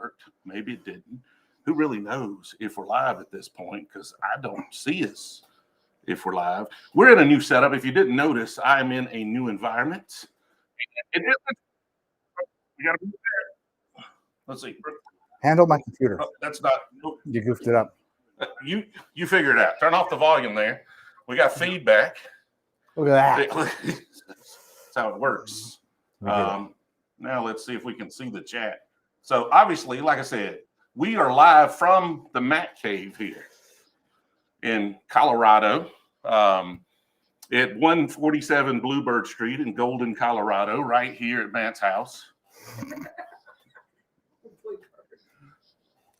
worked. Maybe it didn't. Who really knows if we're live at this point? Because I don't see us if we're live. We're in a new setup. If you didn't notice, I'm in a new environment. We got to be there. Let's see. Handle my computer. Oh, that's not. You goofed it up. You figure it out. Turn off the volume there. We got feedback. Look at that. That's how it works. Now let's see if we can see the chat. So obviously, like I said, we are live from the Matt Cave here in Colorado, at 147 Bluebird Street in Golden, Colorado, right here at Matt's house.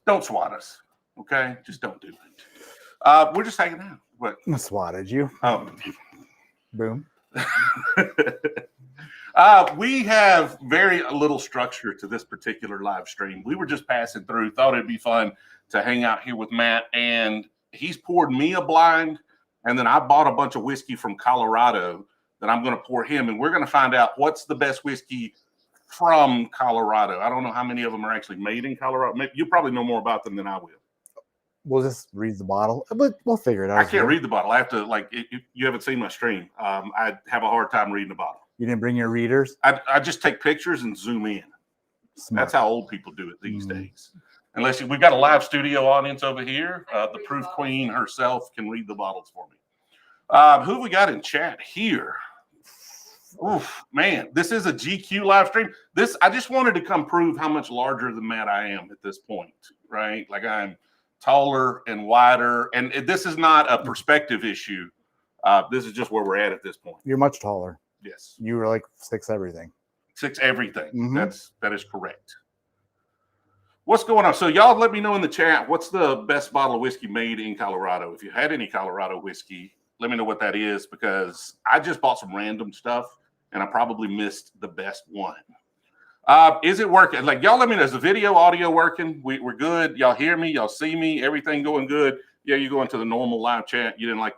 Don't swat us, okay? Just don't do it. We're just hanging out. What? I swatted you. Boom. We have very little structure to this particular live stream. We were just passing through, thought it'd be fun to hang out here with Matt, and he's poured me a blind, and then I bought a bunch of whiskey from Colorado that I'm going to pour him, and we're going to find out what's the best whiskey from Colorado. I don't know how many of them are actually made in Colorado. You probably know more about them than I will. We'll just read the bottle, but we'll figure it out. I can't read the bottle. I have to, you haven't seen my stream. I have a hard time reading the bottle. You didn't bring your readers? I just take pictures and zoom in. Smart. That's how old people do it these days. Unless we've got a live studio audience over here. The proof queen herself can read the bottles for me. Who we got in chat here? Oof, man, this is a GQ live stream. I just wanted to come prove how much larger than Matt I am at this point, right? Like I'm taller and wider, and this is not a perspective issue. This is just where we're at this point. You're much taller. Yes. You were like 6 everything. 6 everything. Mm-hmm. That is correct. What's going on? So y'all let me know in the chat, what's the best bottle of whiskey made in Colorado? If you had any Colorado whiskey, let me know what that is, because I just bought some random stuff and I probably missed the best one. Is it working? Like, y'all let me know, is the video audio working? We're good. Y'all hear me? Y'all see me? Everything going good? Yeah, you go into the normal live chat. You didn't like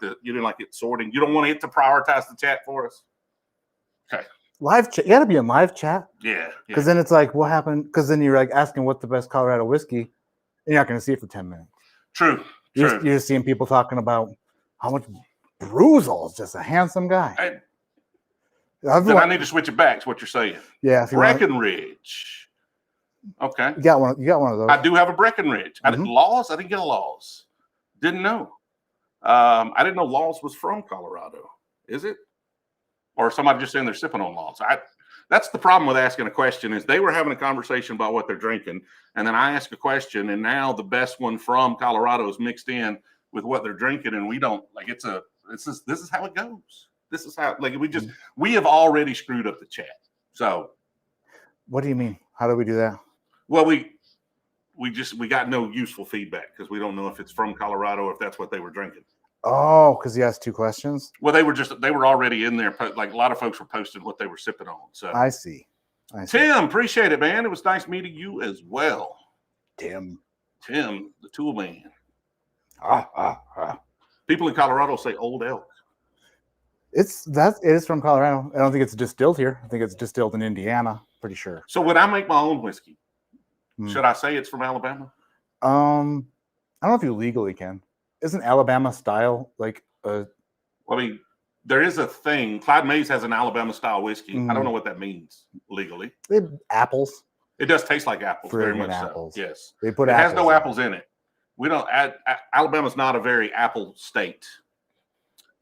it sorting. You don't want it to prioritize the chat for us? Okay. Live chat. You got to be in live chat. Yeah. Because then it's like, what happened? Because then you're like asking what's the best Colorado whiskey, and you're not going to see it for 10 minutes. True. You're just seeing people talking about how much Brewzle is just a handsome guy. I need to switch it back to what you're saying. Yeah. Breckenridge. Okay. You got one of those. I do have a Breckenridge. Mm-hmm. Laws? I didn't get a Laws. Didn't know. I didn't know Laws was from Colorado. Is it? Or somebody just saying they're sipping on Laws. That's the problem with asking a question, is they were having a conversation about what they're drinking, and then I ask a question, and now the best one from Colorado is mixed in with what they're drinking, and we don't like. This is how it goes. This is how we have already screwed up the chat. So, what do you mean? How do we do that? Well, we got no useful feedback because we don't know if it's from Colorado or if that's what they were drinking. Oh, because he asked 2 questions. Well, they were already in there. Like a lot of folks were posting what they were sipping on. So I see. Tim, appreciate it, man. It was nice meeting you as well. Tim, the tool man. Ah. People in Colorado say Old Elk. It is from Colorado. I don't think it's distilled here. I think it's distilled in Indiana. Pretty sure. So when I make my own whiskey, should I say it's from Alabama? I don't know if you legally can. Isn't Alabama style like a? I mean, there is a thing. Clyde Mays has an Alabama style whiskey. I don't know what that means legally. Apples. It does taste like apples, very much apples. so. Yes, they put. It has no apples in it. We don't. Alabama's not a very apple state.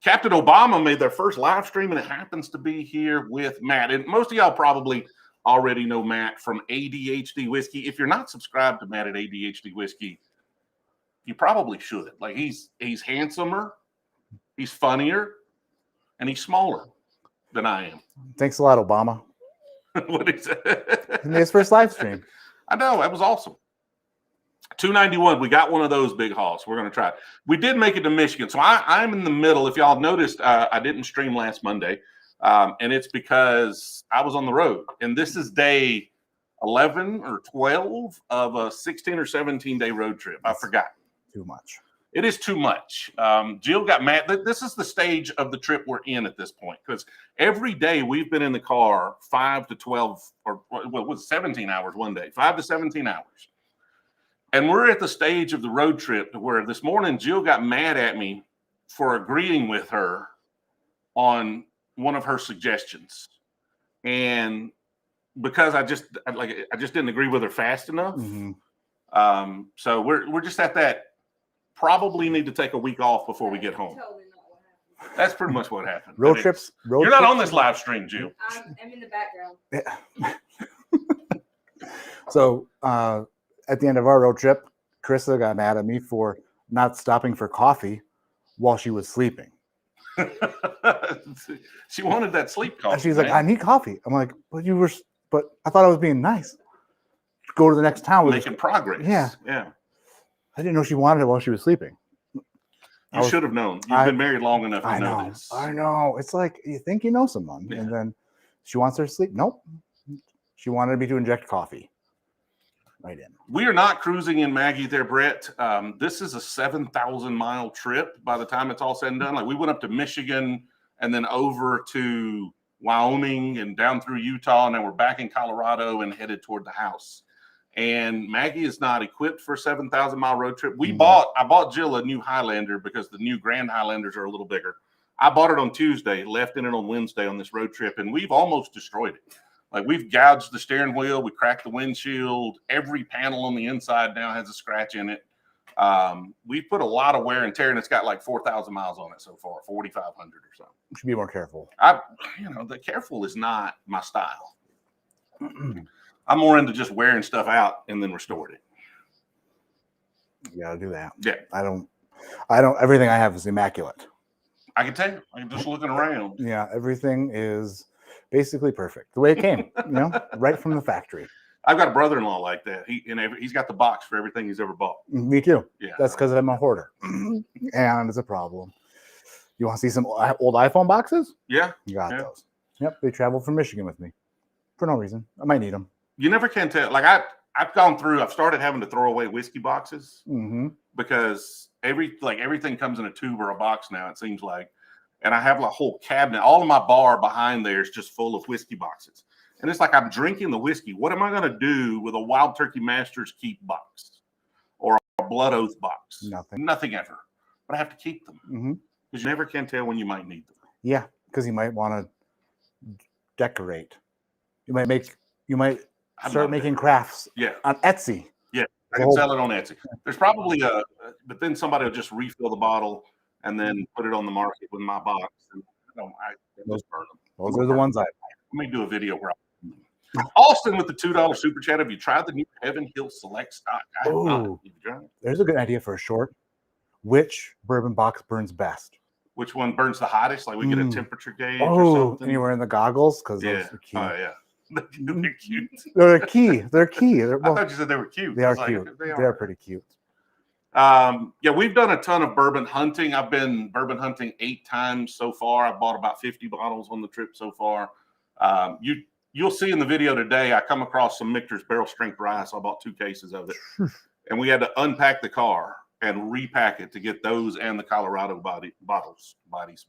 Captain Obama made their first live stream, and it happens to be here with Matt. And most of y'all probably already know Matt from ADHD Whiskey. If you're not subscribed to Matt at ADHD Whiskey, you probably should. Like he's handsomer, he's funnier, and he's smaller than I am. Thanks a lot, Obama. What is it? He made his first live stream. I know, that was awesome. 291. We got one of those big hauls. We're going to try it. We did make it to Michigan, so I'm in the middle. If y'all noticed, I didn't stream last Monday, and it's because I was on the road. And this is day 11 or 12 of a 16 or 17 day road trip. I forgot. Too much. It is too much. Jill got mad. This is the stage of the trip we're in at this point, because every day we've been in the car 5 to 12 or well, it was 17 hours one day, 5 to 17 hours. And we're at the stage of the road trip where this morning Jill got mad at me for agreeing with her on one of her suggestions. And because I just didn't agree with her fast enough. Mm-hmm. So we're just at that. Probably need to take a week off before we get home. Totally not what happened. That's pretty much what happened. Road trips. You're not on this live stream, Jill. I'm in the background. Yeah. So at the end of our road trip, Carissa got mad at me for not stopping for coffee while she was sleeping. She wanted that sleep coffee. And she's like, I need coffee. I'm like, but I thought I was being nice. Go to the next town. Making progress. Yeah. Yeah. I didn't know she wanted it while she was sleeping. You should have known. You've been married long enough to know this. I know. It's like you think you know someone, and then she wants her to sleep. Nope. She wanted me to inject coffee right in. We are not cruising in Maggie there, Brett. This is a 7,000-mile trip by the time it's all said and done. Like we went up to Michigan and then over to Wyoming and down through Utah, and then we're back in Colorado and headed toward the house. And Maggie is not equipped for a 7,000-mile road trip. I bought Jill a new Highlander because the new Grand Highlanders are a little bigger. I bought it on Tuesday, left in it on Wednesday on this road trip, and we've almost destroyed it. Like we've gouged the steering wheel, we cracked the windshield. Every panel on the inside now has a scratch in it. We put a lot of wear and tear, and it's got like 4,000 miles on it so far, 4,500 or something. You should be more careful. The careful is not my style. I'm more into just wearing stuff out and then restored it. You gotta do that. Yeah. I don't. Everything I have is immaculate. I can tell. I'm just looking around. Yeah, everything is basically perfect the way it came. Right from the factory. I've got a brother-in-law like that. He's got the box for everything he's ever bought. Me too. Yeah. That's because I'm a hoarder, and it's a problem. You want to see some old iPhone boxes? Yeah. You got those. Yep, they traveled from Michigan with me for no reason. I might need them. You never can tell. Like I've started having to throw away whiskey boxes because everything comes in a tube or a box now, it seems like. And I have a whole cabinet. All of my bar behind there is just full of whiskey boxes. And it's like I'm drinking the whiskey. What am I going to do with a Wild Turkey Masters Keep box or a Blood Oath box? Nothing ever. But I have to keep them because you never can tell when you might need them. Yeah, because you might want to decorate. You might start making crafts. Yeah. On Etsy. Yeah, I can sell it on Etsy. There's probably but then somebody will just refill the bottle and then put it on the market with my box. And I just burn them. Those are the ones Let me do a video where Austin with the $2 super chat. Have you tried the new Heaven Hill Select stock? I have not. There's a good idea for a short. Which bourbon box burns best? Which one burns the hottest? Like we get a temperature gauge or something? And you're wearing the goggles? Because those are cute. Oh, yeah. They're cute. They're key. I thought you said they were cute. They are cute. They are pretty cute. We've done a ton of bourbon hunting. I've been bourbon hunting 8 times so far. I've bought about 50 bottles on the trip so far. You'll see in the video today, I come across some Michter's barrel strength rye. So I bought 2 cases of it. And we had to unpack the car and repack it to get those and the Colorado bodies.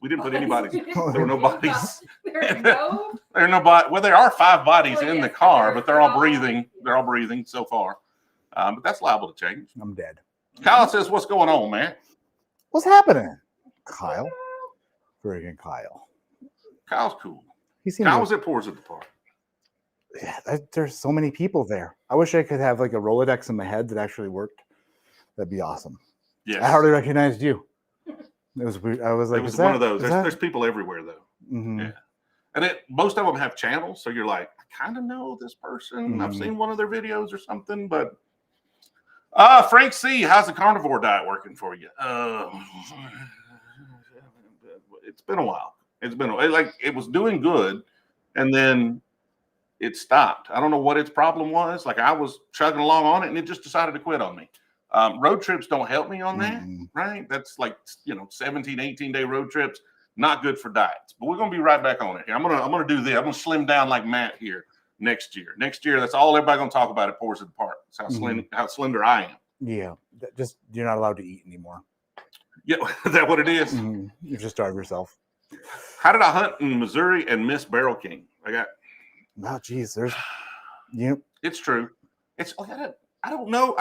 We didn't put any bodies. There were no bodies. There are no bodies. Well, there are 5 bodies in the car, but they're all breathing. They're all breathing so far. But that's liable to change. I'm dead. Kyle says, "What's going on, man? What's happening, Kyle? Friggin' Kyle. Kyle's cool. Kyle was at Pours at the Park. Yeah, there's so many people there. I wish I could have like a Rolodex in my head that actually worked. That'd be awesome. Yes. I hardly recognized you. It was weird. I was like, it was one of those. There's people everywhere though. Yeah. And most of them have channels, so you're like, I kind of know this person. I've seen one of their videos or something, but Frank C, how's the carnivore diet working for you? It's been a while. It was doing good, and then it stopped. I don't know what its problem was. Like I was chugging along on it, and it just decided to quit on me. Road trips don't help me on that, right? That's like 17, 18-day road trips. Not good for diets. But we're gonna be right back on it here. I'm gonna do this. I'm gonna slim down like Matt here next year. Next year, that's all everybody gonna talk about at Pours at the Park. That's how slender I am. Yeah, just you're not allowed to eat anymore. Yeah, is that what it is? You just starve yourself. How did I hunt in Missouri and miss Barrel King? Oh, geez, it's true. I don't know.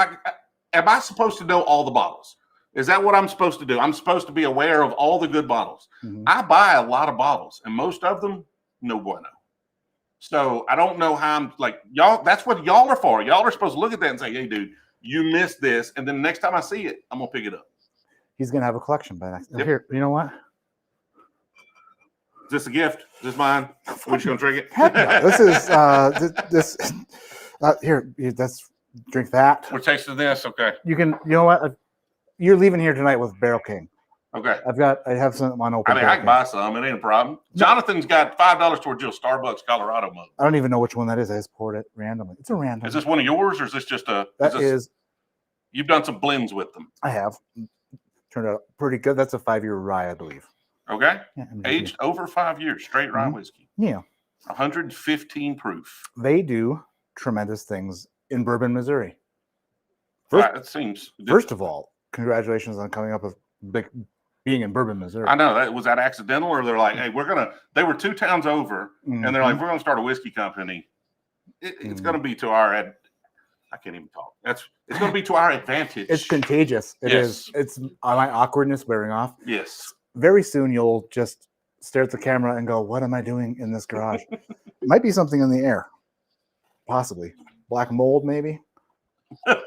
am I supposed to know all the bottles? Is that what I'm supposed to do? I'm supposed to be aware of all the good bottles. Mhm. I buy a lot of bottles, and most of them, no bueno. So I don't know how I'm like, y'all, that's what y'all are for. Y'all are supposed to look at that and say, hey, dude, you missed this. And then the next time I see it, I'm going to pick it up. He's going to have a collection by next. Yep. Here, you know what? Is this a gift? Is this mine? We're just going to drink it? Heck no. This is here. Let's drink that. We're tasting this. Okay. You can. You know what? You're leaving here tonight with Barrel King. Okay. I have some on open. I mean, I can buy some. It ain't a problem. Jonathan's got $5 towards your Starbucks Colorado mug. I don't even know which one that is. I just poured it randomly. It's a random. Is this one of yours, or is this just a? That is. You've done some blends with them. I have. Turned out pretty good. That's a 5-year rye, I believe. Okay. Yeah, Aged over 5 years, straight rye whiskey. Yeah. 115 proof. They do tremendous things in Bourbon, Missouri. It seems. First of all, congratulations on coming up with being in Bourbon, Missouri. I know that was that accidental, or they're like, hey, they were 2 towns over, and they're like, we're gonna start a whiskey company. It's gonna be to our I can't even talk. It's gonna be to our advantage. It's contagious. It is. It's my awkwardness wearing off. Yes. Very soon you'll just stare at the camera and go, what am I doing in this garage? It might be something in the air. Possibly. Black mold, maybe. I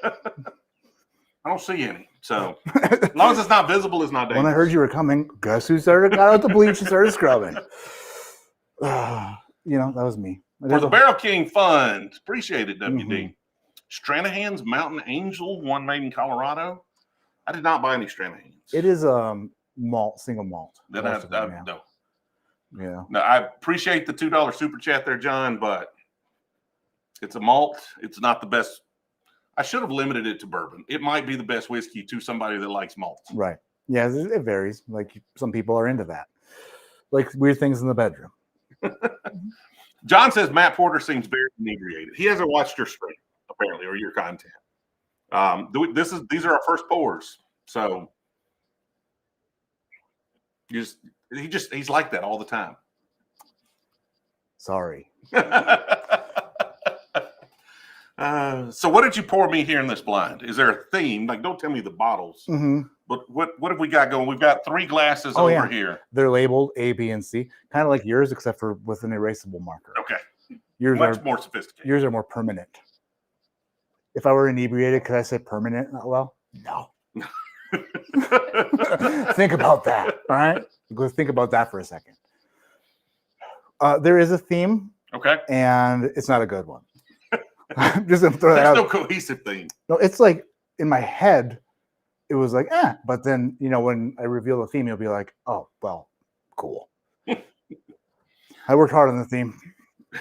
don't see any. So as long as it's not visible, it's not dangerous. When I heard you were coming, guess who got out the bleach and started scrubbing? That was me. For the Barrel King Fund, appreciate it, WD. Stranahan's Mountain Angel, one made in Colorado. I did not buy any Stranahan's. It is malt, single malt. No. Yeah. No, I appreciate the $2 super chat there, John, but it's a malt. It's not the best. I should have limited it to bourbon. It might be the best whiskey to somebody that likes malt. Right. Yeah, it varies. Like some people are into that. Like weird things in the bedroom. John says Matt Porter seems very inebriated. He hasn't watched your stream, apparently, or your content. These are our first pours. So he's like that all the time. Sorry. So what did you pour me here in this blind? Is there a theme? Like, don't tell me the bottles. But what have we got going? We've got 3 glasses over here. They're labeled A, B, and C, kind of like yours, except for with an erasable marker. Okay. Yours Much more sophisticated. Yours are more permanent. If I were inebriated, could I say permanent? Not well. No. Think about that. All right. Go think about that for a second. There is a theme. Okay. And it's not a good one. I'm just gonna throw that There's out. no cohesive theme. No, it's like in my head, it was like, but then when I reveal the theme, you'll be like, oh, well, cool. I worked hard on the theme.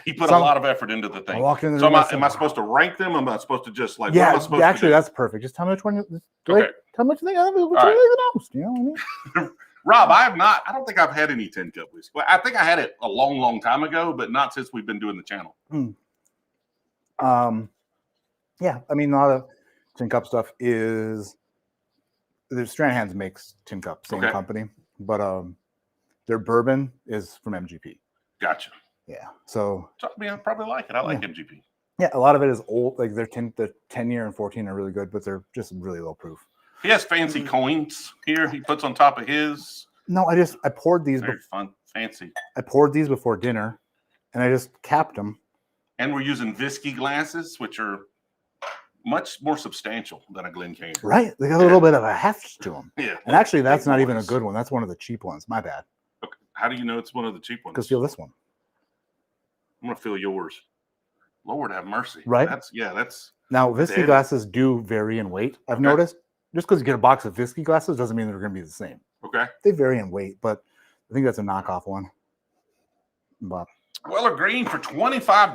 He put a lot of effort into the thing. I walked in the so room. am I supposed to rank them? Am I supposed to just like? Yeah, what am I supposed to do? that's perfect. Just tell me which one. Okay. Tell me what you think. Which one right. you like the most. You know what I mean? Rob, I don't think I've had any 10 cup whiskey. Well, I think I had it a long, long time ago, but not since we've been doing the channel. Yeah, I mean, a lot of tin cup stuff is Stranahan's makes tin cup, same company, but their bourbon is from MGP. Gotcha. Yeah, so I mean, I probably like it. I like MGP. Yeah, a lot of it is old. Like the 10-year and 14 are really good, but they're just really low proof. He has fancy coins here. He puts on top of his. No, I poured these. Very fun, fancy. I poured these before dinner, and I just capped them. And we're using whiskey glasses, which are much more substantial than a Glencairn. Right, they got a little bit of a heft to them. Yeah. And actually, that's not even a good one. That's one of the cheap ones. My bad. Okay. How do you know it's one of the cheap ones? Because feel this one. I'm gonna feel yours. Lord have mercy. Right. That's now whiskey glasses do vary in weight. I've noticed. Just because you get a box of whiskey glasses doesn't mean they're going to be the same. Okay. They vary in weight, but I think that's a knockoff one. But Weller Green for $25.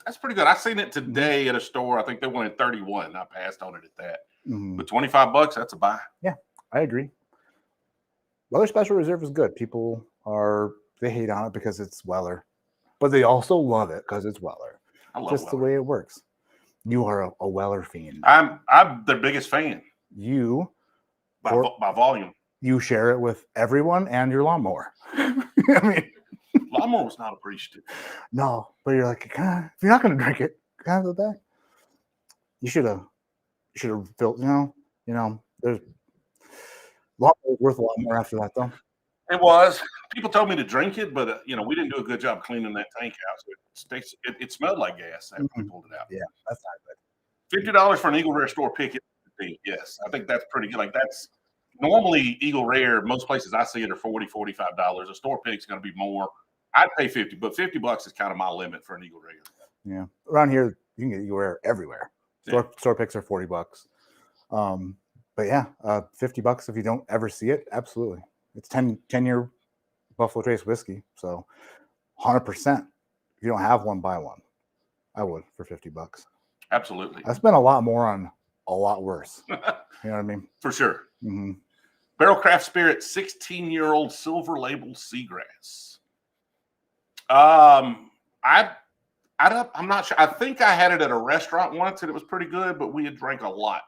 That's pretty good. I seen it today at a store. I think they wanted 31. I passed on it at that. But $25, that's a buy. Yeah, I agree. Weller Special Reserve is good. People they hate on it because it's Weller, but they also love it because it's Weller. I love just Weller. the way it works. You are a Weller fiend. I'm their biggest fan. You by volume. You share it with everyone and your lawnmower. I mean, lawnmower was not appreciative. No, but you're like, if you're not going to drink it, have it back. You should have should have filled. There's a lot worth a lot more after that though. It was. People told me to drink it, but we didn't do a good job cleaning that tank out. So it smelled like gas after we pulled it out. Yeah, that's not good. $50 for an Eagle Rare store pick. Yes, I think that's pretty good. Like that's normally Eagle Rare. Most places I see it are $40, $45. A store pick's going to be more. I'd pay 50, but $50 is kind of my limit for an Eagle Rare. Yeah, around here you can get Eagle Rare everywhere. Store picks are $40. But yeah, $50 if you don't ever see it. Absolutely, it's 10-year Buffalo Trace whiskey, so 100%. If you don't have one, buy one. I would for $50. Absolutely. I spent a lot more on a lot worse. You know what I mean? For sure. Mm-hmm. Barrel Craft Spirit 16-year-old silver label seagrass. I'm not sure. I think I had it at a restaurant once and it was pretty good, but we had drank a lot.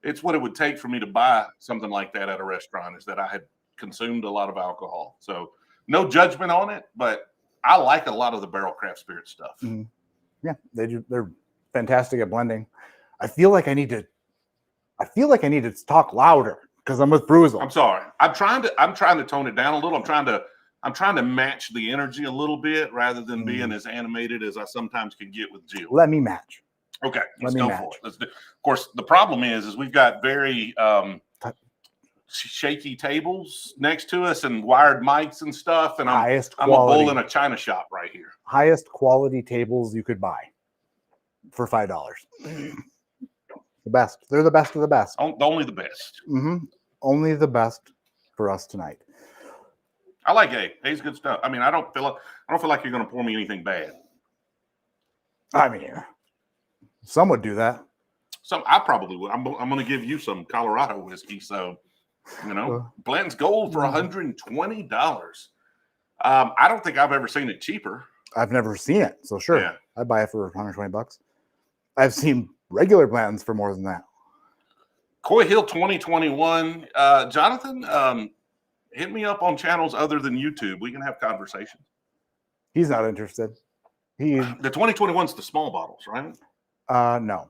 It's what it would take for me to buy something like that at a restaurant, is that I had consumed a lot of alcohol. So no judgment on it, but I like a lot of the Barrel Craft Spirit stuff. Mm-hmm. Yeah, they're fantastic at blending. I feel like I need to talk louder because I'm with Brewzle. I'm sorry. I'm trying to tone it down a little. I'm trying to match the energy a little bit rather than being as animated as I sometimes can get with Jill. Let me match. Okay, let's go for it. Let's do. Of course, the problem is we've got very shaky tables next to us and wired mics and stuff, and I'm a bull in a china shop right here. Highest quality tables you could buy for $5. The best. They're the best of the best. Only the best. Mm-hmm. Only the best for us tonight. I like A. A's good stuff. I mean, I don't feel like you're going to pour me anything bad. I mean, some would do that. I probably would. I'm going to give you some Colorado whiskey. So, Blanton's Gold for $120. I don't think I've ever seen it cheaper. I've never seen it. So sure. Yeah. I'd buy it for $120. I've seen regular Blantons for more than that. Coy Hill 2021. Jonathan, hit me up on channels other than YouTube. We can have conversations. He's not interested. The 2021's the small bottles, right? No.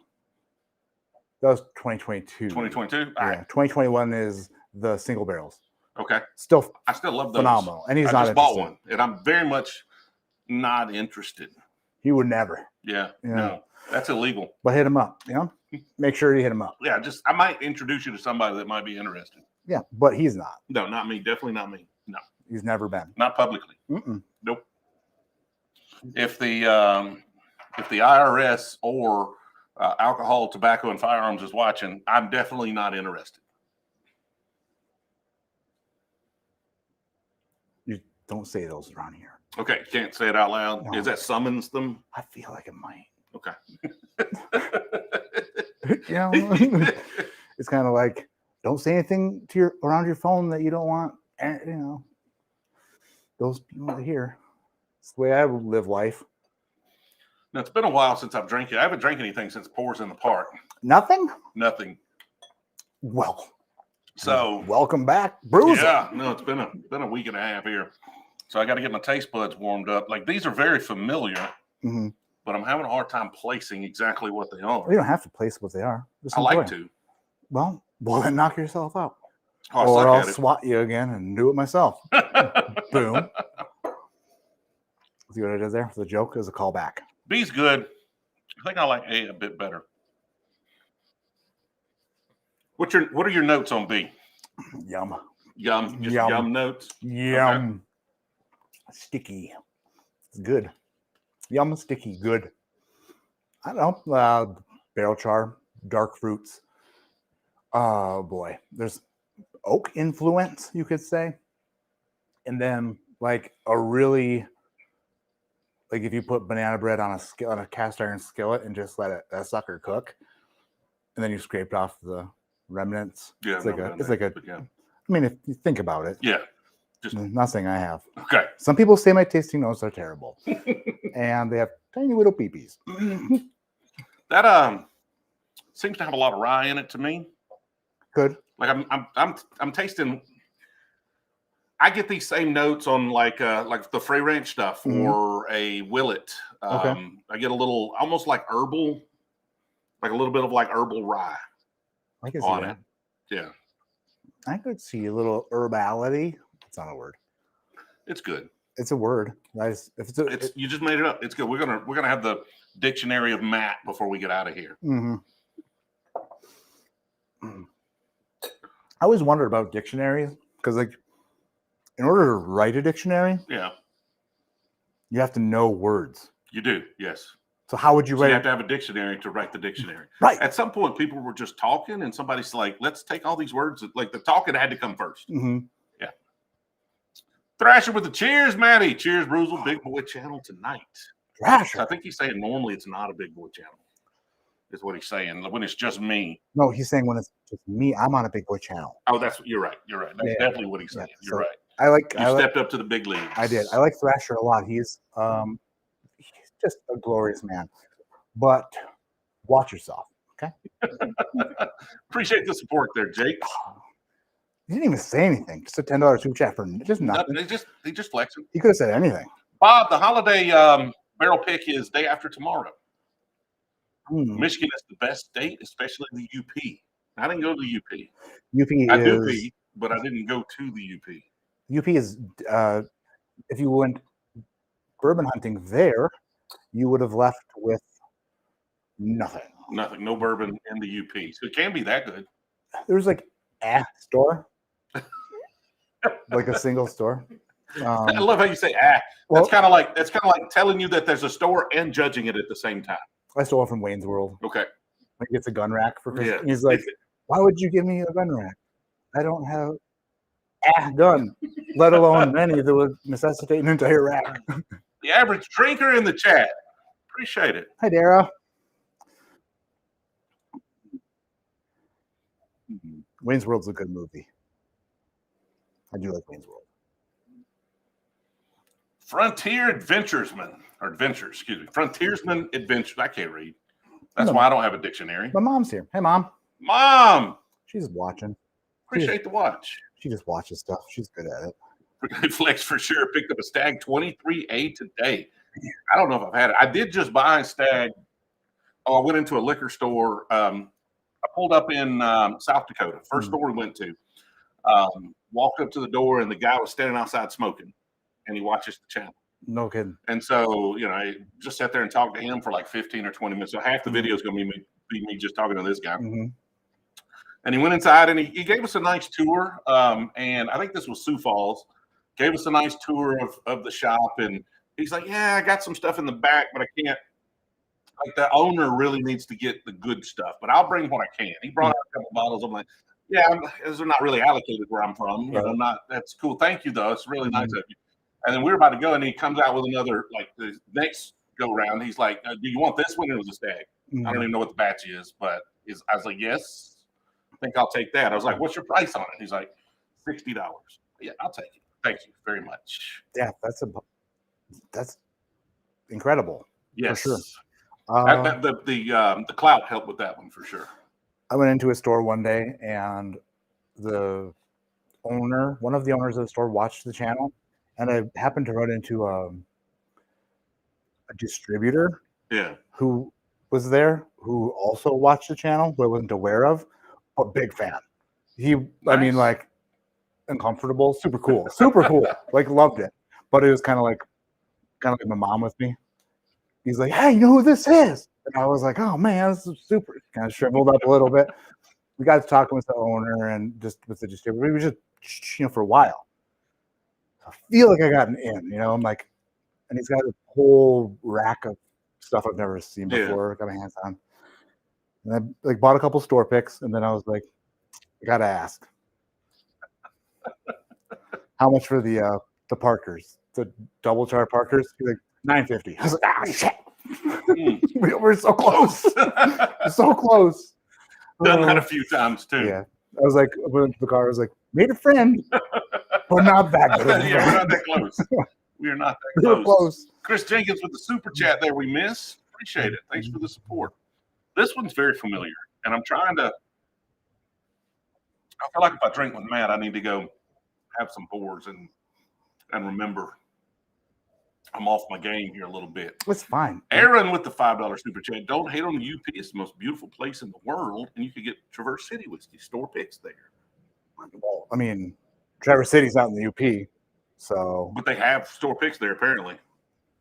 That was 2022. 2022? Yeah. Right. 2021 is the single barrels. Okay. I still love those. Phenomenal. And I just bought one, and I'm very much not interested. He would never. Yeah. No, that's illegal. But hit him up, Make sure you hit him up. Yeah, I might introduce you to somebody that might be interested. Yeah, but he's not. No, not me. Definitely not me. No. He's never been. Not publicly. Mm-mm. Nope. If the IRS or alcohol, tobacco, and firearms is watching, I'm definitely not interested. You don't say those around here. Okay, can't say it out loud. No. Is that summons them? I feel like it might. Okay. It's kind of like, don't say anything to around your phone that you don't want, those people to hear. It's the way I live life. Now, it's been a while since I've drank it. I haven't drank anything since Pours in the Park. Nothing? Nothing. Well, so welcome back, Brewzle. Yeah, no, it's been a week and a half here. So I got to get my taste buds warmed up. Like, these are very familiar, but I'm having a hard time placing exactly what they are. You don't have to place what they are. Just I enjoy like them. to. Well, then knock yourself out. Oh, or I'll swat you again and do it myself. Boom. See what it is there? The joke is a callback. B's good. I think I like A a bit better. What are your notes on B? Yum. Just yum notes. Yum. Okay. Sticky. It's good. Yum, sticky, good. I don't know. Barrel char, dark fruits. Oh boy, there's oak influence, you could say, and then like a really, like if you put banana bread on a cast iron skillet and just let that sucker cook, and then you scraped off the remnants. Yeah, it's like a. I mean, if you think about it. Yeah. Just nothing I have. Okay. Some people say my tasting notes are terrible, and they have tiny little peepees. That seems to have a lot of rye in it to me. Good. Like I'm tasting. I get these same notes on like the Frey Ranch stuff or a Willet. Okay. I get a little almost like herbal, like a little bit of like herbal rye. I can see on that. it. Yeah, I could see a little herbality. It's not a word. it's good. It's a word. You just made it up. It's good. We're gonna have the dictionary of Matt before we get out of here. Mm-hmm. I always wondered about dictionaries because, like, in order to write a dictionary, Yeah, you have to know words. you do. Yes. So how would you So write? you have to have a dictionary to write the dictionary. Right. At some point, people were just talking, and somebody's like, "Let's take all these words." Like the talking had to come first. Mm-hmm. Yeah. Thrasher with the cheers, Matty. Cheers, Brewzle. Big boy channel tonight. Thrasher. So I think he's saying normally it's not a big boy channel. Is what he's saying when it's just me. No, he's saying when it's just me, I'm on a big boy channel. Oh, you're right. You're right. That's definitely what he's saying. Yeah, You're right. I stepped up to the big leagues. I did. I like Thrasher a lot. He's just a glorious man. But watch yourself, okay? Appreciate the support there, Jake. He didn't even say anything. Just a $10 super chat for just nothing. He just flexing. He could have said anything. Bob, the holiday barrel pick is day after tomorrow. Michigan is the best state, especially the UP. I didn't go to the UP. I do P, but I didn't go to the UP. UP is, if you went bourbon hunting there, you would have left with nothing. Nothing. No bourbon in the UP. So it can be that good. There was like a store, like a single store. I love how you say "ah." That's kind of like telling you that there's a store and judging it at the same time. I stole it from Wayne's World. Okay. Like it's a gun rack for Christmas. Yeah. And he's like, "Why would you give me a gun rack? I don't have a gun, let alone many that would necessitate an entire rack." The average drinker in the chat. Appreciate it. Hi, Dara. Wayne's World's a good movie. I do like Wayne's World. Frontiersman Adventures. I can't read. That's why I don't have a dictionary. My mom's here. Hey, Mom. Mom. She's watching. Appreciate the watch. She just watches stuff. She's good at it. Flex for sure. Picked up a Stag 23A today. I don't know if I've had it. I did just buy a Stag. I went into a liquor store. I pulled up in South Dakota. First store we went to. Walked up to the door, and the guy was standing outside smoking. And he watches the channel. No kidding. And so, I just sat there and talked to him for like 15 or 20 minutes. So half the video is going to be me just talking to this guy. Mm-hmm. And he went inside and he gave us a nice tour. And I think this was Sioux Falls. Gave us a nice tour of the shop. And he's like, "Yeah, I got some stuff in the back, but I can't." Like the owner really needs to get the good stuff, but I'll bring what I can. He brought out a couple bottles. I'm like, "Yeah, those are not really allocated where I'm from. That's cool. Thank you, though. It's really nice of you." And then we were about to go, and he comes out with another, like the next go round. He's like, "Do you want this one?" It was a Stag. I don't even know what the batch is, but I was like, "Yes, I think I'll take that." I was like, "What's your price on it?" He's like, $60. Yeah, I'll take it. Thank you very much. Yeah, that's incredible. Yes, for sure. The clout helped with that one for sure. I went into a store one day, and one of the owners of the store, watched the channel, and I happened to run into a distributor, who was there, who also watched the channel, who I wasn't aware of, but big fan. I mean, like, uncomfortable, super cool, like loved it, but it was kind of like my mom with me. He's like, "Hey, you know who this is?" And I was like, "Oh man, this is super." Kind of shriveled up a little bit. We got to talking with the owner and just with the distributor. We were just, for a while. I feel like I got an in, I'm like, and he's got a whole rack of stuff I've never seen before. Got my hands on. And I like bought a couple store picks, and then I was like, I gotta ask, how much for the Parkers, the double char Parkers? He's like, $9.50. I was like, "Ah, shit." We're so close. So close. Done that a few times too. Yeah. I was like, I went into the car, I was like, made a friend, but not that good. Yeah, we're not that close. We are not that We're close. Chris Jenkins with the super chat there. We miss. Appreciate it. Thanks for the support. This one's very familiar, and I'm trying to. I feel like if I drink with Matt, I need to go have some pours and remember. I'm off my game here a little bit. It's fine. Aaron with the $5 super chat. Don't hate on the UP. It's the most beautiful place in the world, and you could get Traverse City whiskey store picks there. Well, I mean, Traverse City's not in the UP, so. But they have store picks there apparently.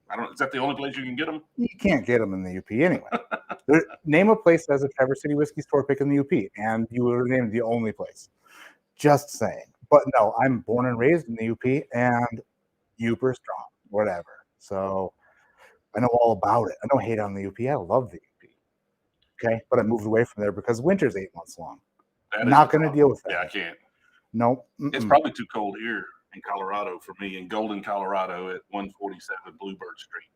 I don't. Is that the only place you can get them? You can't get them in the UP anyway. Name a place that has a Traverse City whiskey store pick in the UP, and you would name the only place. Just saying. But no, I'm born and raised in the UP, and Uper strong, whatever. So I know all about it. I don't hate on the UP. I love the UP. Okay, but I moved away from there because winter's 8 months long. Not going to deal with that. Yeah, I can't. Nope. It's probably too cold here in Colorado for me, in Golden, Colorado at 147 Bluebird Street.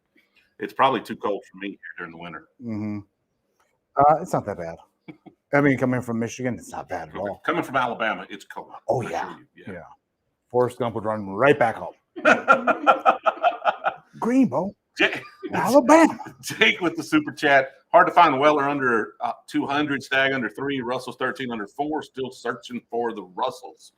It's probably too cold for me here during the winter. Mm-hmm. It's not that bad. I mean, coming from Michigan, it's not bad at all. Coming from Alabama, it's cold. Oh, yeah. Forrest Gump would run right back home. Greenbow, Alabama. Jake with the super chat. Hard to find Weller under 200, Stag under 3, Russell's 13 under 4. Still searching for the Russells.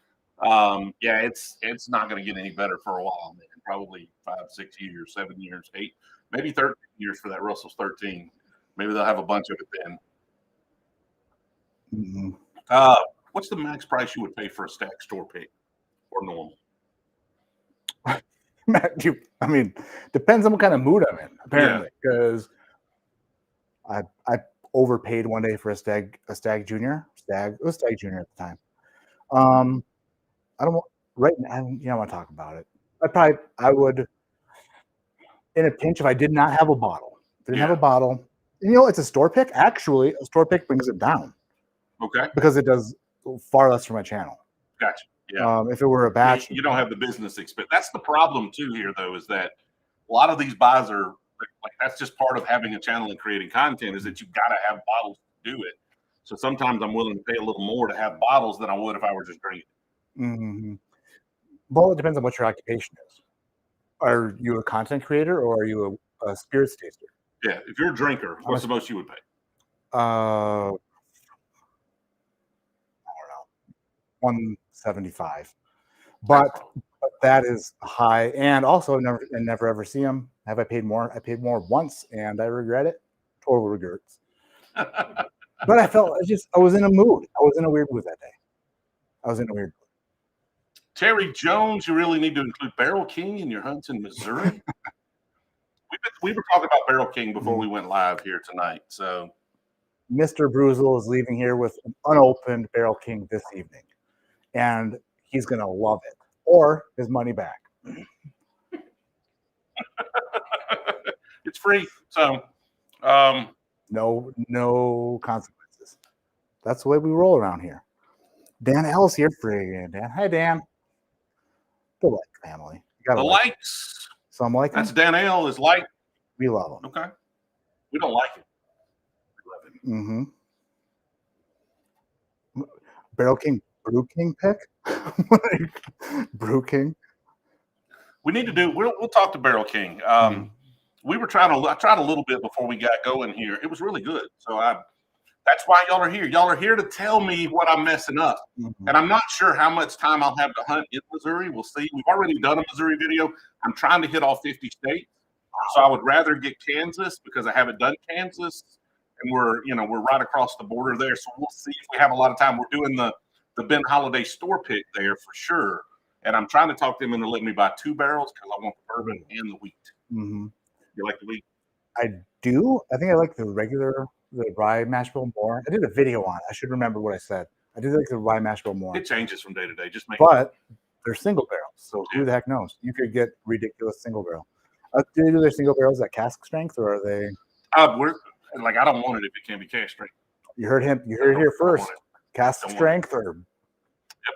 Yeah, it's not going to get any better for a while, man. Probably 5, 6 years, 7 years, 8, maybe 13 years for that Russell's 13. Maybe they'll have a bunch of it then. Mm-hmm. What's the max price you would pay for a Stag store pick or normal? I mean, depends on what kind of mood I'm in, apparently, because I overpaid one day for a Stag Junior. It was Stag Junior at the time. I don't want to talk about it. I would, in a pinch, if I did not have a bottle. Didn't have a bottle. It's a store pick. Actually, a store pick brings it down. Okay. Because it does far less for my channel. Gotcha. Yeah. If it were a batch, you don't have the business expense. That's the problem too here, though, is that a lot of these buys are like that's just part of having a channel and creating content, is that you've got to have bottles to do it. So sometimes I'm willing to pay a little more to have bottles than I would if I were just drinking. Mm-hmm. Well, it depends on what your occupation is. Are you a content creator or are you a spirits taster? Yeah, if you're a drinker, what's the most you would pay? I don't know, 175. But that is high, and also never ever see them. Have I paid more? I paid more once, and I regret it. Total regrets. But I was in a mood. I was in a weird mood that day. I was in a weird mood. Terry Jones, you really need to include Barrel King in your hunts in Missouri. We were talking about Barrel King before we went live here tonight. So, Mr. Brewzle is leaving here with an unopened Barrel King this evening, and he's going to love it, or his money back. It's free, so no consequences. That's the way we roll around here. Dan L's here for you again, Dan. Hi, Dan. The like family. The likes. Some like that's Dan L is like. We love them. Okay. We don't like it. We love it. Mm-hmm. Barrel King, Brew King pick? Brew King? We need to do, we'll talk to Barrel King. I tried a little bit before we got going here. It was really good. So that's why y'all are here. Y'all are here to tell me what I'm messing up. Mm-hmm. And I'm not sure how much time I'll have to hunt in Missouri. We'll see. We've already done a Missouri video. I'm trying to hit all 50 states. So I would rather get Kansas because I haven't done Kansas. And we're right across the border there. So we'll see if we have a lot of time. We're doing the Ben Holiday store pick there for sure. And I'm trying to talk them into letting me buy 2 barrels because I want the bourbon and the wheat. Mm-hmm. You like the wheat? I do. I think I like the rye mash bill more. I did a video on it. I should remember what I said. I do like the rye mash bill more. It changes from day to day. But they're single barrels, so who the heck knows? You could get ridiculous single barrel. Do they do their single barrels at cask strength, or are they? I don't want it if it can't be cask strength. You heard him. You heard it here first. Cask strength, or. Yep.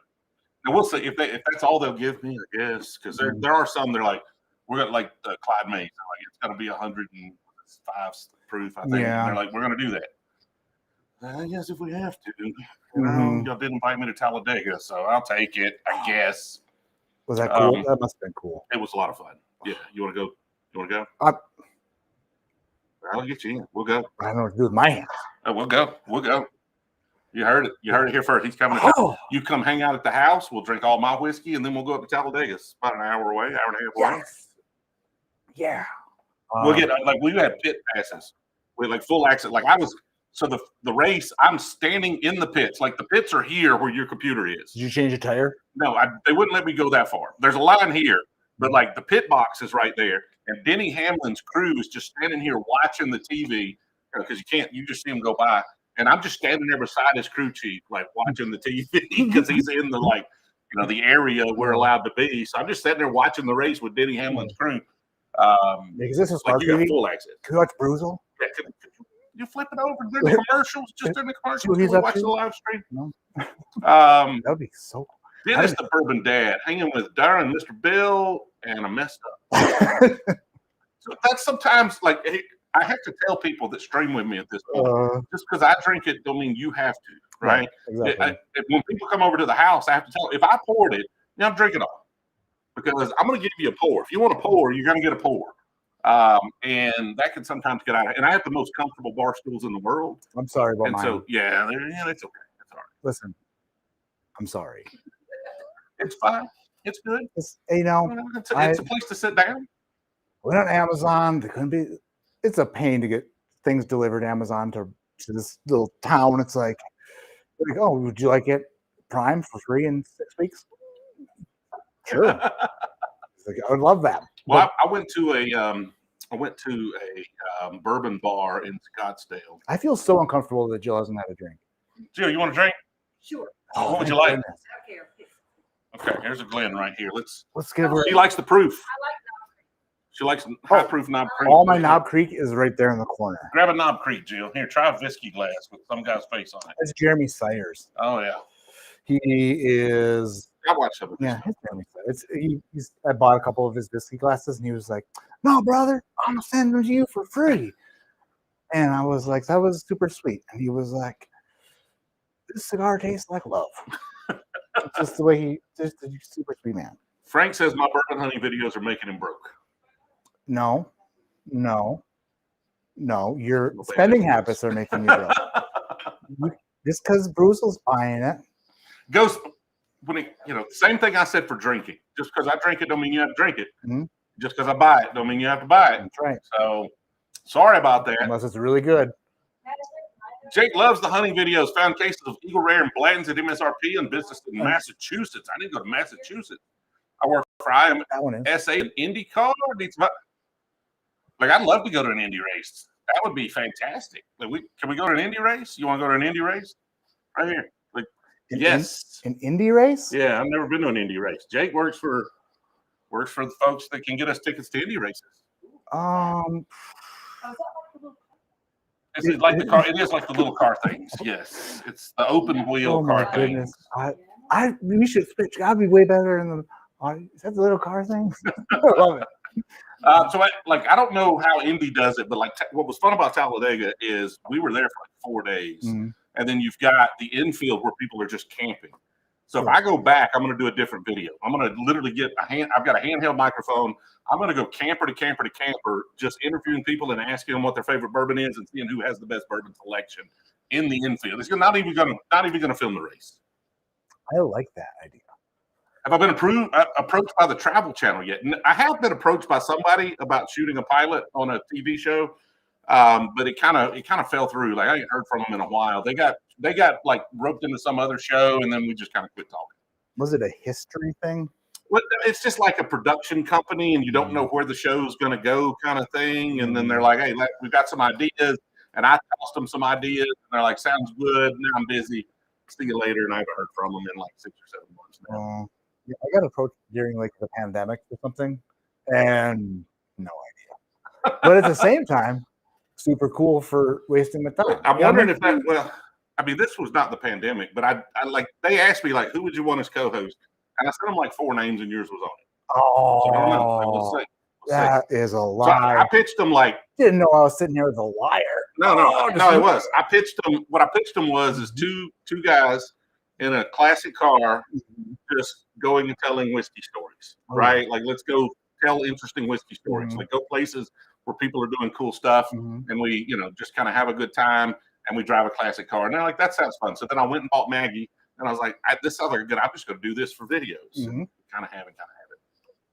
And we'll see if that's all they'll give me, I guess, because there are some they're like we're gonna like the Clyde Mays. Like it's gonna be 105 proof. I think. Yeah. And they're like we're gonna do that. I guess if we have to. Y'all didn't invite me to Talladega, so I'll take it. I guess. Was that cool? That must have been cool. It was a lot of fun. Yeah. You want to go? You want to go? I'll get you in. We'll go. I don't know what to do with my hands. We'll go. We'll go. You heard it. You heard it here first. He's coming. You come hang out at the house. We'll drink all my whiskey, and then we'll go up to Talladega. It's about an hour away, hour and a half away. Yeah. We'll get like we had pit passes with like full access. Like I was so the race. I'm standing in the pits. Like the pits are here where your computer is. Did you change a tire? No, they wouldn't let me go that far. There's a line here, but like the pit box is right there, and Denny Hamlin's crew is just standing here watching the TV because you just see him go by, and I'm just standing there beside his crew chief, like watching the TV because he's in the the area we're allowed to be. So I'm just sitting there watching the race with Denny Hamlin's crew. Because this is like you got full access. Could you watch Brewzle? Yeah, you flip it over during the commercials, just during the commercials. He's Watch up the live stream. No. That would be so cool. Dennis the Bourbon Dad, hanging with Darren, Mr. Bill, and a messed up. So that's sometimes like I have to tell people that stream with me at this point. Just because I drink it don't mean you have to, right? Exactly. When people come over to the house, I have to tell them, if I poured it, I'm drinking all. Because I'm going to give you a pour. If you want a pour, you're going to get a pour. And that can sometimes get out of. And I have the most comfortable bar stools in the world. I'm sorry about mine. So yeah, it's okay. It's all right. Listen, I'm sorry. It's fine. It's good. It's a place to sit down. Went on Amazon. They couldn't be. It's a pain to get things delivered Amazon to this little town. It's like, oh, would you like it Prime for free in 6 weeks? Sure. Like, I would love that. Well, I went to a bourbon bar in Scottsdale. I feel so uncomfortable that Jill hasn't had a drink. Jill, you want a drink? Sure. What would you like? I don't care. Okay, here's a Glen right here. Let's give her. She likes the proof. I like that. She likes high proof Knob Creek. All my Knob Creek is right there in the corner. Grab a Knob Creek, Jill. Here, try a whiskey glass with some guy's face on it. It's Jeremy Sayers. Oh yeah. He is. I watched some of this. Yeah, his Jeremy Sayers. I bought a couple of his whiskey glasses, and he was like, "No, brother, I'm gonna send them to you for free." And I was like, "That was super sweet." And he was like, "This cigar tastes like love." Just the way just a super sweet man. Frank says my bourbon honey videos are making him broke. No. Your spending habits are making you broke. Just because Brewzle's buying it. Goes when same thing I said for drinking. Just because I drink it don't mean you have to drink it. Mm-hmm. Just because I buy it don't mean you have to buy it. That's right. So sorry about that. Unless it's really good. Jake loves the hunting videos. Found cases of Eagle Rare and Blantons at MSRP and business in Massachusetts. I need to go to Massachusetts. I work for IMSA and IndyCar. Like I'd love to go to an Indy race. That would be fantastic. Like can we go to an Indy race? You want to go to an Indy race? Right here. Like yes. An Indy race? Yeah, I've never been to an Indy race. Jake works for the folks that can get us tickets to Indy races. It's like the car. It is like the little car things. Yes, it's the open wheel car things. We should switch. I'd be way better in the. Is that the little car thing? I love it. So I don't know how Indy does it, but what was fun about Talladega is we were there for 4 days, and then you've got the infield where people are just camping. So if I go back, I'm going to do a different video. I'm going to literally I've got a handheld microphone. I'm going to go camper to camper to camper, just interviewing people and asking them what their favorite bourbon is and seeing who has the best bourbon selection in the infield. It's not even going to film the race. I like that idea. Have I been approached by the Travel Channel yet? I have been approached by somebody about shooting a pilot on a TV show, but it kind of fell through. Like I ain't heard from them in a while. They got like roped into some other show, and then we just kind of quit talking. Was it a history thing? Well, it's just like a production company, and you don't know where the show's going to go, kind of thing. And then they're like, "Hey, we've got some ideas," and I tossed them some ideas, and they're like, "Sounds good." Now I'm busy. See you later, and I haven't heard from them in like 6 or 7 months now. Yeah, I got approached during like the pandemic or something, and no idea. But at the same time, super cool for wasting the time. I'm wondering if that. Well, I mean, this was not the pandemic, but I like they asked me like, who would you want as co-host? And I sent them like 4 names, and yours was on it. Oh, so I don't know. Let's see. That is a lie. So I pitched them like. Didn't know I was sitting here with a liar. No, it was. I pitched them. What I pitched them was two guys in a classic car, just going and telling whiskey stories, right? Like, let's go tell interesting whiskey stories. Like, go places where people are doing cool stuff, and we, just kind of have a good time, and we drive a classic car. And they're like, that sounds fun. So then I went and bought Maggie, and I was like, this sounds like a good. I'm just going to do this for videos. Kind of have it.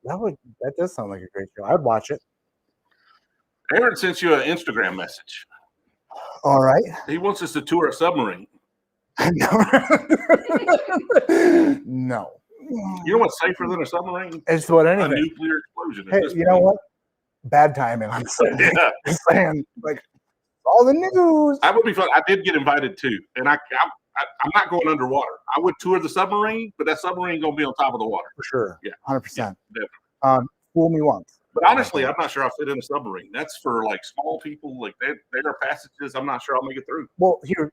That does sound like a great show. I'd watch it. Aaron sent you an Instagram message. All right. He wants us to tour a submarine. No. You know what's safer than a submarine? It's what A anything. nuclear explosion. Hey, you know what? Bad timing. I'm saying. Yeah. Just saying, like all the news. That would be fun. I did get invited too, and I'm not going underwater. I would tour the submarine, but that submarine gonna be on top of the water. For sure. Yeah. 100%. Definitely. Fool me once. But honestly, I'm not sure I'll fit in a submarine. That's for like small people. Like there are passages. I'm not sure I'll make it through. Well, here,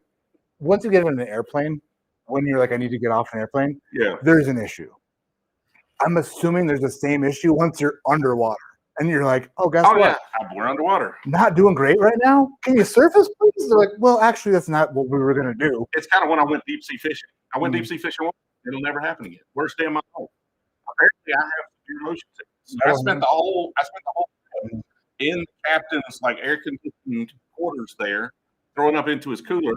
once you get in an airplane, when you're like, I need to get off an airplane, Yeah. there's an issue. I'm assuming there's the same issue once you're underwater. And you're like, oh, guess what? Yeah, we're underwater. Not doing great right now. Can you surface, please? They're like, well, actually, that's not what we were going to do. It's kind of when I went deep sea fishing. I went deep sea fishing once. It'll never happen again. Worst day of my life. Apparently, I have severe motion sickness. I spent the whole time in the captain's like air conditioned quarters there, throwing up into his cooler,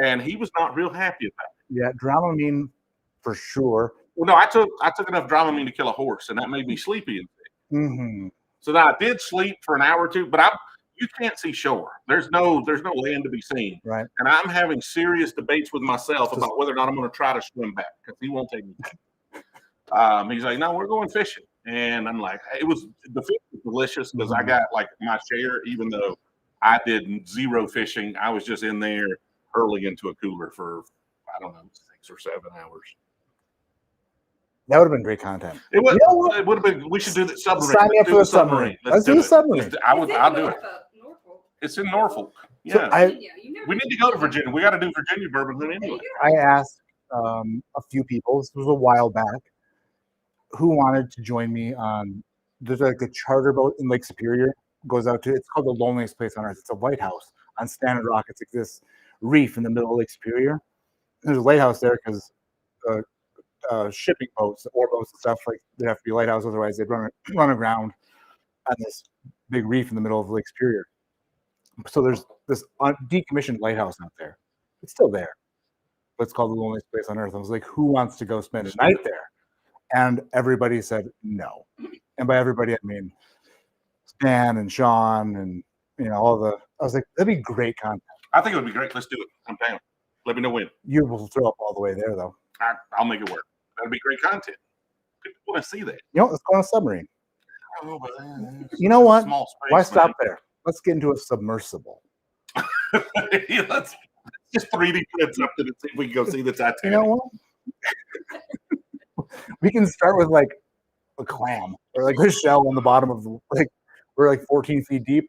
and he was not real happy about it. Yeah, Dramamine for sure. Well, no, I took enough Dramamine to kill a horse, and that made me sleepy and sick. So now I did sleep for an hour or two, but you can't see shore. There's no land to be seen. Right. And I'm having serious debates with myself about whether or not I'm going to try to swim back because he won't take me back. He's like, no, we're going fishing. And I'm like, the fish was delicious because I got like my share, even though I did zero fishing. I was just in there hurling into a cooler for, I don't know, 6 or 7 hours. That would have been great content. It would have been. We should do the submarine. Sign me up for the submarine. Let's do the submarine. I'll do it. It's in Norfolk. Yeah. So we need to go to Virginia. We got to do Virginia bourbon anyway. I asked a few people. This was a while back. Who wanted to join me on? There's like a charter boat in Lake Superior. Goes out to. It's called the loneliest place on earth. It's a lighthouse on Standard Rock. It's like this reef in the middle of Lake Superior. There's a lighthouse there because. Shipping boats, ore boats and stuff, like they have to be lighthouses, otherwise they'd run aground on this big reef in the middle of Lake Superior. So there's this decommissioned lighthouse out there. It's still there, but it's called the loneliest place on earth. I was like, who wants to go spend a night there? And everybody said no. And by everybody, I mean Stan and Sean and all the. I was like, that'd be great content. I think it would be great. Let's do it. I'm down. Let me know when. You will throw up all the way there, though. I'll make it work. That'd be great content. People want to see that. Let's go on a submarine. Oh, but, you know what? Small space, why stop there? Let's get into a submersible. Let's just 3D print something and see if we can go see the Titanic. You know what? We can start with like a clam or like a shell on the bottom of we're like 14 feet deep.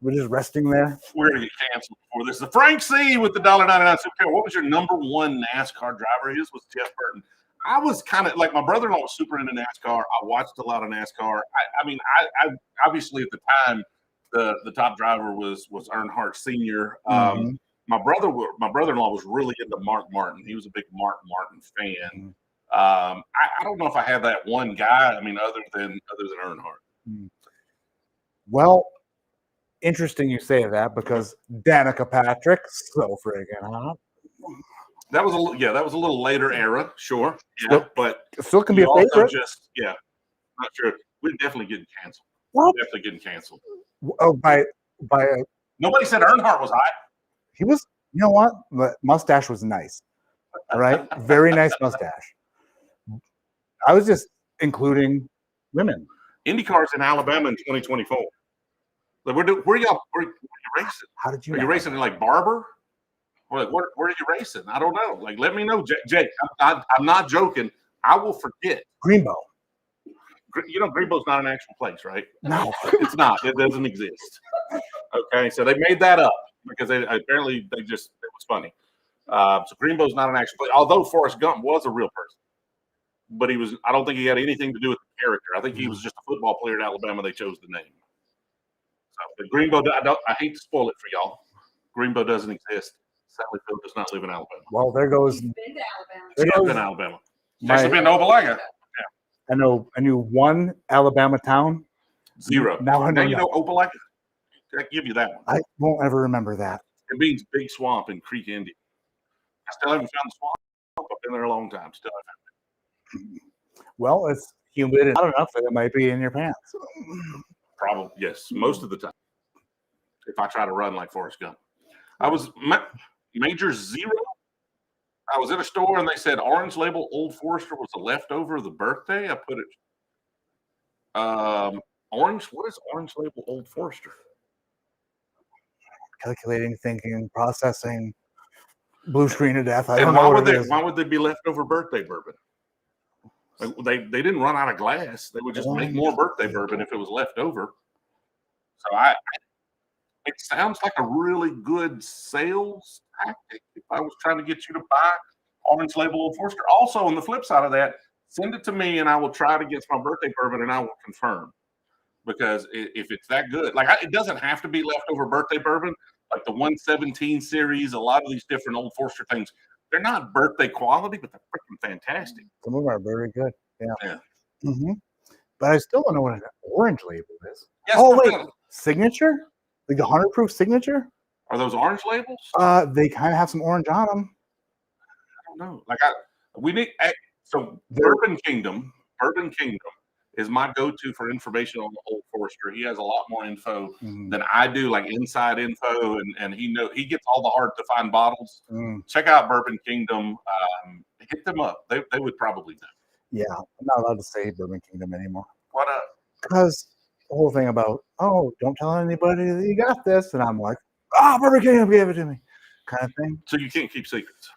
We're just resting there. We're gonna get canceled before this. The Frank C with the $1.99 super. What was your number one NASCAR driver? His was Jeff Burton. I was kind of like my brother-in-law was super into NASCAR. I watched a lot of NASCAR. I obviously at the time the top driver was Earnhardt Sr. My brother-in-law was really into Mark Martin. He was a big Mark Martin fan. I don't know if I had that one guy. I mean, other than Earnhardt. Well. Interesting you say that because Danica Patrick, so friggin' hot. That was a little later era, sure. Yeah, but still can be a favorite. Not sure. We're definitely getting canceled. What? We're definitely getting canceled. Oh, by nobody said Earnhardt was hot. He was. You know what? The mustache was nice. All right, very nice mustache. I was just including women. IndyCar's in Alabama in 2024. Like, where are you racing? How did you? Are you racing in like Barber? Or like where are you racing? I don't know. Like, let me know, Jake. I'm not joking. I will forget. Greenbow. Greenbow's not an actual place, right? No, it's not. It doesn't exist. Okay, so they made that up because it was funny. So Greenbow's not an actual place. Although Forrest Gump was a real person, but I don't think he had anything to do with the character. I think he was just a football player at Alabama. They chose the name. But Greenbow, I hate to spoil it for y'all. Greenbow doesn't exist. Sally Field does not live in Alabama. Well, there goes. Been to Alabama. She's been to Alabama. She's actually been to Opelika. Yeah. I knew one Alabama town. Zero. Now I know. You know Opelika? I give you that one. I won't ever remember that. It means big swamp in Creek, Indiana. I still haven't found the swamp. I've been there a long time. Still haven't. Well, it's humid and hot enough that it might be in your pants. Probably, yes, most of the time. If I try to run like Forrest Gump. I was Major Zero. I was at a store and they said Orange Label Old Forester was a leftover of the birthday. I put it orange. What is Orange Label Old Forester? Calculating, thinking, processing, blue screen to death. I And don't why know would what it they? is. Why would they be leftover birthday bourbon? They didn't run out of glass. They would just make more birthday bourbon if it was left over. So it sounds like a really good sales tactic. If I was trying to get you to buy Orange Label Old Forester. Also, on the flip side of that, send it to me and I will try it against my birthday bourbon and I will confirm. Because if it's that good, like it doesn't have to be leftover birthday bourbon, like the 117 series, a lot of these different Old Forester things, they're not birthday quality, but they're freaking fantastic. Some of them are very good. Yeah. Yeah. But I still don't know what an orange label is. Yes, Oh, wait. Signature? Like the 100 proof signature? Are those orange labels? They kind of have some orange on them. I don't know. Like Bourbon Kingdom is my go-to for information on the Old Forester. He has a lot more info than I do, like inside info, and he gets all the hard to find bottles. Check out Bourbon Kingdom. Hit them up. They would probably know. Yeah, I'm not allowed to say Bourbon Kingdom anymore. What up? Because the whole thing about, don't tell anybody that you got this, and I'm like, Bourbon Kingdom gave it to me, kind of thing. So you can't keep secrets.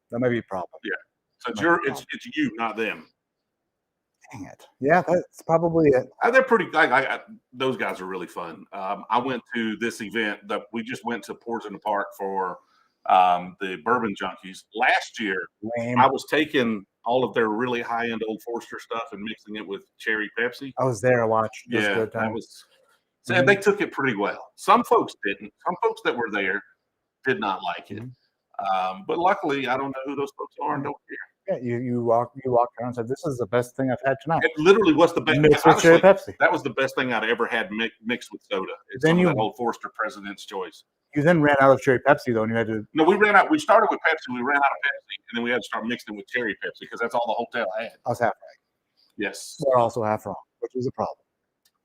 That might be a problem. Yeah. So it's you, not them. Dang it. Yeah, that's probably it. They're pretty. Those guys are really fun. I went to this event that we just went to Pours in the Park for the Bourbon Junkies last year. Lame. I was taking all of their really high-end Old Forester stuff and mixing it with cherry Pepsi. I was there. I watched. Yeah, that was. And they took it pretty well. Some folks didn't. Some folks that were there did not like it. But luckily, I don't know who those folks are and don't care. Yeah, you walked around and said, "This is the best thing I've had tonight." It literally was the best. Mixed with cherry Pepsi. That was the best thing I'd ever had mixed with soda. It's then that Old Forester President's Choice. You then ran out of cherry Pepsi though, and you had to. No, we ran out. We started with Pepsi. We ran out of Pepsi, and then we had to start mixing with cherry Pepsi because that's all the hotel had. I was half right. Yes. We're also half wrong, which is a problem.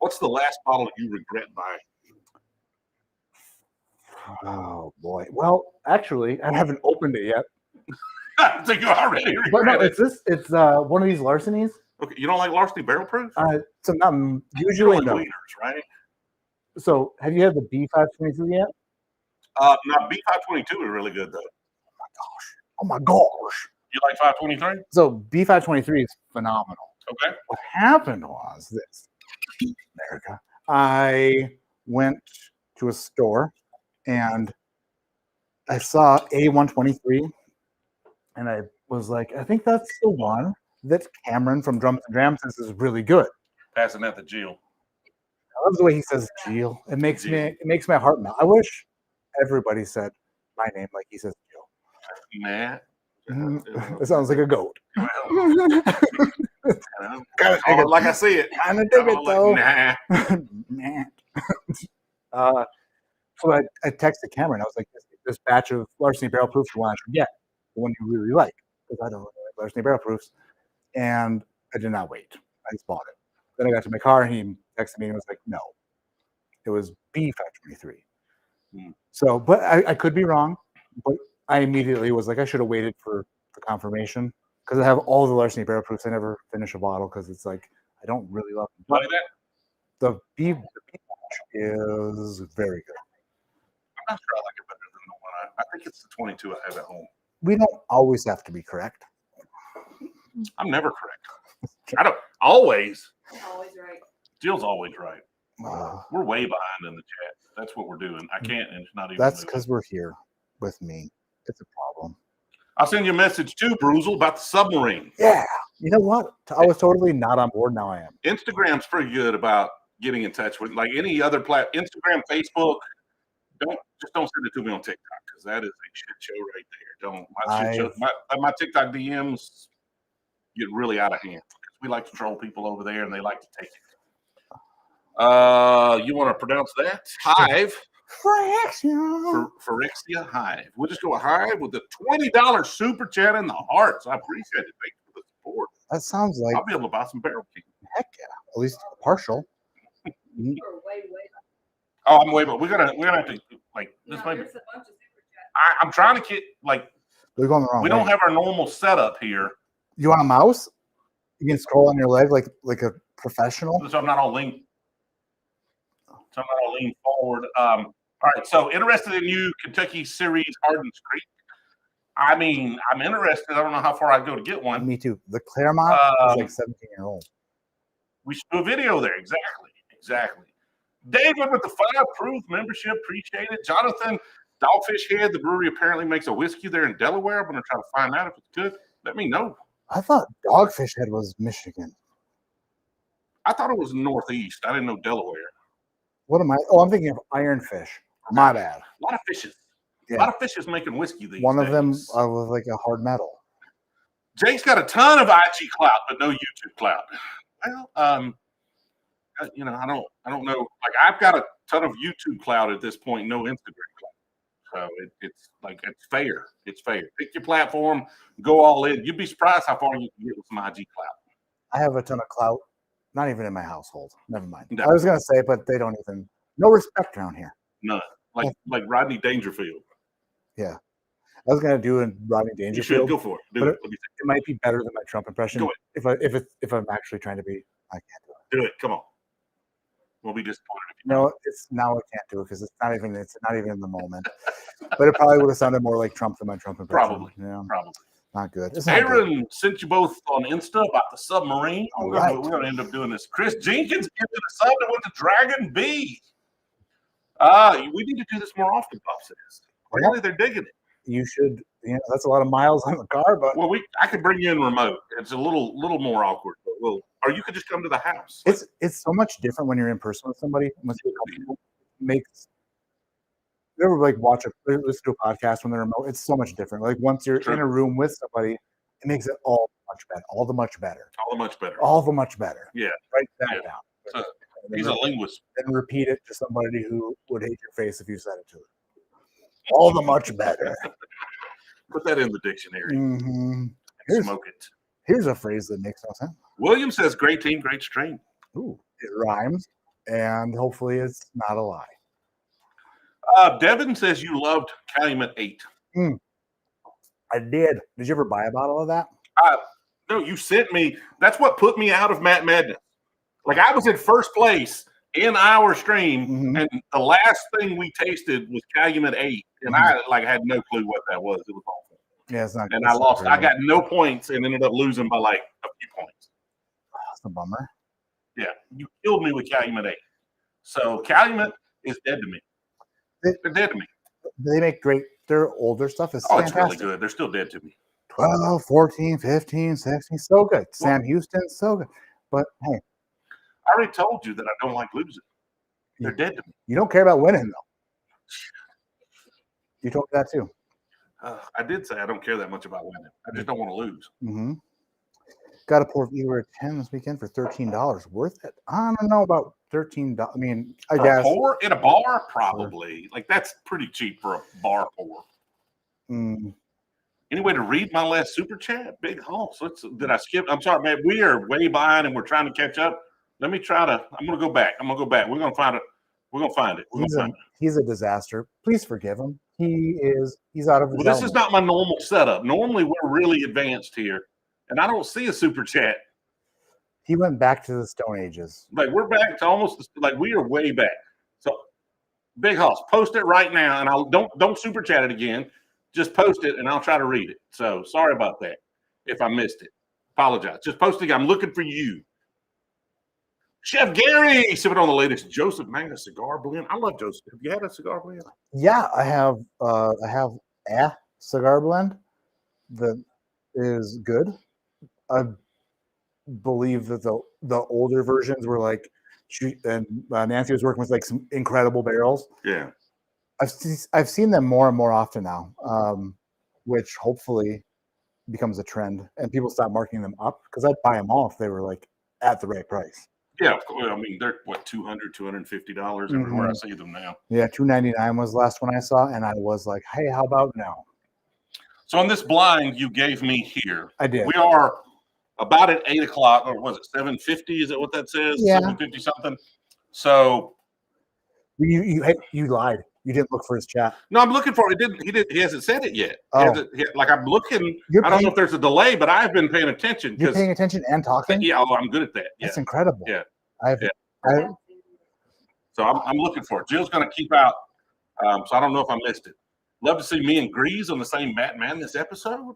What's the last bottle you regret buying? Oh boy. Well, actually, I haven't opened it yet. I think you already regret But no, it. it's one of these larcenies. Okay, you don't like Larceny Barrel Proof? So not usually no. Leaders, right? So have you had the B523 yet? Now B522 is really good though. Oh my gosh. You like 523? So B523 is phenomenal. Okay. What happened was this. America. I went to a store and I saw A123 and I was like, I think that's the one that Cameron from Drums and Drams says is really good. Passing that to Jill. I love the way he says Jill. It makes my heart melt. I wish everybody said my name like he says Jill. Nah. It sounds like a goat. Like I see it. Kind of dig it though. Nah. So I texted Cameron. I was like, this batch of Larceny Barrel Proofs you want I should get, the one you really like, because I don't really like Larceny Barrel Proofs. And I did not wait. I just bought it. Then I got to my car and he texted me and was like, no, it was B523. So, but I could be wrong, but I immediately was like, I should have waited for the confirmation because I have all the Larceny Barrel Proofs. I never finish a bottle because it's like, I don't really love them. But the B is very good. I'm not sure I like it better than the one I think it's the 22 I have at home. We don't always have to be correct. I'm never correct. I don't always. Always right. Jill's always right. We're way behind in the chat. That's what we're doing. I can't, and it's not even. That's because we're here with me. It's a problem. I'll send you a message too, Brewzle, about the submarine. Yeah. You know what? I was totally not on board. Now I am. Instagram's pretty good about getting in touch with, like any other platform. Instagram, Facebook. Don't send it to me on TikTok because that is a shit show right there. Don't my TikTok DMs get really out of hand because we like to troll people over there and they like to take it. You want to pronounce that? Hive. Phyrexia Hive. We'll just go with Hive with the $20 super chat in the hearts. I appreciate it. Thank you for the support. That sounds like I'll be able to buy some Barrel King. Heck yeah. at least partial. You were way up. Oh, I'm way, but we're gonna have to like this. No, Might be. there's a bunch of super chats. I'm trying to get like We're going the wrong we way. don't have our normal setup here, You want a mouse? You can scroll on your leg like a professional. so I'm not all leaned. So I'm not all leaned forward. All right. So interested in you, Kentucky Series Hardens Creek. I mean, I'm interested. I don't know how far I go to get one. Me too. The Claremont is like 17-year-old. We should do a video there. Exactly. David with the 5 proof membership. Appreciate it. Jonathan, Dogfish Head. The brewery apparently makes a whiskey there in Delaware. I'm going to try to find out if it's good. Let me know. I thought Dogfish Head was Michigan. I thought it was Northeast. I didn't know Delaware. What am I? Oh, I'm thinking of Ironfish. My bad. A lot of fishes. Yeah. A lot of fishes making whiskey these One days. of them was like a hard metal. Jake's got a ton of IG clout, but no YouTube clout. Well, you know, I don't know. Like I've got a ton of YouTube clout at this point, no Instagram clout. So it's like it's fair. It's fair. Pick your platform, go all in. You'd be surprised how far you can get with some IG clout. I have a ton of clout, not even in my household. Never mind. No. I was gonna say, but they don't even no respect around here. None. Like Rodney Dangerfield. Yeah, I was gonna do a Rodney You should Dangerfield. go for it. Do But it. Let me it might be better than my Trump impression. Do it. If I'm actually trying to be, I can't do it. do it. Come on. We'll be disappointed if you No, it's now I can't do it because it's not even in the moment. But it probably would have sounded more like Trump than my Trump impression. Probably. Yeah, probably. not good. It's not good. Aaron sent you both on Insta about the submarine. All We're right. gonna end up doing this. Chris Jenkins gifted a sub to win the Dragon B. We need to do this more often, Bob says. Really, they're digging it. You should. That's a lot of miles on the car, but Well, I could bring you in remote. It's a little more awkward, but or you could just come to the house. it's so much different when you're in person with somebody. Once you makes you ever like listen to a podcast when they're remote? It's so much different. Like once you're True. in a room with somebody, it makes it all much better. All the much better. all the much better. Yeah. Write that Yeah. down. So, And he's then, a linguist. and repeat it to somebody who would hate your face if you said it to them. All the much better. Put that in the dictionary. Mhm. And smoke it. Here's a phrase that makes no sense. William says, "Great team, great strain." Ooh, it rhymes, and hopefully it's not a lie. Devin says you loved Calumet 8. I did. Did you ever buy a bottle of that? No, you sent me. That's what put me out of Matt Madness. Like I was in first place in our stream, Mhm. and the last thing we tasted was Calumet 8, and I had no clue what that was. It was awful, Yeah, it's not. and it's I not lost. I great. got no points and ended up losing by like a few points. That's a bummer. Yeah, you killed me with Calumet 8. So Calumet is dead to me. They're dead to me. They make great. Their older stuff is Oh, it's fantastic. really good. They're still dead to me. 12, 14, 15, 16. So good. Sam Houston, so good. But hey, I already told you that I don't like losing. They're dead to me. you don't care about winning, though. You told me that too. I did say I don't care that much about winning. I just don't want to lose. Mm-hmm. Got a pour viewer at 10 this weekend for $13. Worth it? I don't know about $13. I mean, I For a guess. pour in a bar, probably. Like that's pretty cheap for a bar pour. Any way to read my last super chat? Big Hoss. Did I skip? I'm sorry, man. We are way behind and we're trying to catch up. Let me try to. I'm gonna go back. We're gonna find it. We're gonna find it. He's a disaster. Please forgive him. He's out of his Well, this is element. not my normal setup. Normally we're really advanced here, and I don't see a super chat. He went back to the Stone Ages. Like we're back to almost like we are way back. So, Big Hoss, post it right now, and I'll don't super chat it again. Just post it, and I'll try to read it. So sorry about that if I missed it. Apologize. Just post it. I'm looking for you. Chef Gary sipping on the latest Joseph Magnus cigar blend. I love Joseph. Have you had a cigar blend? Yeah, I have a cigar blend that is good. I believe that the older versions were like, Nancy was working with like some incredible barrels. Yeah. I've seen them more and more often now, which hopefully becomes a trend, and people stop marking them up because I'd buy them all if they were like at the right price. Yeah, of course. I mean, they're what $200, $250 everywhere I see them now. Yeah, $299 was the last one I saw, and I was like, "Hey, how about now?" So on this blind you gave me here, I did. we are about at 8 o'clock, or was it 7:50? Is that what that says? Yeah. 7:50 something. So You lied. You didn't look for his chat. no, I'm looking for it. He hasn't said it yet. Oh. Like I'm looking. You're I don't know paying- if there's a delay, but I've been paying attention You're because paying attention and talking. yeah, oh, I'm good at that. Yeah. That's incredible. Yeah. I So I'm looking for it. Jill's going to keep out. So I don't know if I missed it. Love to see me and Grease on the same Madness episode.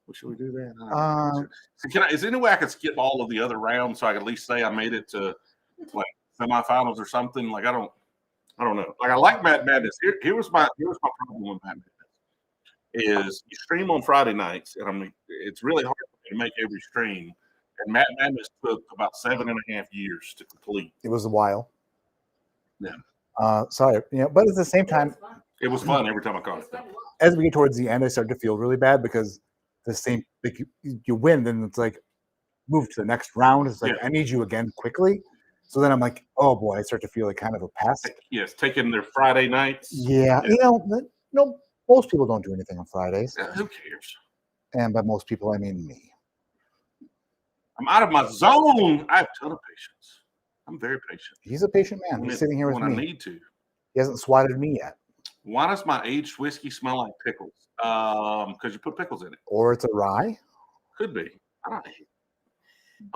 Well, should we do that? So is there any way I could skip all of the other rounds so I could at least say I made it to like semifinals or something? Like I don't know. Like I like Madness. Here was my problem with Madness is you stream on Friday nights, and it's really hard for me to make every stream. And Madness took about 7.5 years to complete. It was a while. Yeah. Sorry, but at the same time, It was fun every time I caught it. as we get towards the end, I start to feel really bad because like you win, then it's like move to the next round. It's like I need you again quickly. So then I'm like, oh boy, I start to feel like kind of a pest. Yes, taking their Friday nights. Yeah. Most people don't do anything on Fridays, Who cares? and by most people I mean me. I'm out of my zone. I have a ton of patience. I'm very patient. He's a patient man. He's sitting here with when me. I need to. He hasn't swatted me yet. Why does my aged whiskey smell like pickles? Because you put pickles in it. Or it's a rye. Could be. I don't know.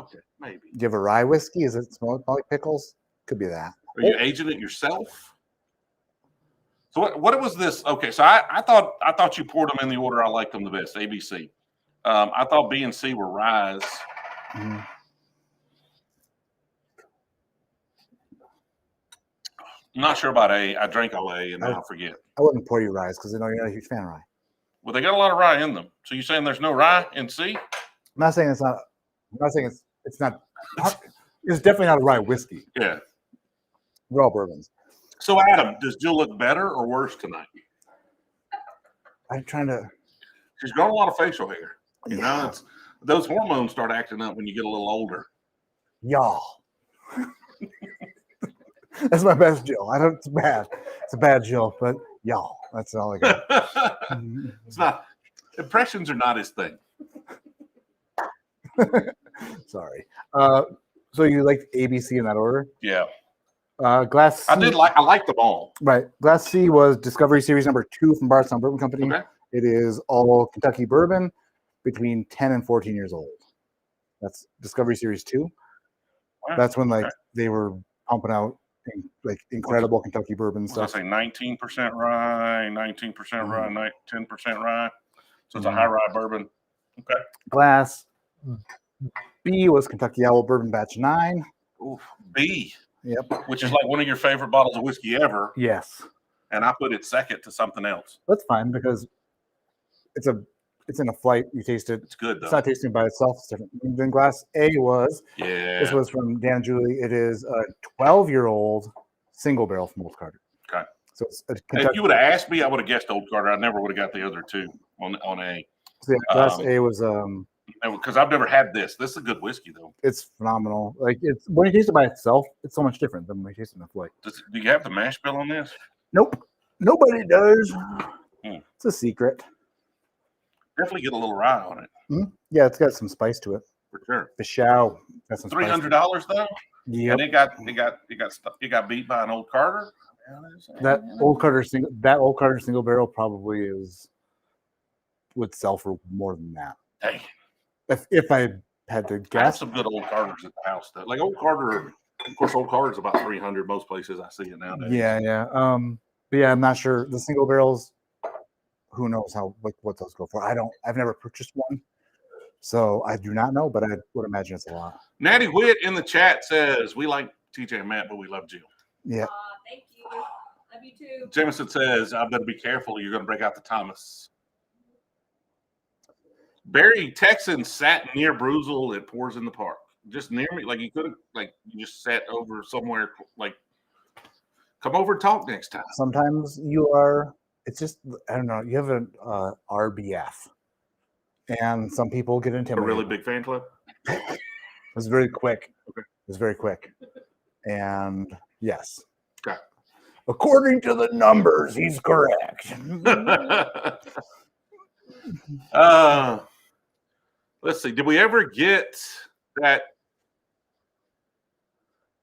Okay, maybe. Do you have a rye whiskey? Does it smell like pickles? Could be that. Are you aging it yourself? So what was this? Okay, so I thought you poured them in the order I liked them the best, A, B, C. I thought B and C were ryes. Mm-hmm. I'm not sure about A. I drank all A and now I forget. I wouldn't pour you rye because I know you're not a huge fan of rye. Well, they got a lot of rye in them. So you're saying there's no rye in C? I'm not saying it's not. I'm not saying it's not. It's definitely not a rye whiskey. Yeah. We're all bourbons. So Adam, does Jill look better or worse tonight? I'm trying to. She's got a lot of facial hair. You Yeah. know, those hormones start acting up when you get a little older. Y'all. That's my best Jill. I don't. It's bad. It's a bad Jill, but y'all. That's all I got. It's not. Impressions are not his thing. Sorry. So you liked ABC in that order? Yeah, Glass C, I liked them all. right. Glass C was Discovery Series number 2 from Bardstown Bourbon Company. Okay. It is all Kentucky bourbon between 10 and 14 years old. That's Discovery Series 2. Wow. That's when Okay. they were pumping out incredible Kentucky bourbon So I stuff. say 19% rye, 19% rye, 10% rye. So it's a Mhm. high rye bourbon. Okay. Glass B was Kentucky Owl Bourbon Batch 9. Ooh, B, Yep. which is like one of your favorite bottles of whiskey ever, Yes. and I put it second to something else. That's fine because it's in a flight. You taste it. It's good It's though. not tasting by itself. It's different. And then Glass A was, Yeah. this was from Dan and Julie. It is a 12-year-old single barrel from Old Carter. Okay. So it's a If Kentucky. you would have asked me, I would have guessed Old Carter. I never would have got the other two on A. So yeah, Glass um, A was Because I've never had this. This is a good whiskey though. it's phenomenal. Like it's when you taste it by itself, it's so much different than when you taste it in a flight. Do you have the mash bill on this? Nope. Nobody does. Hmm. It's a secret. Definitely get a little rye on it Yeah, it's got some spice to it. for sure. The Shao. Got some spice to it. $300 though, Yep. and it got beat by an Old Carter. That Old Carter single barrel probably would sell for more than that. Dang. If I had to I have guess. some good Old Carters at the house though. Like Old Carter, of course, Old Carter's about 300 most places I see it nowadays. Yeah. But yeah, I'm not sure. The single barrels, who knows what those go for. I've never purchased one. So I do not know, but I would imagine it's a lot. Natty Witt in the chat says we like TJ and Matt, but we love Jill. Yeah. Thank you. Love you too. Jameson says I better be careful. You're going to break out the Thomas. Barry Texan sat near Brewzle at Pours in the Park, just near me. Like you could have, you just sat over somewhere. Like, come over and talk next time. Sometimes you are, it's just, I don't know, you have an RBF. And some people get A intimidated. really big fan club. It was very quick. Okay. It was very quick. And yes. Okay. According to the numbers, he's correct. let's see. Did we ever get that?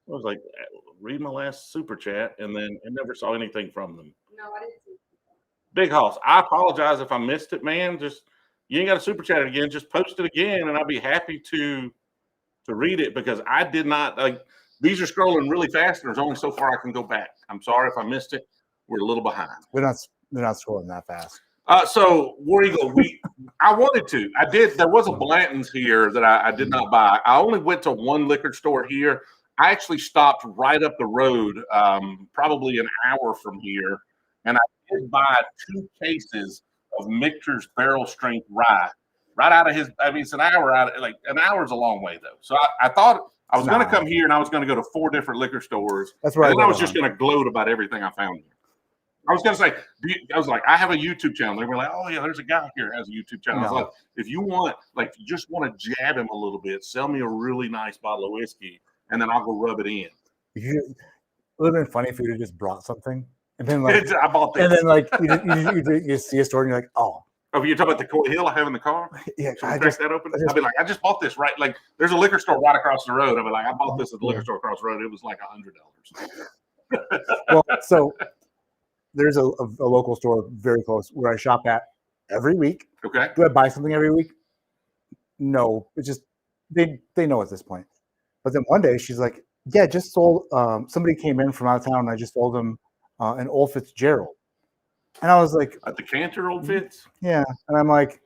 I was like, read my last super chat, and then I never saw anything from them. No, I didn't see. Big Hoss, I apologize if I missed it, man. Just you ain't got to super chat it again. Just post it again, and I'll be happy to read it because I did not like. These are scrolling really fast, and there's only so far I can go back. I'm sorry if I missed it. We're a little behind. They're not scrolling that fast. So War Eagle, I wanted to. I did. There was a Blanton's here that I did not buy. I only went to one liquor store here. I actually stopped right up the road, probably an hour from here, and I did buy 2 cases of Michter's barrel strength rye. Right out of his, I mean, it's an hour out. Like an hour is a long way though. So I thought I was going to come here and I was going to go to 4 different liquor stores. That's right. And I was just going to gloat about everything I found here. I was going to say, I was like, I have a YouTube channel. They were like, oh yeah, there's a guy here who has a YouTube channel. I was like, if you want, like, if you just want to jab him a little bit, sell me a really nice bottle of whiskey, and then I'll go rub it in. It would have been funny if you had just brought something, and then like I bought this. And then like you see a store and you're like, oh. Oh, you're talking about the Coy Hill I have in the car? Yeah, I crack that open. I'll be like, I just bought this right. Like, there's a liquor store right across the road. I'll be like, I bought this at the liquor store across the road. It was like $100. Well, so there's a local store very close where I shop at every week. Okay. Do I buy something every week? No, it's just they know at this point. But then one day she's like, yeah, just sold. Somebody came in from out of town, and I just sold them an Old Fitzgerald. And I was like, at the Cantor Old Fitz? Yeah. And I'm like,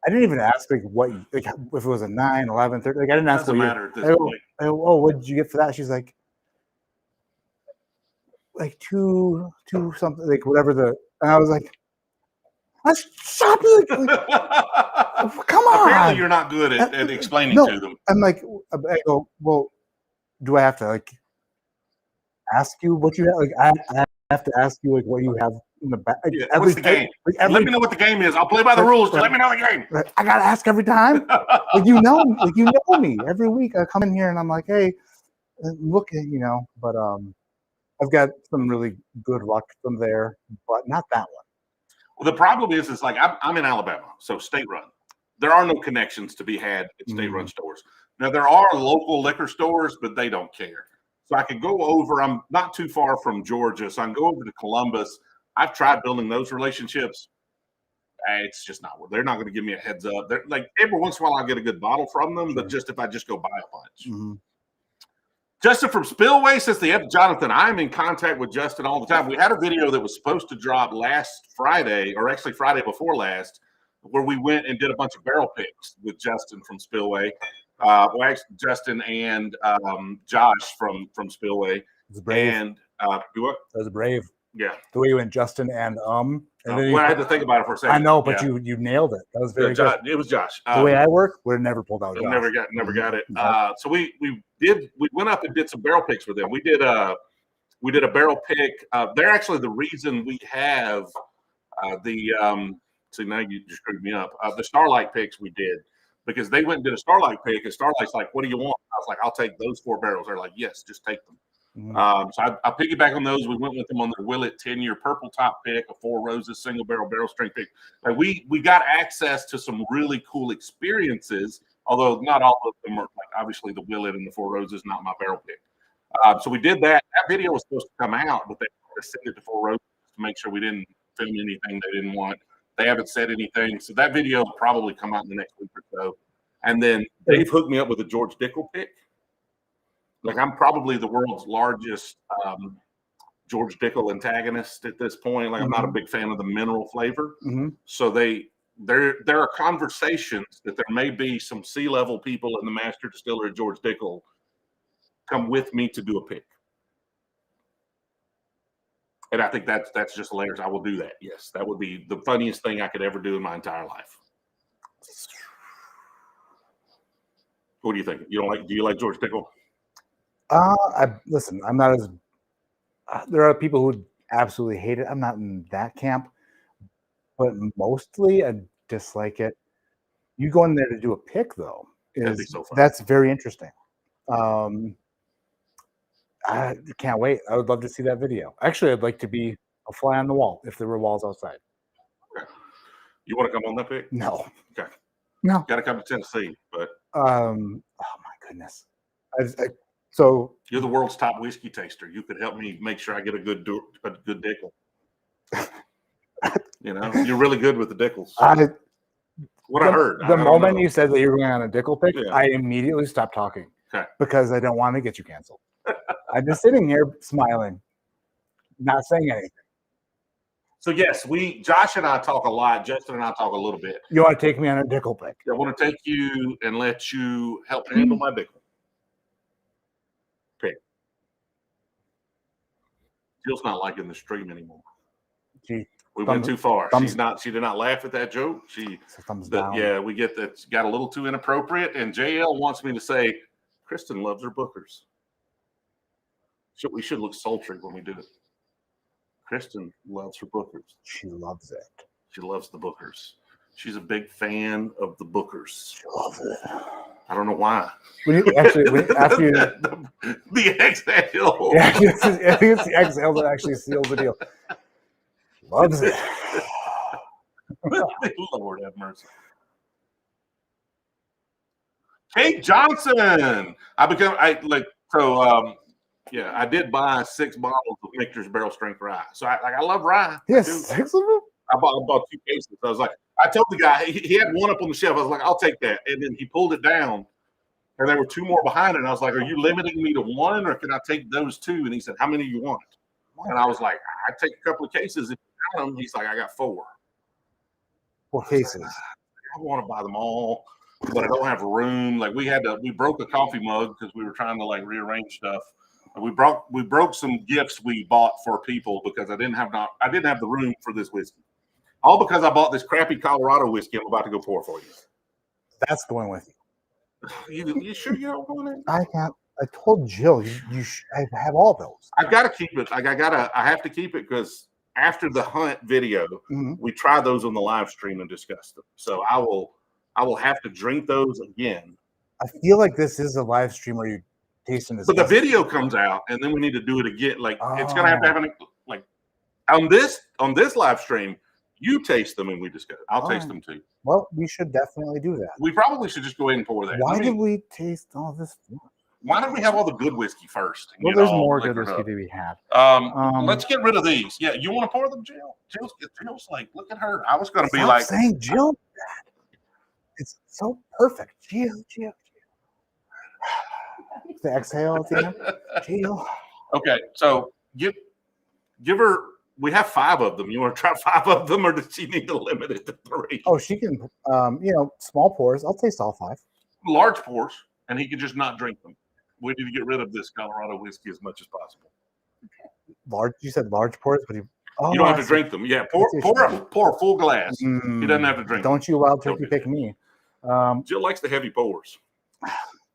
I didn't even ask like what, like if it was a 9, 11, 30. Like I didn't ask. Doesn't matter at this point. Oh, what did you get for that? She's like 2 something, like whatever and I was like, let's shop it. Come on. Apparently you're not good at explaining to them. I'm like, I go, well, do I have to like ask you what you have? Like I have to ask you like what you have in the back. Yeah, what's the game? Let me know what the game is. I'll play by the rules. Let me know the game. I gotta ask every time. like you know me. Every week I come in here and I'm like, hey, look at but I've got some really good luck from there, but not that one. Well, the problem is like I'm in Alabama, so state run. There are no connections to be had at state run stores. Now there are local liquor stores, but they don't care. So I could go over. I'm not too far from Georgia, so I can go over to Columbus. I've tried building those relationships. It's just not. They're not going to give me a heads up. They're like every once in a while I get a good bottle from them, but just if I just go buy a bunch. Mm-hmm. Justin from Spillway says Jonathan, I'm in contact with Justin all the time. We had a video that was supposed to drop last Friday, or actually Friday before last, where we went and did a bunch of barrel picks with Justin from Spillway. Well, actually, Justin and Josh from Spillway. And what? That was brave. Yeah. The way you went Justin and then well, I had to think about it for a second. I know, but you nailed it. That was very good. It was Josh. The way I work, would have never pulled out. Never got it. So we went up and did some barrel picks with them. We did a barrel pick. They're actually the reason we have see, now you just screwed me up. The Starlight picks we did because they went and did a Starlight pick, and Starlight's like, "What do you want?" I was like, "I'll take those 4 barrels." They're like, "Yes, just take them." Mm-hmm. So I piggyback on those. We went with them on their Willet 10-year purple top pick, a 4 Roses single barrel strength pick. Like we got access to some really cool experiences, although not all of them are like obviously the Willet and the 4 Roses, not my barrel pick. So we did that. That video was supposed to come out, but they sent it to 4 Roses to make sure we didn't film anything they didn't want. They haven't said anything, so that video will probably come out in the next week or so. And then they've hooked me up with a George Dickel pick. Like I'm probably the world's largest George Dickel antagonist at this point. Like I'm not a big fan of the mineral flavor. So there are conversations that there may be some C-level people in the master distiller at George Dickel come with me to do a pick. And I think that's just hilarious. I will do that. Yes, that would be the funniest thing I could ever do in my entire life. What do you think? Do you like George Dickel? Listen, I'm not as. There are people who absolutely hate it. I'm not in that camp, but mostly I dislike it. You go in there to do a pick, though. That's very interesting. I can't wait. I would love to see that video. Actually, I'd like to be a fly on the wall if there were walls outside. Okay. You want to come on that pick? No. Okay. No. Got to come to Tennessee, but Oh my goodness. So you're the world's top whiskey taster. You could help me make sure I get a good dickel. You know, you're really good with the dickels. What I heard. The moment you said that you were going on a dickel pick, Yeah. I immediately stopped talking. Okay. Because I don't want to get you canceled. I'm just sitting here smiling, not saying anything. So yes, Josh and I talk a lot. Justin and I talk a little bit. You want to take me on a dickel pick? I want to take you and let you help handle my dickel. Pick. Jill's not liking the stream anymore. We went too far. She did not laugh at that joke. Thumbs down. Yeah, we get that. Got a little too inappropriate. And JL wants me to say, Kristen loves her bookers. We should look sultry when we do it. Kristen loves her bookers. She loves it. She loves the bookers. She's a big fan of the bookers. She loves it. I don't know why. After the exhale. Yeah, I think it's the exhale that actually seals the deal. Loves it. Lord have mercy. Kate Johnson. I did buy 6 bottles of Michter's barrel strength rye. So I love rye. Yes, 6 of them? I bought 2 cases. I was like, I told the guy, he had one up on the shelf. I was like, I'll take that. And then he pulled it down, and there were 2 more behind it. And I was like, are you limiting me to 1, or can I take those 2? And he said, how many do you want? And I was like, I'd take a couple of cases if you got them. He's like, I got 4. 4 cases. I want to buy them all, but I don't have room. Like we broke a coffee mug because we were trying to rearrange stuff. We broke some gifts we bought for people because I didn't have the room for this whiskey. All because I bought this crappy Colorado whiskey I'm about to go pour for you. That's going with you. You sure you don't want it? I told Jill I have all those. I've got to keep it. I have to keep it because after the hunt video, we tried those on the live stream and discussed them. So I will have to drink those again. I feel like this is a live stream where you tasting this. But the video comes out, and then we need to do it again. It's gonna have to happen. On this live stream, you taste them and we discuss. I'll taste them too. Well, we should definitely do that. We probably should just go ahead and pour that. Why did we taste all this? Why don't we have all the good whiskey first? Well, there's more good whiskey that we have. Let's get rid of these. Yeah, you want to pour them, Jill? Jill's like, look at her. I was going to be like saying Jill. It's so perfect, Jill. The exhale at the end, Jill. Okay, so give her. We have 5 of them. You want to try 5 of them, or does she need to limit it to 3? Oh, she can. Small pours. I'll taste all 5. Large pours, and he can just not drink them. We need to get rid of this Colorado whiskey as much as possible. Large. You said large pours, but you don't have to drink them. Yeah, pour a full glass. He doesn't have to drink. Don't you wild turkey pick me? Jill likes the heavy pours.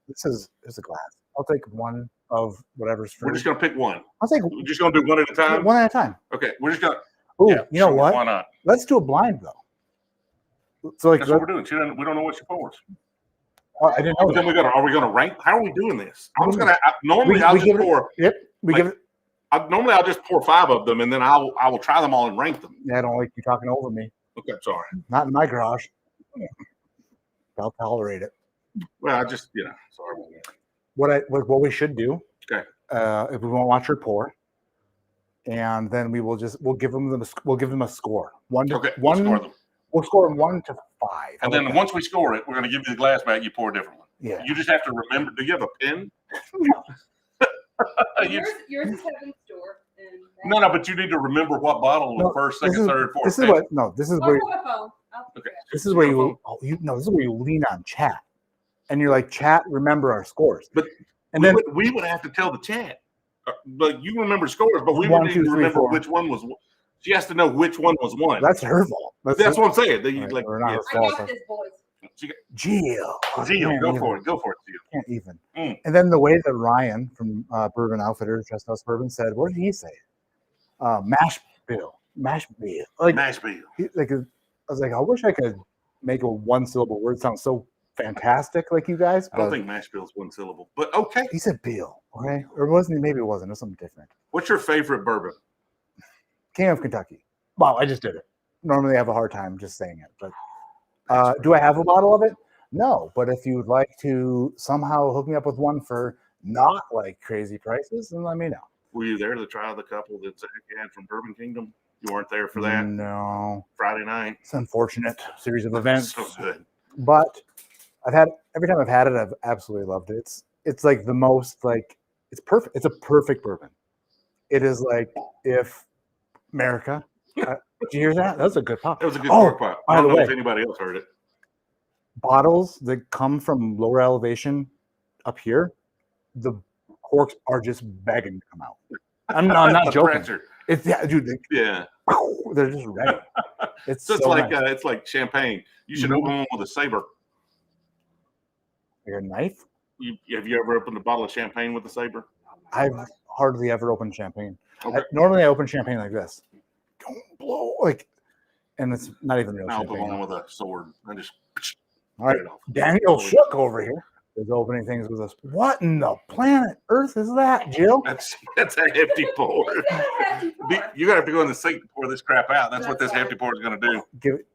This is a glass. I'll take 1 of whatever's free. We're just gonna pick 1. We're just gonna do 1 at a time. 1 at a time. Okay, we're just gonna. You know what? Why not? Let's do a blind though. So that's what we're doing. We don't know what she pours. I didn't know. But then are we gonna rank? How are we doing this? I was gonna. Normally, I'll just pour. Yep. Normally, I'll just pour 5 of them, and then I will try them all and rank them. Yeah, I don't like you talking over me. Okay, sorry. Not in my garage. I'll tolerate it. Well, I just sorry about that. What we should do? Okay. If we won't watch her pour, and then we'll give them a score. 1 to 1. We'll score them 1 to 5. And then once we score it, we're going to give you the glass back. You pour a different one. Yeah. You just have to remember. Do you have a pen? yours is heaven store. No, but you need to remember what bottle was first, second, third, fourth. This is what. No, this is where. Okay. This is where this is where you lean on chat, and you're like, chat, remember our scores. But we would have to tell the chat. But you remember scores, but we would need to remember which one was. She has to know which one was 1. That's her fault. That's what I'm saying. Right, I got this, boys. Jill, go for it, Jill. Can't even. And then the way that Ryan from Bourbon Outfitters, Just House Bourbon, said, what did he say? Mash bill. Mash bill. I was like, I wish I could make a 1-syllable word sound so fantastic like you guys. I don't think mash bill is 1 syllable, but okay. He said bill, okay? Or wasn't he? Maybe it wasn't. It was something different. What's your favorite bourbon? King of Kentucky. Wow, I just did it. Normally I have a hard time just saying it, but Do I have a bottle of it? No, but if you would like to somehow hook me up with one for not like crazy prices, then let me know. Were you there to try the couple that Zach had from Bourbon Kingdom? You weren't there for that? No. Friday night? It's an unfortunate series of events. So good. But every time I've had it, I've absolutely loved it. It's like the most like it's perfect. It's a perfect bourbon. It is like if America. Did you hear that? That was a good pop. That was a good cork pop. I by don't the know way, if anybody else heard it. bottles that come from lower elevation up here, the corks are just begging to come out. I'm not The joking. pressure. It's dude. Yeah. They're just ready. It's So it's so like nice. it's like champagne. You should Mhm. open one with a saber. Like a knife. Have you ever opened a bottle of champagne with a saber? I've hardly ever opened champagne. Okay. Normally, I open champagne like this. Don't blow like, and it's not even real I'll open champagne. one with a sword. I just All right, get it off. Daniel Shook over here is opening things with us. What in the planet Earth is that, Jill? That's a hefty pour. You gotta have to go in the sink to pour this crap out. That's what this hefty pour is gonna do. Give it.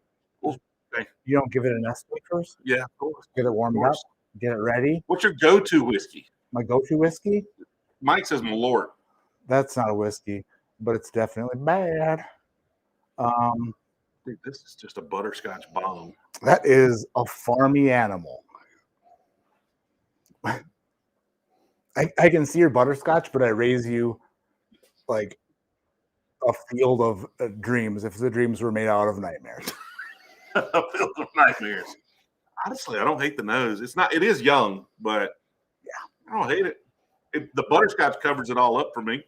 Okay. You don't give it an estimate first. Yeah, of course. Get it warmed up. Get it ready. What's your go-to whiskey? My go-to whiskey. Mike says Malort. That's not a whiskey, but it's definitely bad. Dude, this is just a butterscotch bomb. That is a farmy animal. I can see your butterscotch, but I raise you like a field of dreams if the dreams were made out of nightmares. A field of nightmares. Honestly, I don't hate the nose. It is young, but yeah, I don't hate it. The butterscotch covers it all up for me.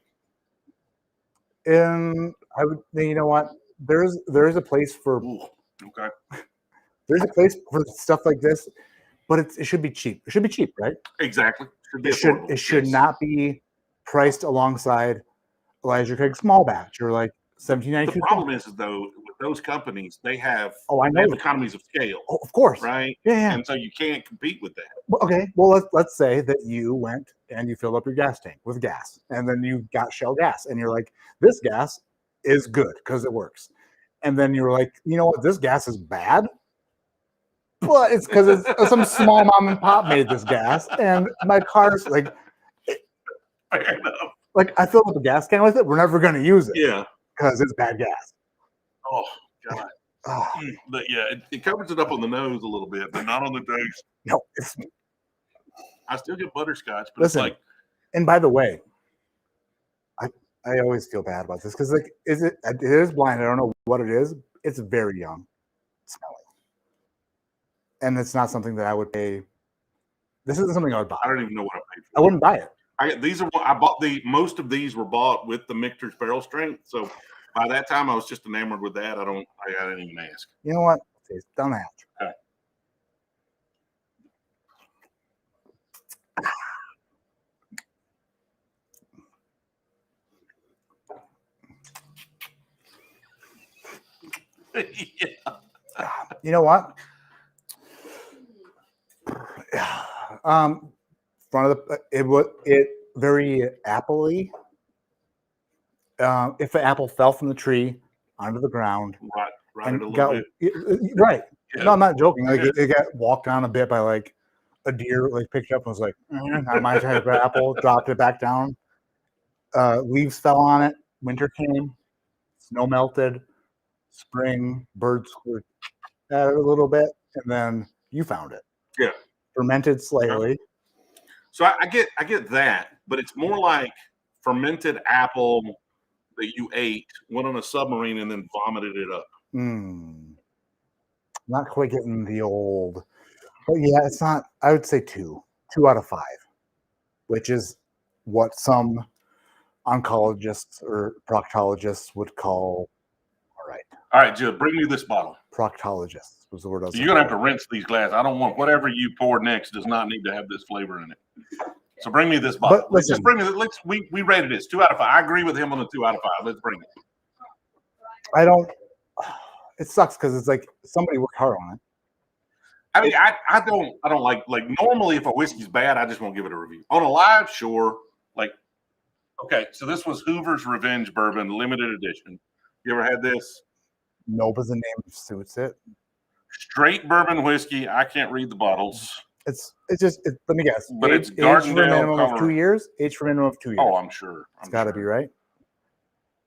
And I would, you know what? There's a place for Ooh, okay. there's a place for stuff like this, but it should be cheap. It should be cheap, right? Exactly. It should not be priced alongside Elijah Craig small batch or like 1792. The problem is though with those companies, they have economies of scale. Oh, of course, right? Yeah. And so you can't compete with that. Well, okay. Well, let's say that you went and you filled up your gas tank with gas, and then you got Shell gas, and you're like, this gas is good because it works. And then you were like, you know what, this gas is bad, but it's because some small mom and pop made this gas, and my car's like, Fair enough. like I filled up a gas can with it. We're never going to use it, Yeah, because it's bad gas. Oh God. Oh, But yeah, it covers it up on the nose a little bit, but not on the taste. no, I still get butterscotch, but listen. it's like. And by the way, I always feel bad about this because like it is blind. I don't know what it is. It's very young smelling. And it's not something that I would pay. This isn't something I would buy. I don't even know what I paid for. I wouldn't buy it. I bought most of these were bought with the Michter's barrel strength. So by that time I was just enamored with that. I didn't even ask. You know what? Don't ask. Okay. Yeah. You know what? Front of it very apple-y. If an apple fell from the tree onto the ground, Right it a little bit. Right. Yeah. No, I'm not joking. Like it got walked on a bit by like a deer, like picked it up and was like, not my type of apple, dropped it back down. Leaves fell on it. Winter came, snow melted, spring, birds squirted at it a little bit, and then you found it. Yeah. Fermented slightly. So I get that, but it's more like fermented apple that you ate, went on a submarine, and then vomited it up. Not quite getting the old, but yeah, it's not. I would say 2 out of 5, which is what some oncologists or proctologists would call all right, Jill, bring me this bottle. Proctologists was the word I was You're gonna have to rinse these glasses. I don't want whatever you pour next does not need to have this flavor in it. So bring me this bottle. But listen, just bring me. We rated this 2 out of 5. I agree with him on the 2 out of 5. Let's bring it. I don't. It sucks because it's like somebody worked hard on it. I mean, I don't like normally if a whiskey's bad, I just won't give it a review. On a live, sure. Like, okay, so this was Hoover's Revenge Bourbon limited edition. You ever had this? No, but the name suits it. Straight bourbon whiskey. I can't read the bottles. It's just let me guess. But it's aged for a Gardendale minimum of 2 color. years. Aged for a minimum of 2 years. Oh, I'm sure. It's got to be right.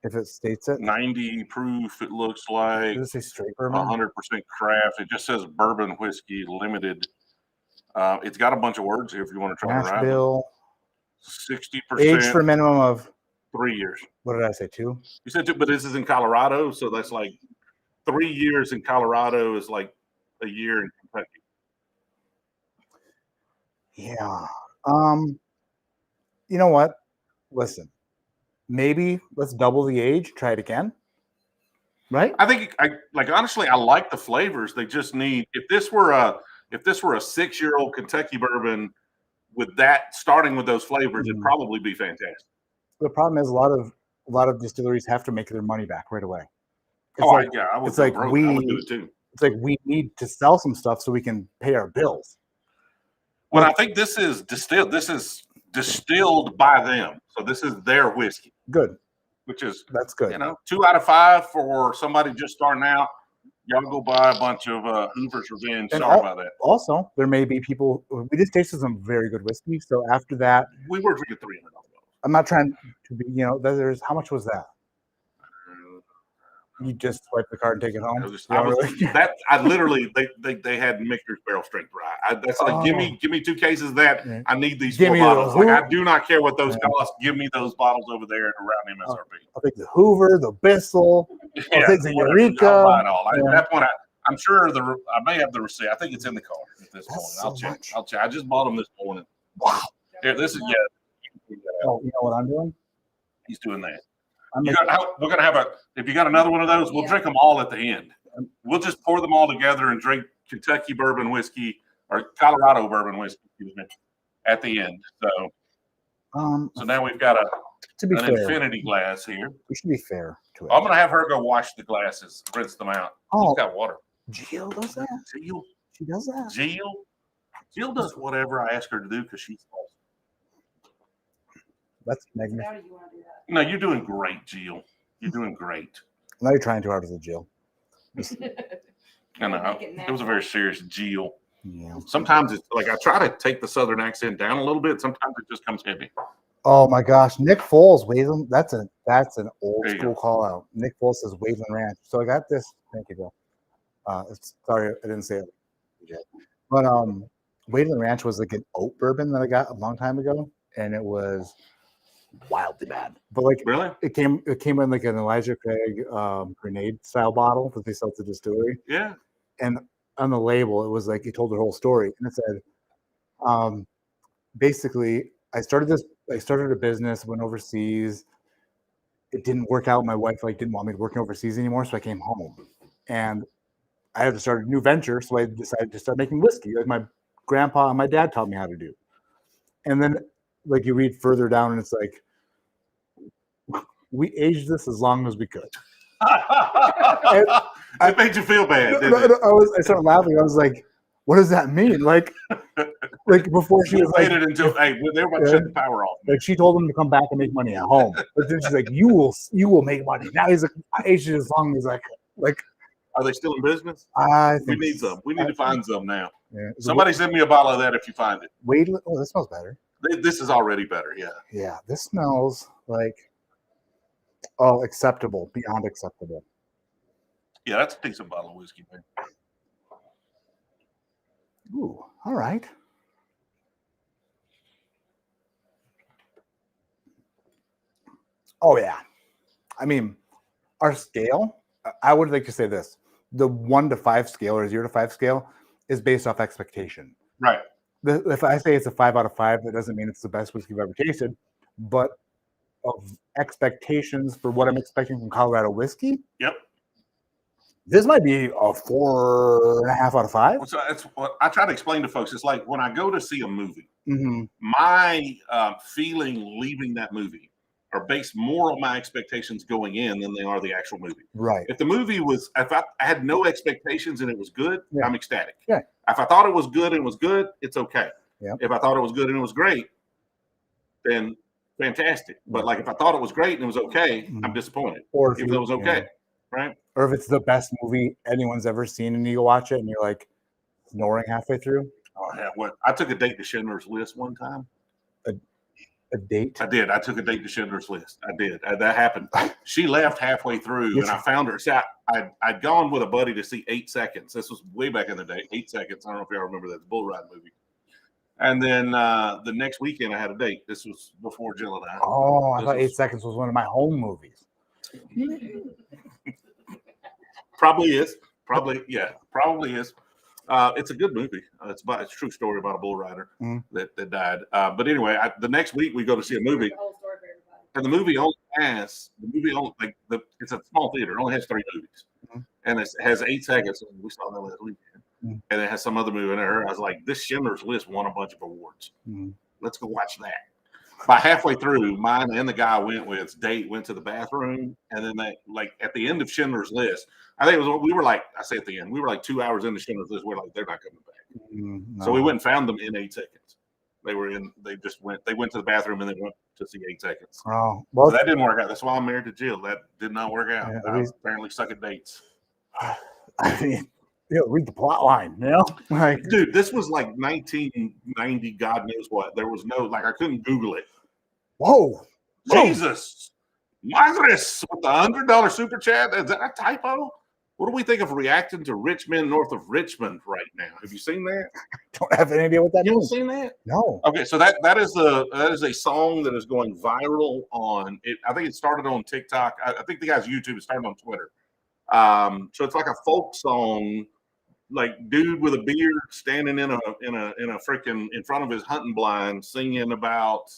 If it states it. 90 proof. It looks like. Does it say straight bourbon? 100% craft. It just says bourbon whiskey limited. It's got a bunch of words here if you want to try to write. Bill. 60%. Aged for a minimum of 3 years. What did I say? 2? You said 2, but this is in Colorado, so that's like 3 years in Colorado is like a year in Kentucky. Yeah. You know what? Listen, maybe let's double the age. Try it again. Right? I think honestly, I like the flavors. They just need if this were a 6-year-old Kentucky bourbon with that starting with those flavors, it'd probably be fantastic. The problem is a lot of distilleries have to make their money back right away. I would do it too. It's like we need to sell some stuff so we can pay our bills. Well, I think this is distilled. This is distilled by them, so this is their whiskey. Good. That's good. 2 out of 5 for somebody just starting out. Y'all go buy a bunch of Hoover's Revenge. Sorry about that. Also, there may be people. We just tasted some very good whiskey. So after that, we were drinking $300. I'm not trying to be. There's how much was that? You just swipe the card and take it home. I literally they had Michter's barrel strength rye. That's like give me 2 cases of that. Yeah. I need these 4 bottles. Like I do not care what those cost. Give me those bottles over there at around MSRP. I'll take the Hoover, the Bissell, I'll take the Eureka. I'll buy it all. At that point, I'm sure I may have the receipt. I think it's in the car at this point. I'll check. I just bought them this morning. Wow. Here, this is Oh, you know what I'm doing? He's doing that. We're gonna have if you got another one of those, we'll drink them all at the end. We'll just pour them all together and drink Kentucky bourbon whiskey or Colorado bourbon whiskey, at the end. So, so now we've got an infinity glass here. We should be fair to it. I'm gonna have her go wash the glasses, rinse them out. She's got water. Jill does that. Jill. She does that. Jill does whatever I ask her to do because she's awesome. That's Magnus. No, you're doing great, Jill. You're doing great. Now you're trying too hard as a Jill. I know. It was a very serious Jill. Yeah. Sometimes it's like I try to take the Southern accent down a little bit. Sometimes it just comes heavy. Oh my gosh, Nick Foles, Waveland. That's an old school call out. Nick Foles says Waveland Ranch. So I got this. Thank you, Bill. Sorry, I didn't say it yet. But Waveland Ranch was like an oat bourbon that I got a long time ago, and it was wildly bad. But like really, it came in like an Elijah Craig grenade style bottle that they sell at the distillery. Yeah. And on the label, it was like it told the whole story, and it said, basically, I started a business, went overseas. It didn't work out. My wife didn't want me working overseas anymore, so I came home, and I had to start a new venture. So I decided to start making whiskey, like my grandpa and my dad taught me how to do. And then, like you read further down, and it's like, we aged this as long as we could. It made you feel bad. I started laughing. I was like, "What does that mean?" Like before she was like, "Waited until everybody shut the power off." Like she told him to come back and make money at home, but then she's like, "You will make money." Now he's like, "I aged it as long as I could." Like, are they still in business? I think we need some. We need to find some now. Yeah. Somebody send me a bottle of that if you find it. Wait, oh, that smells better. This is already better. Yeah. Yeah, this smells like acceptable, beyond acceptable. Yeah, that's a decent bottle of whiskey, man. Ooh, all right. Oh yeah, I mean, our scale. I would like to say this: the 1 to 5 scale or 0 to 5 scale is based off expectation. Right. If I say it's a 5 out of 5, that doesn't mean it's the best whiskey I've ever tasted, but of expectations for what I'm expecting from Colorado whiskey. Yep. This might be a 4.5 out of 5. So that's what I try to explain to folks. It's like when I go to see a movie, mm-hmm. my feeling leaving that movie are based more on my expectations going in than they are the actual movie. Right. If the movie was, if I had no expectations and it was good, yeah. I'm ecstatic. Yeah. If I thought it was good and it was good, it's okay. Yeah. If I thought it was good and it was great, then fantastic. But like if I thought it was great and it was okay, I'm disappointed. Or if it was okay. right? Or if it's the best movie anyone's ever seen and you go watch it and you're like snoring halfway through. Oh, yeah. What? I took a date to Schindler's List one time. A date? I did. I took a date to Schindler's List. I did. That happened. She left halfway through, and I found her. See, I'd gone with a buddy to see 8 Seconds. This was way back in the day. 8 Seconds. I don't know if y'all remember that Bull Ride movie. And then the next weekend, I had a date. This was before Jill and I. Oh, I thought 8 Seconds was one of my home movies. Probably is. Probably is. It's a good movie. It's a true story about a bull rider that died. But anyway, the next week we go to see a movie, and the movie only it's a small theater. It only has 3 movies, and it has 8 Seconds. We saw that last weekend, and it has some other movie in there. I was like, this Schindler's List won a bunch of awards. Let's go watch that. By halfway through, mine and the guy I went with's date went to the bathroom, and then they at the end of Schindler's List. I think we were like 2 hours into Schindler's List. We're like, they're not coming back. No. So we went and found them in 8 Seconds. They went to the bathroom and they went to see 8 Seconds. Oh, well, so that didn't work out. That's why I'm married to Jill. That did not work out. Yeah, I apparently suck at dates. I mean, read the plot line, like, dude, this was like 1990, God knows what. There was no, I couldn't Google it. Whoa. Jesus. Magnus with the $100 super chat. Is that a typo? What do we think of reacting to rich men north of Richmond right now? Have you seen that? I don't have any idea what that means. You haven't seen that? No. Okay, so that is a song that is going viral on it. I think it started on TikTok. I think the guy's YouTube. It started on Twitter. So it's like a folk song, like dude with a beard standing in a freaking in front of his hunting blind, singing about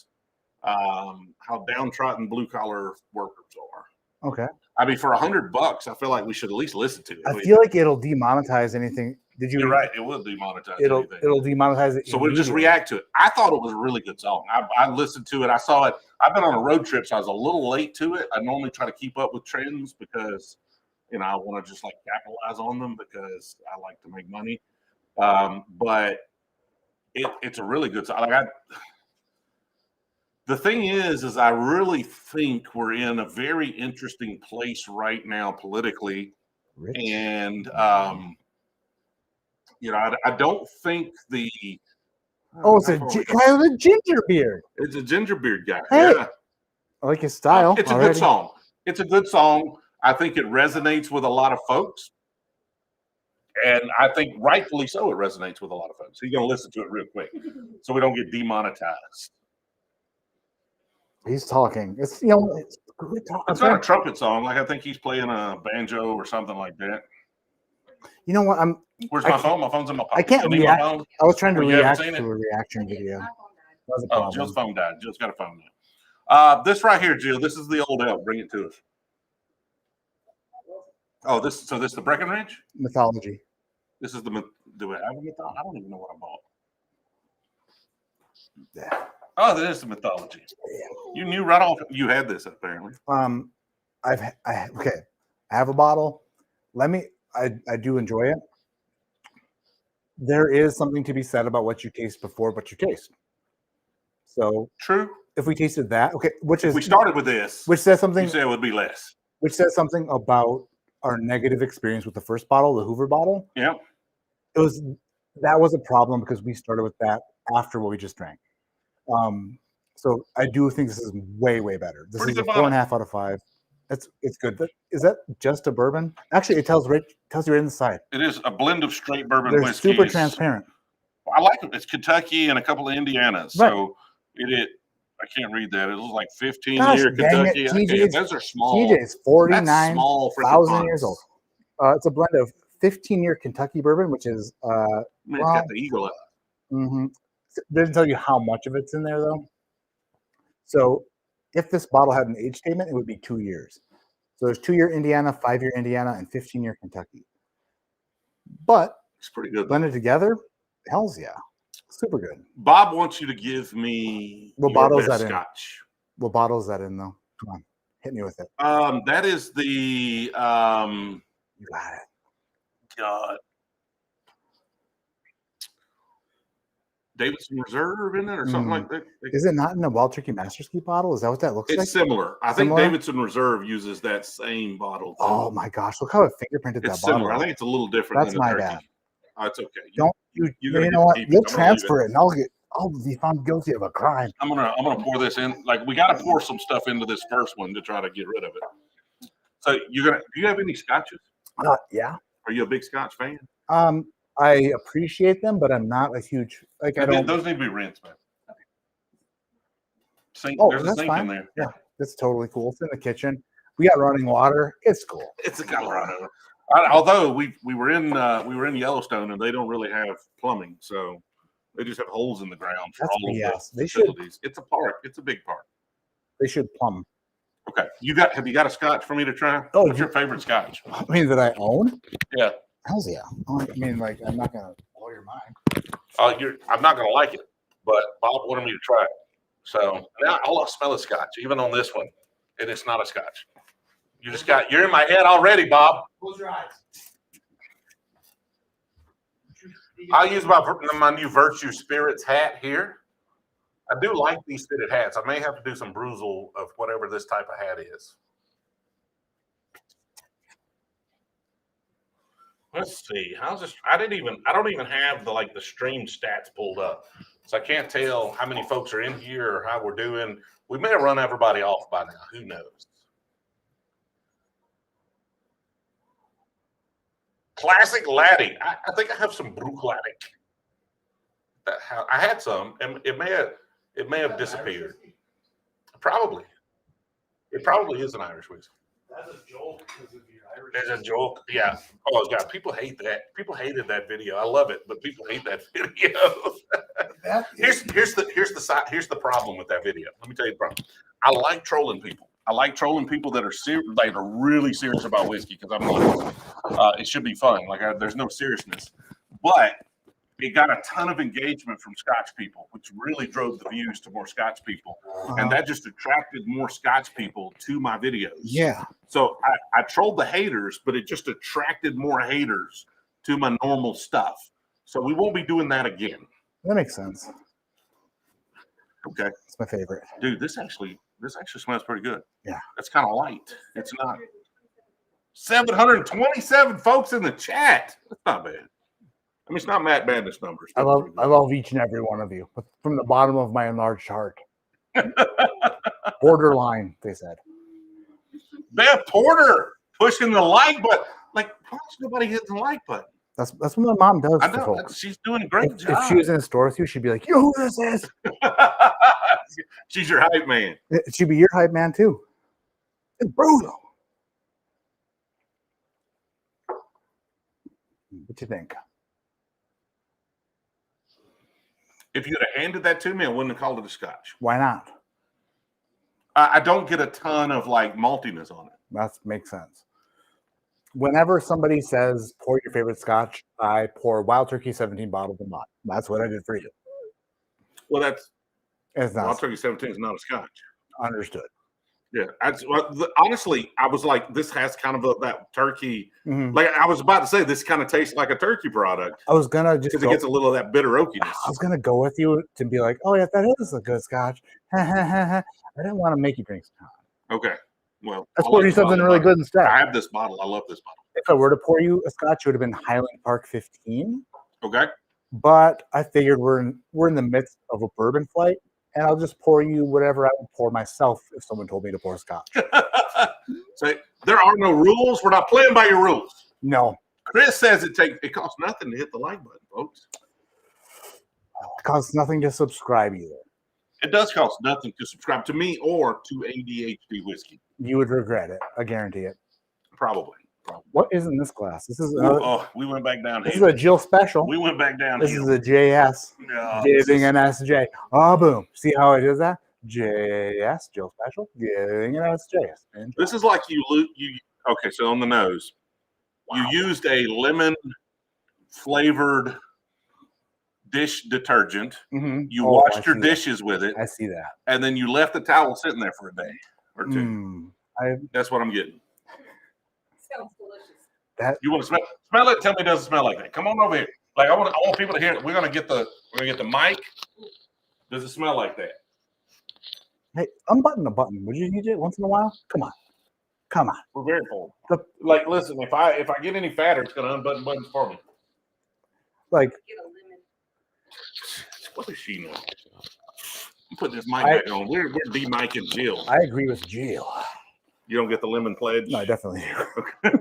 how downtrodden blue collar workers are. Okay. I mean, for $100, I feel like we should at least listen to it. I feel like it'll demonetize anything. You're right. It will demonetize. It'll demonetize it. So we'll just react to it. I thought it was a really good song. I listened to it. I saw it. I've been on a road trip, so I was a little late to it. I normally try to keep up with trends because, I want to just capitalize on them because I like to make money. But it's a really good song. The thing is I really think we're in a very interesting place right now politically. And, I don't think the. It's a guy with a ginger beard. It's a ginger beard guy. Hey, yeah. I like his style. It's a good song. It's a good song. I think it resonates with a lot of folks. And I think rightfully so, it resonates with a lot of folks. He's going to listen to it real quick so we don't get demonetized. He's talking. It's it's good talk. It's not a trumpet song. I think he's playing a banjo or something like that. You know what? Where's my phone? My phone's in my pocket. I can't react. I was trying to react to a reaction video. Jill's phone died. Jill's got a phone now. This right here, Jill. This is the old elk. Bring it to us. Oh, this is the Breckenridge? Mythology. This is do we have a Mythology? I don't even know what I bought. Yeah. Oh, that is the Mythology. You knew right off you had this apparently. I have a bottle. I do enjoy it. There is something to be said about what you taste before what you taste. So true. If we tasted that, if we started with this, which says something. You say it would be less. Which says something about our negative experience with the first bottle, the Hoover bottle. Yeah. That was a problem because we started with that after what we just drank. So I do think this is way, way better. This is a 4.5 out of 5. It's good. Is that just a bourbon? Actually, it tells you right inside. It is a blend of straight bourbon They're whiskey. Super transparent. I like it. It's Kentucky and a couple of Indianas. So right. I can't read that. It was like 15-year Kentucky. Those are small. TJ is 49,000 years old. It's a blend of 15-year Kentucky bourbon, which is it's got the eagle out. Mm-hmm. It doesn't tell you how much of it's in there though. So if this bottle had an age statement, it would be 2 years. So there's 2-year Indiana, 5-year Indiana, and 15-year Kentucky. But it's pretty good. Blended together, hells yeah. Super good. Bob wants you to give me what bottle is that scotch. What bottle is that in though? Come on. Hit me with it. That is the you got it. God. Davidson Reserve in it or something like that. Is it not in a Wild Turkey Master's Key bottle? Is that what that looks like? It's similar. I think Davidson Reserve uses that same bottle. Too. Oh my gosh! Look how it fingerprinted that similar. bottle. I think it's a little different. That's than my turkey. bad. Oh, it's okay. You know what? You'll transfer it, and I'll be found guilty of a crime. I'm gonna pour this in. Like we got to pour some stuff into this first one to try to get rid of it. So do you have any scotches? Yeah. Are you a big Scotch fan? I appreciate them, but I'm not a huge Those need to be rinsed, man. There's a sink in there. Yeah, that's totally cool. It's in the kitchen. We got running water. It's cool. It's a Colorado. Although we were in Yellowstone and they don't really have plumbing, so they just have holes in the ground for all of the facilities. It's a park. It's a big park. They should plumb. Okay, have you got a Scotch for me to try? Oh, what's your favorite Scotch? I mean, that I own? Yeah. Hells yeah. I mean, like, I'm not gonna blow your mind. I'm not gonna like it, but Bob wanted me to try it. So now all I smell is Scotch, even on this one, and it's not a Scotch. You're in my head already, Bob. Close your eyes. I'll use my new Virtue Spirits hat here. I do like these fitted hats. I may have to do some Brewzle of whatever this type of hat is. Let's see. How's this? I don't even have the stream stats pulled up, so I can't tell how many folks are in here or how we're doing. We may have run everybody off by now. Who knows? Classic Laddie. I think I have some Brewzle. I had some, and it may have disappeared. Probably. It probably is an Irish whiskey. That's a joke because of your Irish. There's a joke, yeah. Oh God, people hate that. People hated that video. I love it, but people hate that video. Here's the problem with that video. Let me tell you the problem. I like trolling people. I like trolling people that are really serious about whiskey because I'm like, it should be fun. There's no seriousness, but it got a ton of engagement from Scotch people, which really drove the views to more Scotch people. And that just attracted more Scotch people to my videos. Yeah. So I trolled the haters, but it just attracted more haters to my normal stuff. So we won't be doing that again. That makes sense. Okay. It's my favorite. Dude, this actually smells pretty good. Yeah. It's kind of light. It's not 727 folks in the chat. That's not bad. I mean, it's not Matt Madness numbers. I love each and every one of you from the bottom of my enlarged heart. Borderline, they said. Beth Porter pushing the like button. Like, why is nobody hitting the like button? That's what my mom does. I know. She's doing a great job. If she was in a store with you, she'd be like, "You know who this is?" She's your hype man. She'd be your hype man too. It's brutal. What you think? If you'd have handed that to me, I wouldn't have called it a Scotch. Why not? I don't get a ton of maltiness on it. That makes sense. Whenever somebody says pour your favorite Scotch, I pour Wild Turkey 17 bottles of Mott. That's what I did for you. Well, it's not. Wild Turkey 17 is not a Scotch. Understood. Yeah, honestly, I was like, this has kind of that turkey. Mm-hmm. Like I was about to say, this kind of tastes like a turkey product. I was gonna just because it gets a little of that bitter oakiness. I was gonna go with you to be like, oh yeah, that is a good Scotch. I didn't want to make you drink Scotch. Okay, well, let's pour you something really good instead. I have this bottle. I love this bottle. If I were to pour you a Scotch, it would have been Highland Park 15. Okay, but I figured we're in the midst of a bourbon flight. And I'll just pour you whatever I would pour myself if someone told me to pour Scotch. So there are no rules. We're not playing by your rules. No. Chris says it costs nothing to hit the like button, folks. It costs nothing to subscribe either. It does cost nothing to subscribe to me or to ADHD Whiskey. You would regret it. I guarantee it. Probably. What is in this glass? This is we went back down. This is a Jill special. We went back down. This is a JS. Giving an SJ. Oh, boom. See how it is that? JS, Jill special. Giving an SJ. This is like you. Okay, so on the nose, you used a lemon flavored dish detergent. Mm-hmm. You washed your dishes with it. I see that. And then you left the towel sitting there for a day or two. That's what I'm getting. Sounds delicious. You want to smell it? Tell me it doesn't smell like that. Come on over here. Like I want people to hear it. We're gonna get the mic. Does it smell like that? Hey, unbutton a button. Would you use it once in a while? Come on. Come on. We're very full. The- Like, listen, if I get any fatter, it's gonna unbutton buttons for me. Like, Get a lemon. What does she know? I'm putting this mic back on. We're de-micing Jill. I agree with Jill. You don't get the lemon pledge? No, I definitely do.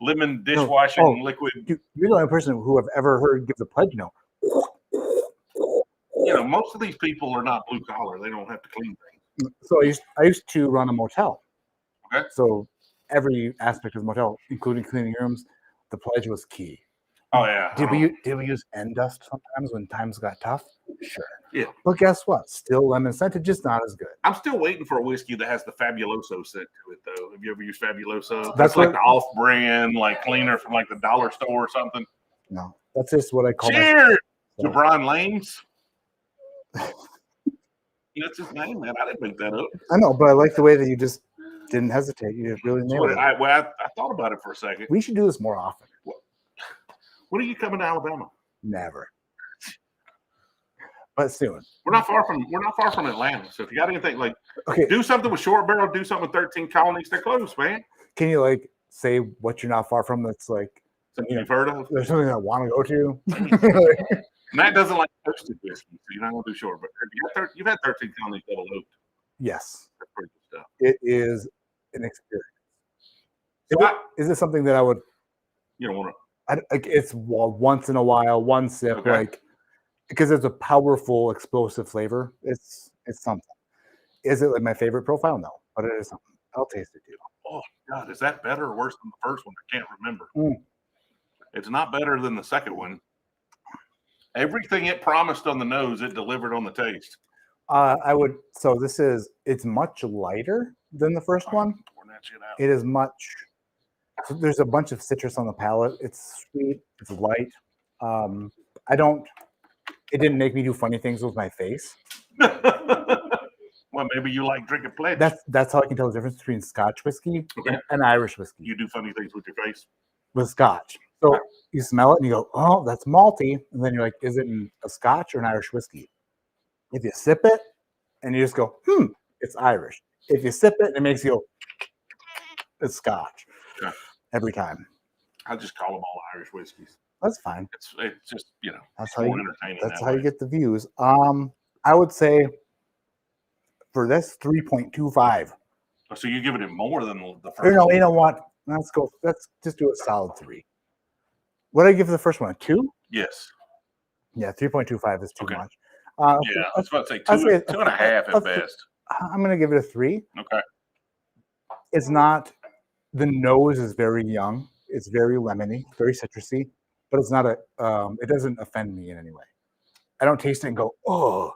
Lemon dishwashing liquid. Dude, you're the only person who I've ever heard give the pledge. You know, most of these people are not blue collar. They don't have to clean things. So I used to run a motel. Okay. So every aspect of the motel, including cleaning rooms, the pledge was key. Oh yeah. Did we use end dust sometimes when times got tough? Sure. Yeah. But guess what? Still lemon scented, just not as good. I'm still waiting for a whiskey that has the Fabuloso scent to it, though. Have you ever used Fabuloso? That's like what- the off-brand, like cleaner from like the dollar store or something. No, that's just what I call Cheers to So- Brian Lanes. That's his name, man. I didn't make that up. I know, but I like the way that you just didn't hesitate. You just really That's nailed what it. I thought about it for a second. We should do this more often. When are you coming to Alabama? Never. But soon. We're not far from Atlanta. So if you got anything, like Okay. do something with Short Barrel, do something with 13 Colonies. They're close, man. Can you like say what you're not far from that's like Something you've heard of. there's something I want to go to? Matt doesn't like toasted whiskey, so you're not gonna do Short Barrel. You've had 13 Colonies double oaked. Yes. That's pretty good stuff. It is an experience. So Is it something that I would you don't want to. like it's once in a while, one sip, Okay. like because it's a powerful, explosive flavor. It's something. Is it like my favorite profile? No, but it is something. I'll taste it too. Oh God, is that better or worse than the first one? I can't remember. Mm. It's not better than the second one. Everything it promised on the nose, it delivered on the taste. I would. So it's much lighter than the first one. Pour that shit out. It is much. So there's a bunch of citrus on the palate. It's sweet. It's light. It didn't make me do funny things with my face. Well, maybe you like drinking pledge. That's how I can tell the difference between Scotch whiskey Okay. and Irish whiskey. You do funny things with your face. With Scotch. So you smell it and you go, oh, that's malty. And then you're like, is it a Scotch or an Irish whiskey? If you sip it and you just go, it's Irish. If you sip it and it makes you go, it's Scotch. Yeah. Every time. I just call them all Irish whiskeys. That's fine. It's just, That's it's how more you, entertaining. that's that how you way. get the views. I would say for this 3.25. Oh, so you're giving it more than the first Or no, one? you know what? Let's just do a solid 3. What did I give the first one? A 2? Yes. Yeah, 3.25 is too Okay. much. Yeah, I was about to say I'd say two and a half at best. I'm going to give it a 3. Okay. It's not, the nose is very young. It's very lemony, very citrusy, but it's not it doesn't offend me in any way. I don't taste it and go, oh,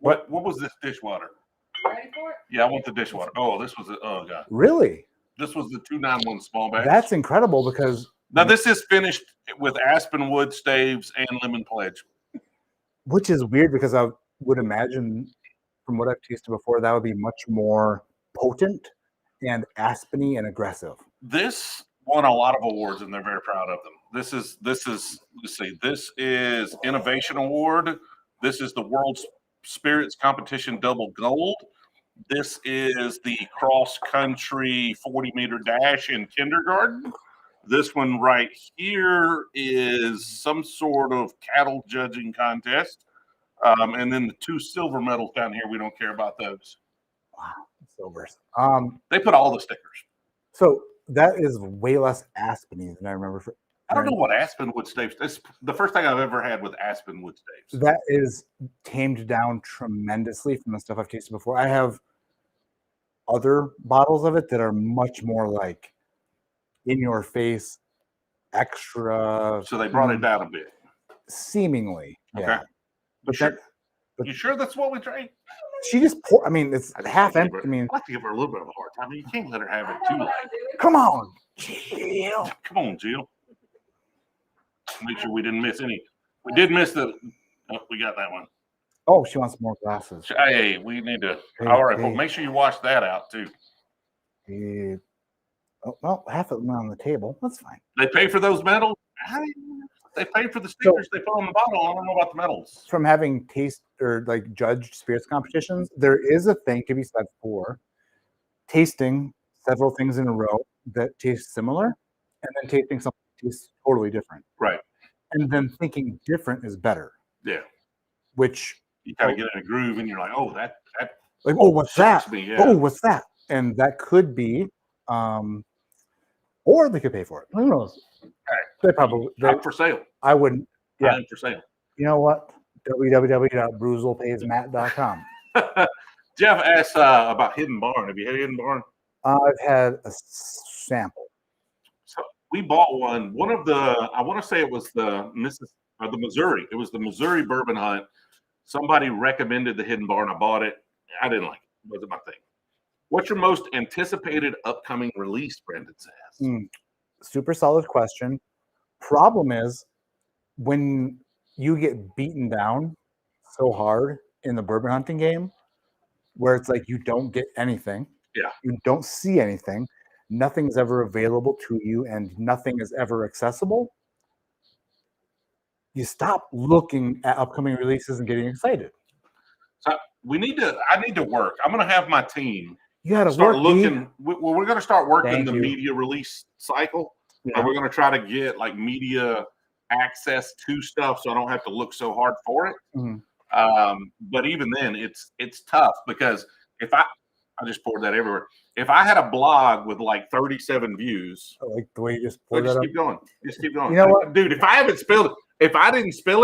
What was this dishwater? Ready for it? Yeah, I want the dishwater. Oh, this was oh god. Really? This was the 291 small batch. That's incredible because, Now this is finished with aspen wood staves and lemon pledge. which is weird because I would imagine from what I've tasted before, that would be much more potent and aspeny and aggressive. This won a lot of awards and they're very proud of them. This is let's see, this is Innovation Award. This is the World Spirits Competition Double Gold. This is the cross country 40-meter dash in kindergarten. This one right here is some sort of cattle judging contest. And then the 2 silver medals down here, we don't care about those. Wow, silvers. They put all the stickers. So that is way less aspeny than I remember. I don't know what aspenwood staves. That's the first thing I've ever had with aspenwood staves. That is tamed down tremendously from the stuff I've tasted before. I have other bottles of it that are much more like in your face, extra. So they brought it down a bit. Seemingly. Okay. Yeah. But Sure. but- You sure that's what we drank? she just poured. I mean, it's I half like to empty. give I mean, her- I like to give her a little bit of a hard time. You can't let her have it I too know late. what I'm doing. come on. Jill. Come on, Jill. Make sure we didn't miss any. We did miss the. Oh, we got that one. Oh, she wants more glasses. Hey, we need to. Hey, All right, well, hey. make sure you wash that out too. Oh, well, half of them on the table. That's fine. They pay for those medals. They pay for the stickers they put on the bottle. I don't know about the medals. From having taste or like judged spirits competitions, there is a thing to be said for tasting several things in a row that taste similar, and then tasting something that tastes totally different. Right. And then thinking different is better. Yeah. Which you kind of get in a groove, and you're like, oh, that like, oh, what's that? me, yeah. Oh, what's that? And that could be, or they could pay for it. Who knows? They probably. I'm for sale. I wouldn't. Yeah. I'm for sale. You know what? www.brewzlepaysmatt.com. Jeff asked about Hidden Barn. Have you had Hidden Barn? I've had a sample. So we bought one. One of the, I want to say it was the Missouri. It was the Missouri bourbon hunt. Somebody recommended the Hidden Barn. I bought it. I didn't like it. It wasn't my thing. What's your most anticipated upcoming release, Brandon says? Super solid question. Problem is, when you get beaten down so hard in the bourbon hunting game, where it's like you don't get anything, you don't see anything, nothing's ever available to you, and nothing is ever accessible, you stop looking at upcoming releases and getting excited. So I need to work. I'm going to have my team. You got to start work. Looking. We're going to start working the you. Media release cycle. Yeah. And we're going to try to get like media access to stuff, so I don't have to look so hard for it. But even then, it's tough because if I just poured that everywhere. If I had a blog with like 37 views, I like the way you just poured just that keep going. Just keep going. You know what, dude? If I didn't spill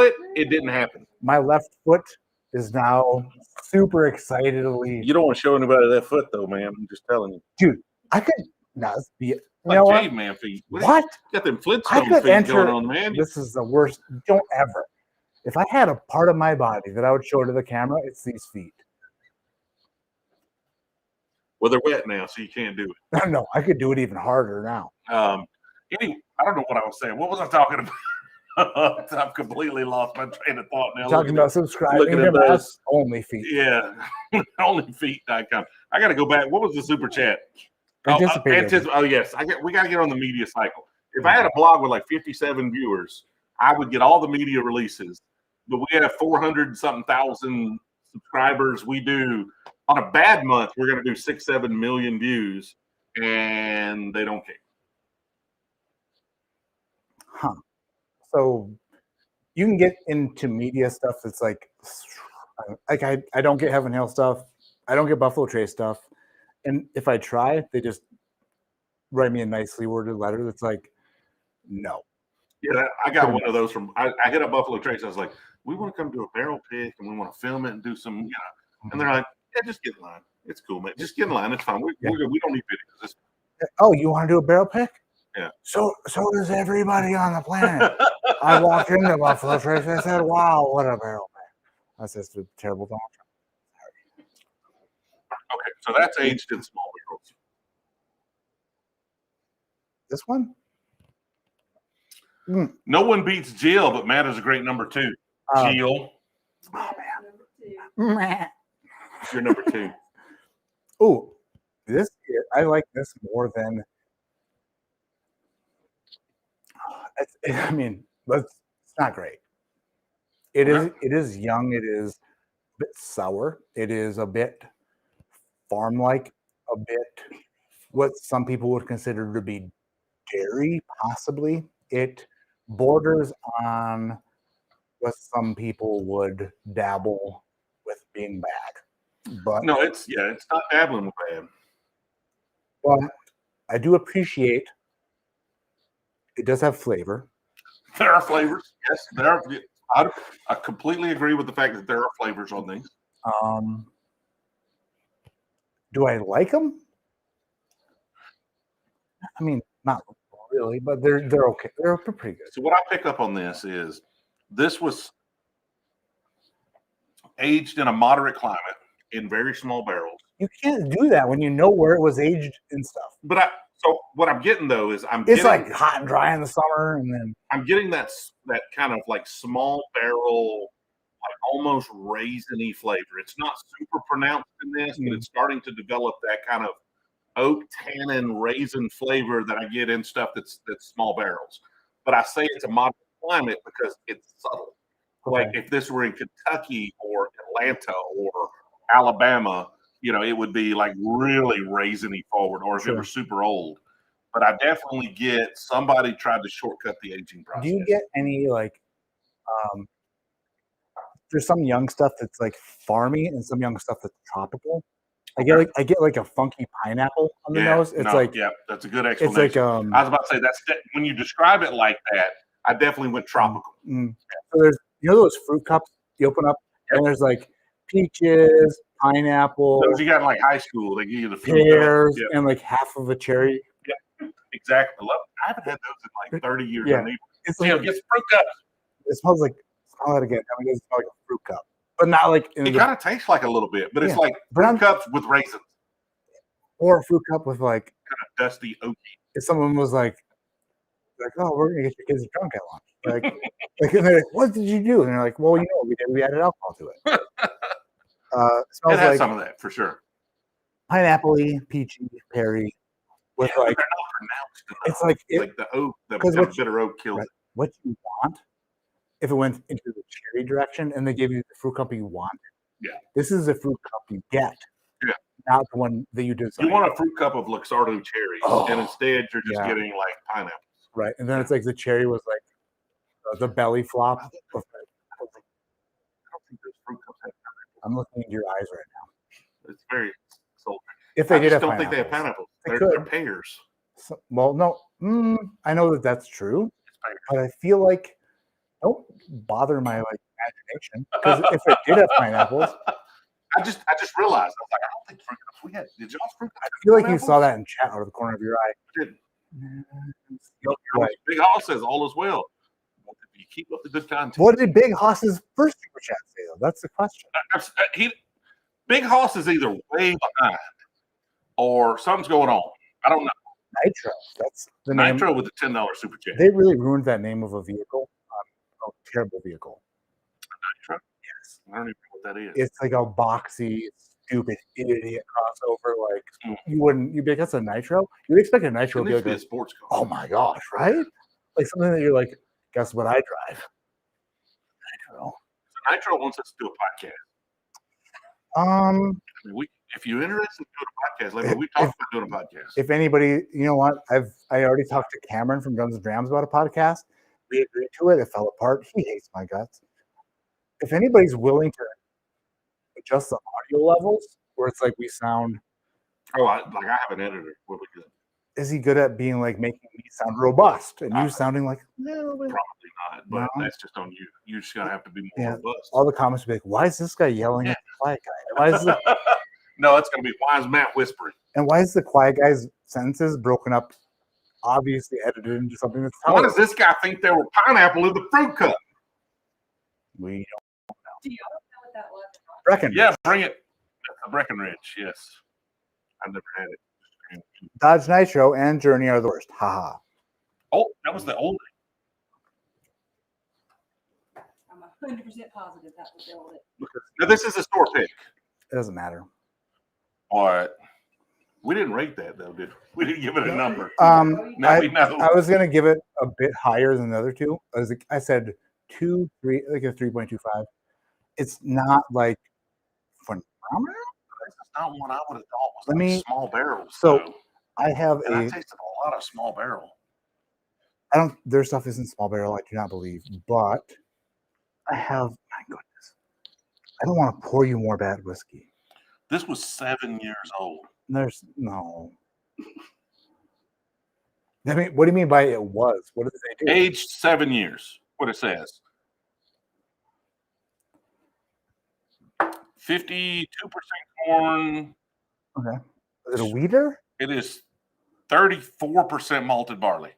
it, it didn't happen. My left foot is now super excited to leave. You don't want to show anybody that foot, though, man. I'm just telling you, dude. I could not be. You like know what? caveman feet. What? Got them I Flintstone could feet enter. going on, man. This is the worst. Don't ever. If I had a part of my body that I would show to the camera, it's these feet. Well, they're wet now, so you can't do it. No, I could do it even harder now. Anyway, I don't know what I was saying. What was I talking about? I've completely lost my train of thought now. Talking about subscribing to us, only feet. Yeah, onlyfeet.com. I got to go back. What was the super chat? Anticipated. Oh yes, we got to get on the media cycle. If I had a blog with like 57 viewers, I would get all the media releases. But we have 400-something thousand subscribers. We do on a bad month, we're going to do 6-7 million views, and they don't care. Huh. So you can get into media stuff that's like I don't get Heaven Hill stuff. I don't get Buffalo Trace stuff. And if I try, they just write me a nicely worded letter that's like, no. Yeah, I got one of those from I hit up Buffalo Trace. I was like, we want to come do a barrel pick and we want to film it and do some, and they're like, yeah, just get in line. It's cool, man. Just get in line. It's fine. We don't need videos. Oh, you want to do a barrel pick? Yeah. So does everybody on the planet. I walked into Buffalo Trace and I said, wow, what a barrel pick. That's just a terrible thought. Okay, so that's aged in small barrels. This one? No one beats Jill, but Matt is a great number 2. Jill. Oh, man. You're number 2. Oh, I like this more than. I mean, it's not great. It is young. It is a bit sour. It is a bit farm-like, a bit what some people would consider to be dairy, possibly. It borders on what some people would dabble with being bad. But no, it's not dabbling with bad. But I do appreciate it does have flavor. There are flavors. Yes, there are. I completely agree with the fact that there are flavors on these. Do I like them? I mean, not really, but they're okay. They're pretty good. So what I pick up on this was aged in a moderate climate in very small barrels. You can't do that when you know where it was aged and stuff. But so what I'm getting though is it's like hot and dry in the summer, and then I'm getting that kind of like small barrel, like almost raisiny flavor. It's not super pronounced in this, but it's starting to develop that kind of oak tannin raisin flavor that I get in stuff that's small barrels. but I say it's a moderate climate because it's subtle. Like Okay. if this were in Kentucky or Atlanta or Alabama, you know, it would be like really raisiny forward, or if it Sure. were super old. But I definitely get somebody tried to shortcut the aging process. Do you get any like there's some young stuff that's like farmy and some young stuff that's tropical. I get like a funky pineapple on the nose. It's that's a good it's explanation. like I was about to say when you describe it like that, I definitely went tropical. So there's those fruit cups you open up and there's like peaches, pineapple, Those you got in like high school, they give you the fruit pears, cup. and like half of a cherry. Yeah, exactly. I haven't had those in like 30 years. Yeah. It's like get fruit cups. it smells like smell it again. I mean, it smells like a fruit cup, but not like It kind of tastes like a little bit, but it's like fruit cups with raisins. Or a fruit cup with like kind of dusty oaky. If someone was like, oh, we're gonna get your kids drunk at lunch. And they're like, what did you do? And they're like, well, we did. We added alcohol to it. Smells it has like some of that for sure. Pineapple-y, peachy, perry. With they're like, not pronounced enough. It's like the oak, the bitter oak kills it. What you want, if it went into the cherry direction and they gave you the fruit cup you want, this is the fruit cup you get. Not the one that you design. You want a fruit cup of Luxardo cherries, and instead you're just getting like pineapples. Right, and then it's like the cherry was like the belly flop. I don't think those fruit cups have pineapples. I'm looking into your eyes right now. It's very sultry. If they did have don't think they have pineapples. They're pears. So, well, no, I know that that's true, but I feel like don't bother my like imagination because if it did have pineapples. I just realized I was like, I don't think fruit cups we had. Did y'all fruit cups? I feel like you saw that in chat out of the corner of your eye. I did. Big Hoss says all is well. If you keep up the good content. What did Big Hoss's first super chat say though? That's the question. Big Hoss is either way behind or something's going on. I don't know. Nitro. That's the name. Nitro with the $10 super chat. They really ruined that name of a vehicle. A terrible vehicle. Nitro? Yes. I don't even know what that is. It's like a boxy, stupid idiot crossover. Like you'd be like, that's a Nitro. You'd expect a Nitro to be like a sports car. Oh my gosh, right? Like something that you're like, guess what I drive? Nitro. So Nitro wants us to do a podcast. I mean, if you're interested in doing a podcast, we talked about doing a podcast. If anybody, you know what, I already talked to Cameron from Guns and Drams about a podcast. We agreed to it. It fell apart. He hates my guts. If anybody's willing to adjust the audio levels, where it's like we sound. I have an editor. What we good? Is he good at being like making me sound robust and you sounding like probably not, but that's just on you. You're just gonna have to be more robust. All the comments will be like, why is this guy yelling at the quiet guy? Why is no, it's gonna be why is Matt whispering? And why is the quiet guy's sentences broken up, obviously edited into something that's why does this guy think there were pineapple in the fruit cup? We don't know. Do y'all know what that was? Breckenridge. Yeah, bring it. Breckenridge, yes. I've never had it. Dodge Nitro and Journey are the worst. Haha. Oh, that was the old I'm 100% positive that was the old. Now this is a store pick. It doesn't matter. All right. We didn't rate that though, did we? We didn't give it a number. I was gonna give it a bit higher than the other two. I said 2, 3, like a 3.25. It's not like phenomenal. That's not one I would have thought was small barrels. So I have I tasted a lot of small barrel. Their stuff isn't small barrel, I do not believe, but I have, my goodness, I don't want to pour you more bad whiskey. This was 7 years old. There's no. I mean, what do you mean by it was? What did they do? Aged 7 years. What it says. 52% corn. Okay. Is it a wheater? It is 34% malted barley.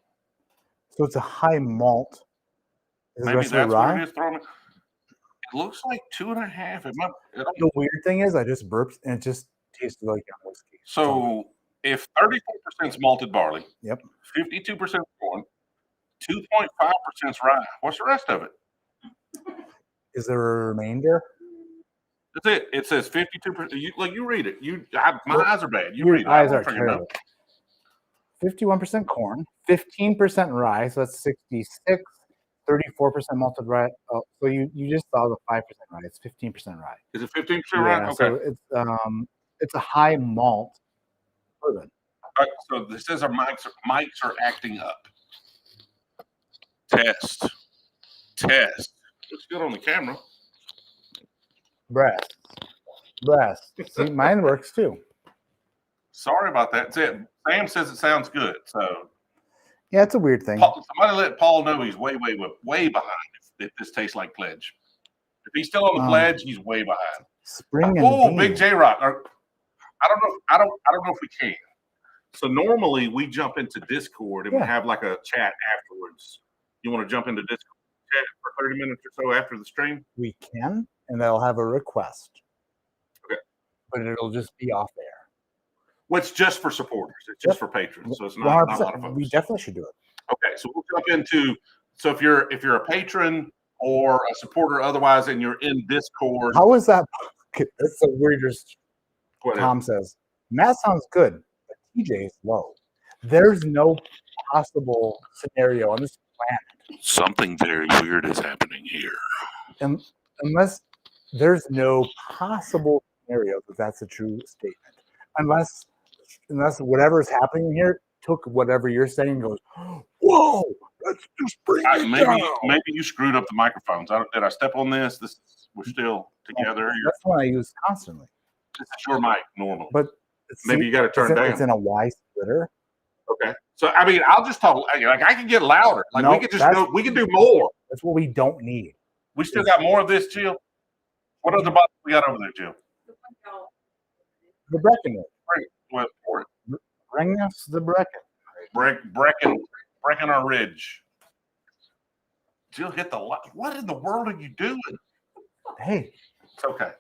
So it's a high malt. Maybe that's what it is throwing. It looks like 2.5. The weird thing is I just burped and it just tasted like young whiskey. So if 34% is malted barley, 52% corn, 2.5% is rye. What's the rest of it? Is there a remainder? That's it. It says 52%. You read it. My eyes are bad. You read it. Eyes are terrible. 51% corn, 15% rye, so that's 66, 34% malted rye. Oh, so you just saw the 5% rye. It's 15% rye. Is it 15% right? Yeah, Okay. so it's a high malt bourbon. All right, so this says our mics are acting up. Test. Looks good on the camera. Breast. See, mine works too. Sorry about that. Sam says it sounds good. So Yeah, it's a weird thing. somebody let Paul know he's way behind if this tastes like pledge. If he's still on the pledge, he's way behind. Spring and Oh, bean. Big J Rock. I don't know if we can. So normally we jump into Discord and we have like a chat afterwards. You want to jump into Discord chat for 30 minutes or so after the stream? We can, and they'll have a request. Okay. But it'll just be off air. Well, it's just for supporters. It's just for patrons. So it's not a lot of folks. We definitely should do it. Okay, so we'll jump into. So if you're a patron or a supporter otherwise, and you're in Discord, How is that? That's the weirdest. whatever. Tom says, Matt sounds good, but TJ is low. There's no possible scenario on this planet. Something very weird is happening here. Unless there's no possible scenario that that's a true statement. Unless whatever's happening here took whatever you're saying and goes, whoa, let's just bring it down. Maybe you screwed up the microphones. Did I step on this? We're still together. That's one I use constantly. This is your mic normally. But Maybe you got to turn down. It's in a Y splitter. Okay. So I mean, I'll just talk. Like I can get louder. Like No, we could just go. We can do more. That's what we don't need. We still got more of this, Jill. What other bottles we got over there, Jill? The one y'all- The Breckenridge. Well, for it. Bring us the Brecken. Brecken Ridge. Jill hit the light. What in the world are you doing? Hey, It's okay.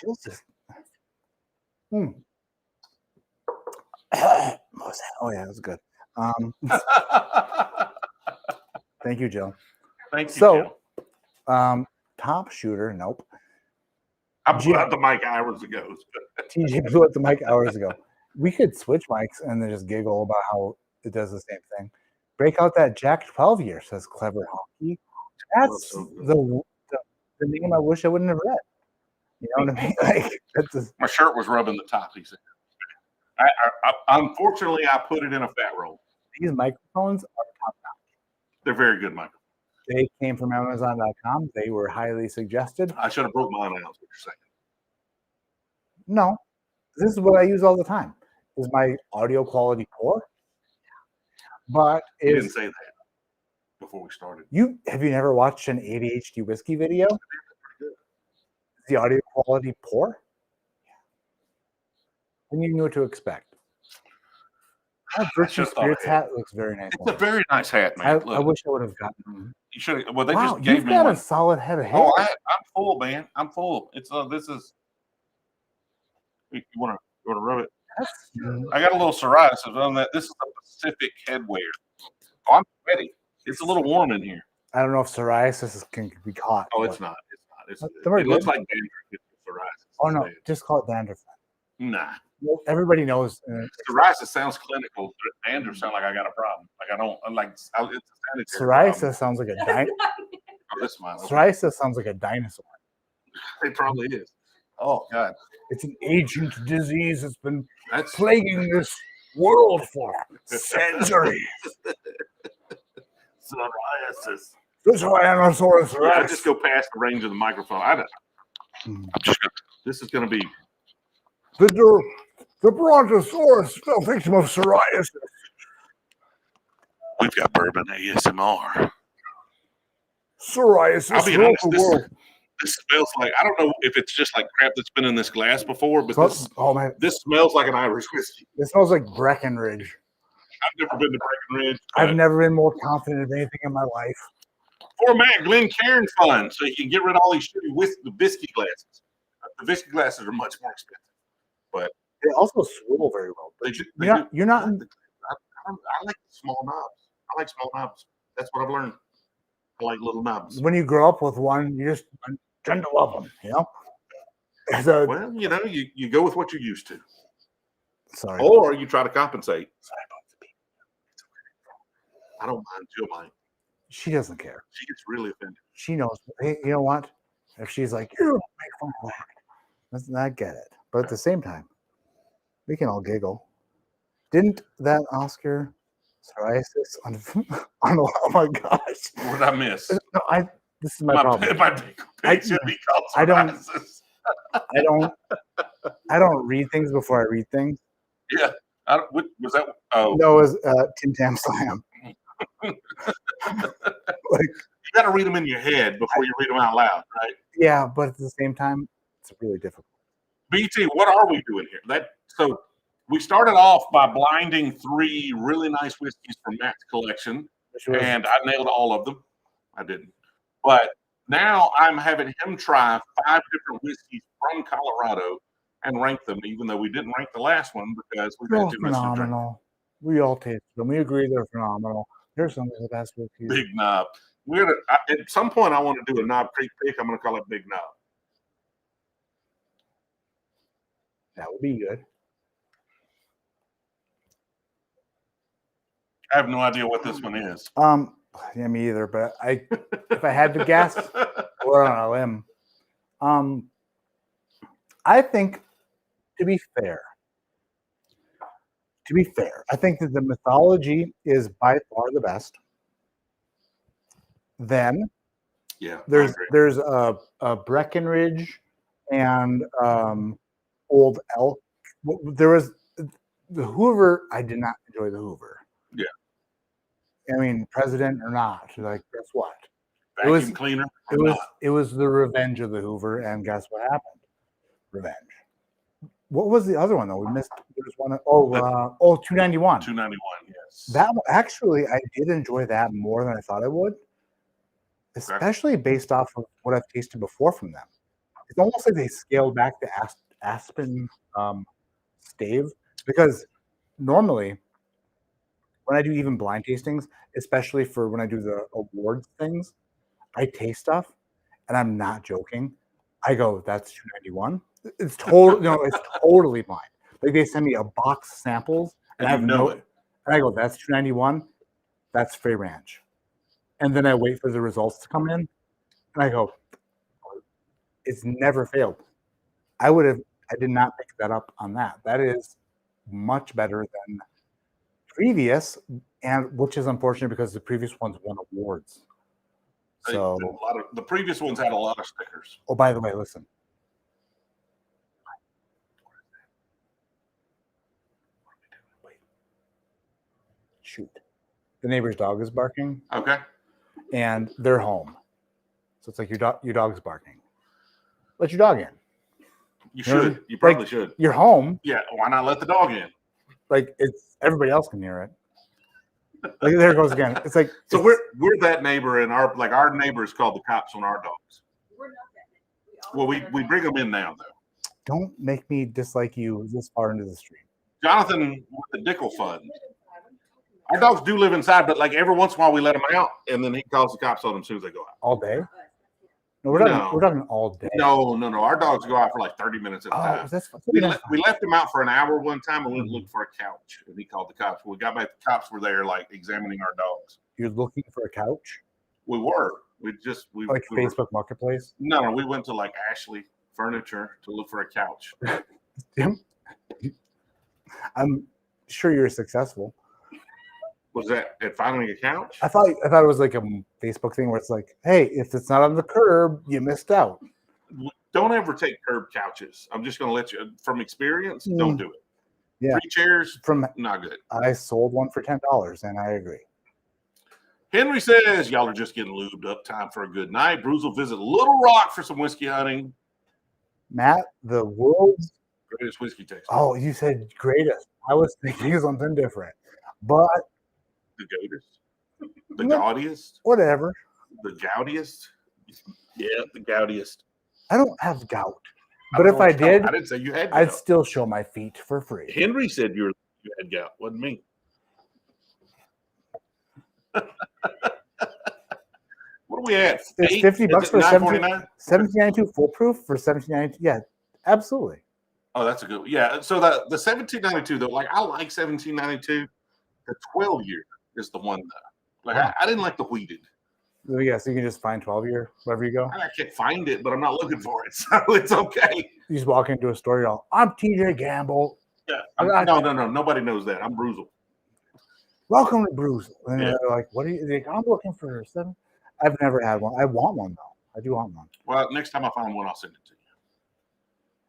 Jesus. Oh yeah, that was good. Thank you, Jill. Thank you, So, Jill. top shooter, nope. I blew out the mic hours ago. TJ blew up the mic hours ago. We could switch mics and then just giggle about how it does the same thing. Break out that Jack 12 year, says Clever Honky. That's the name I wish I wouldn't have read. You know what I mean? Like My shirt was rubbing the top. He said, "Unfortunately, I put it in a fat roll." These microphones are top notch. They're very good microphones. They came from Amazon.com. They were highly suggested. I should have broke mine out. Is what you're saying? No, this is what I use all the time. Is my audio quality poor? But You didn't say that before we started. have you never watched an ADHD whiskey video? Is the audio quality poor? Then you knew what to expect. That Virtue Spirits hat looks very nice. It's a very nice hat, man. I wish I would have gotten. You should. Well, they Wow, just gave you've me got one. a solid head of hair. Oh, I'm full, man. I'm full. It's this is. You want to rub it? I got a little psoriasis on that. This is a Pacific headwear. Oh, I'm ready. It's a little warm in here. I don't know if psoriasis can be caught. Oh, it's not. It very looks good. like dandruff. It's psoriasis. Oh no, just call it dandruff. Nah. Everybody knows. Psoriasis sounds clinical. Dandruff sounds like I got a problem. Like I don't like. It's a sanitary Psoriasis problem. sounds like a dinosaur. Oh, this mine. Okay. Psoriasis sounds like a dinosaur. It probably is. Oh God. It's an ancient disease that's been That's plaguing this world for centuries. psoriasis. This Tyrannosaurus Yeah, I Rex. just go past the range of the microphone. I'm just gonna. This is gonna be. The Brontosaurus fell victim of psoriasis. We've got bourbon ASMR. Psoriasis I'll be ruled honest. the world. This smells like I don't know if it's just like crap that's been in this glass before, but Oh man, this smells like an Irish whiskey. this smells like Breckenridge. I've never been to Breckenridge. I've never been more confident of anything in my life. For Matt Glenn Cairn fund, so you can get rid of all these shitty whiskey glasses. The whiskey glasses are much more expensive, but They also swivel very well. You're not. I like small knobs. I like small knobs. That's what I've learned. I like little knobs. When you grow up with one, you just tend to love them. You know. So, Well, you go with what you're used to, sorry. or you try to compensate. Sorry about the beep. I don't mind. Jill might. She doesn't care. She gets really offended. She knows. Hey, you know what? If she's like, you don't make fun of that, let's not get it. But at the same time, we can all giggle. Didn't that Oscar psoriasis on oh my gosh. What did I miss? No, this is my problem. My pig should be called I don't- psoriasis. I don't read things before I read things. Yeah. Was that? Oh. No, it was Tim Tam Slam. You got to read them in your head before you read them out loud, right? Yeah, but at the same time, it's really difficult. BT, what are we doing here? So we started off by blinding 3 really nice whiskeys from Matt's collection, and I nailed all of them. I didn't. But now I'm having him try 5 different whiskeys from Colorado and rank them, even though we didn't rank the last one because we've They're had all too much to drink. phenomenal. We all taste them. We agree they're phenomenal. They're some of the best whiskeys. Big Knob. At some point, I want to do a Knob Creek pick. I'm going to call it Big Knob. That would be good. I have no idea what this one is. Yeah, me either. But if I had to guess, we're on a limb. I think, to be fair, I think that the Mythology is by far the best. Then Yeah, there's a Breckenridge and Old Elk. There was the Hoover. I did not enjoy the Hoover. Yeah. I mean, president or not, like, guess what? vacuum cleaner. It was the revenge of the Hoover, and guess what happened? Revenge. What was the other one though? We missed. There was one. 291. 291. Yes. That one, actually, I did enjoy that more than I thought I would, especially based off of what I've tasted before from them. It's almost like they scaled back the Aspen stave, because normally when I do even blind tastings, especially for when I do the awards things, I taste stuff and I'm not joking. I go, that's 291. It's it's totally blind. Like, they send me a box of samples and I have and I go, that's 291. That's Frey Ranch. And then I wait for the results to come in and I go, it's never failed. I did not pick that up on that. That is much better than previous, and which is unfortunate because the previous ones won awards. So the previous ones had a lot of stickers. Oh, by the way, listen. Wait. Shoot. The neighbor's dog is barking. Okay. And they're home. So it's like your dog's barking. Let your dog in. You should. You probably should. You're home. Yeah. Why not let the dog in? Like, it's everybody else can hear it. Like, there it goes again. It's like, so we're that neighbor, and our neighbor is called the cops on our dogs. We're not that neighbor. Well, we bring them in now though. Don't make me dislike you this far into the stream. Jonathan with the Dickel Fund. Our dogs do live inside, but like every once in a while we let them out, and then he calls the cops on them as soon as they go out. All day? No, we're talking all day. No. Our dogs go out for like 30 minutes at a time. That's We left him out for an hour one time and went looking for a couch, and he called the cops. When we got back, the cops were there, like, examining our dogs. You're looking for a couch? We were. We Facebook Marketplace? No, we went to like Ashley Furniture to look for a couch. Tim, I'm sure you're successful. Was that at finding a couch? I thought it was like a Facebook thing where it's like, hey, if it's not on the curb, you missed out. Don't ever take curb couches. I'm just going to let you, from experience, don't do it. Yeah. 3 chairs, not good. I sold one for $10, and I agree. Henry says, y'all are just getting lubed up. Time for a good night. Brewzle visit Little Rock for some whiskey hunting. Matt, the world's greatest whiskey tasting. Oh, you said greatest. I was thinking something different. But the goatest. The gaudiest. Whatever. The goudiest. Yeah, the goudiest. I don't have gout. But if I did, I didn't say you had gout. I'd still show my feet for free. Henry said you had gout. Wasn't me. What are we at? It's $50 for 1792 foolproof for 1792. Yeah, absolutely. Oh, that's a good. Yeah. So the 1792 though, like I like 1792. The 12 year is the one Like Wow. I didn't like the wheated. Yeah, so you can just find 12 year wherever you go. I can't find it, but I'm not looking for it, so it's okay. You just walk into a store, you're all, I'm TJ Gamble. Yeah. No. No. Nobody knows that. I'm Brewzle. Welcome to Brewzle. And Yeah. they're like, what are you? I'm looking for 7. I've never had one. I want one though. I do want one. Well, next time I find one, I'll send it to you.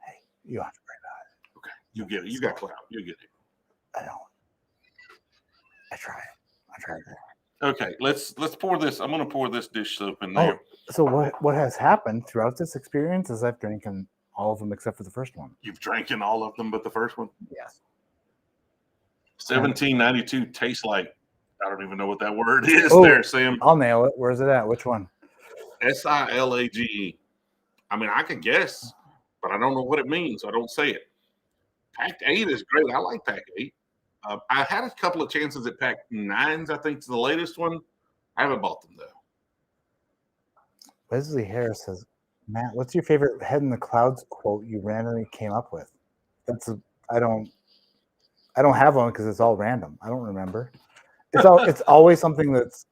Hey, you don't have to worry about Okay. You get it. You got clout. You get it. it. I don't. I try it. Okay, let's pour this. I'm gonna pour this dish soap in there. So what has happened throughout this experience is I've drinking all of them except for the first one. You've drank all of them, but the first one. Yes. 1792 tastes like I don't even know what that word is. Oh. There, Sam. I'll nail it. Where's it at? Which one? Silage. I mean, I could guess, but I don't know what it means. So I don't say it. Pack 8 is great. I like Pack 8. I had a couple of chances at Pack 9s. I think it's the latest one. I haven't bought them though. Leslie Harris says, Matt, what's your favorite head in the clouds quote you randomly came up with? I don't have one because it's all random. I don't remember. It's always something that's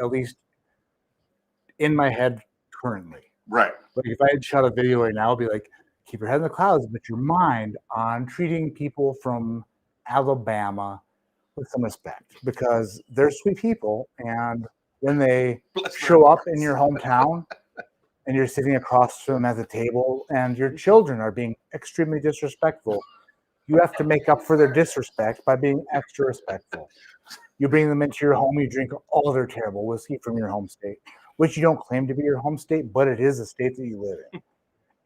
at least in my head currently. Right. Like if I had shot a video right now, I'd be like, keep your head in the clouds, but your mind on treating people from Alabama with some respect because they're sweet people. And when they show up in your hometown and you're sitting across from them at the table and your children are being extremely disrespectful, you have to make up for their disrespect by being extra respectful. You bring them into your home, you drink all their terrible whiskey from your home state, which you don't claim to be your home state, but it is a state that you live in.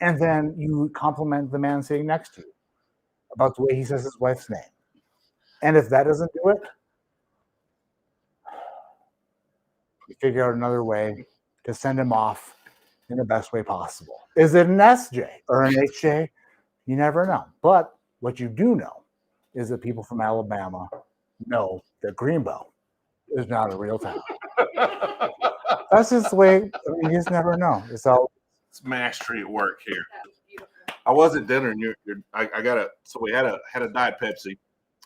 And then you compliment the man sitting next to you about the way he says his wife's name. And if that doesn't do it, you figure out another way to send him off in the best way possible. Is it an SJ or an HJ? You never know. But what you do know is that people from Alabama know that Greenbow is not a real town. That's just the way. I mean, you just never know. It's mastery at work here. I was at dinner and I got so we had a Diet Pepsi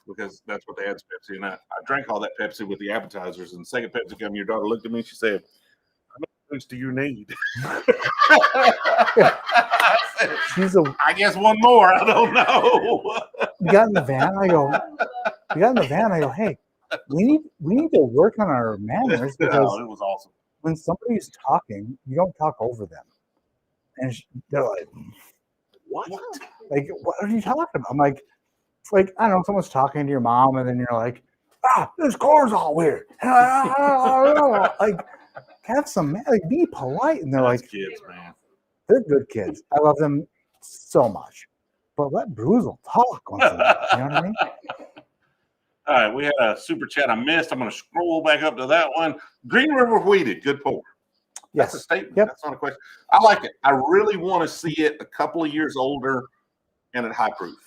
because that's what they had, Pepsi, and I drank all that Pepsi with the appetizers. And the second Pepsi came, your daughter looked at me and she said, "How many drinks do you need?" I guess one more. I don't know. We got in the van. I go, hey, we need to work on our manners because it was awesome. When somebody's talking, you don't talk over them. And they're like, what? Like, what are you talking about? I'm like, I don't know, someone's talking to your mom, and then you're like, this car's all weird. Like, have some, like, be polite. And they're like, kids, man. They're good kids. I love them so much. But let Brewzle talk once in a while. You know what I mean? All right, we had a super chat I missed. I'm going to scroll back up to that one. Green River Wheated, good pour. Yes. That's a statement. Yep. That's not a question. I like it. I really want to see it a couple of years older and at high proof.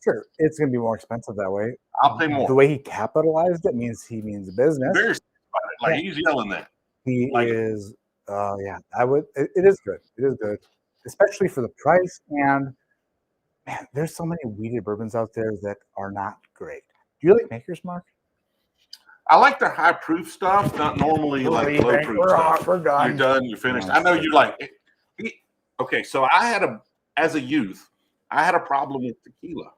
Sure. It's going to be more expensive that way. I'll pay more. The way he capitalized it means he means business. Very like he's yelling that. He like is, yeah, I would. It is good. It is good, especially for the price. And man, there's so many weeded bourbons out there that are not great. Do you like Maker's Mark? I like their high proof stuff, not normally like low proof stuff. We're done. You're done. You're finished. I know you like it. Okay, so as a youth, I had a problem with tequila,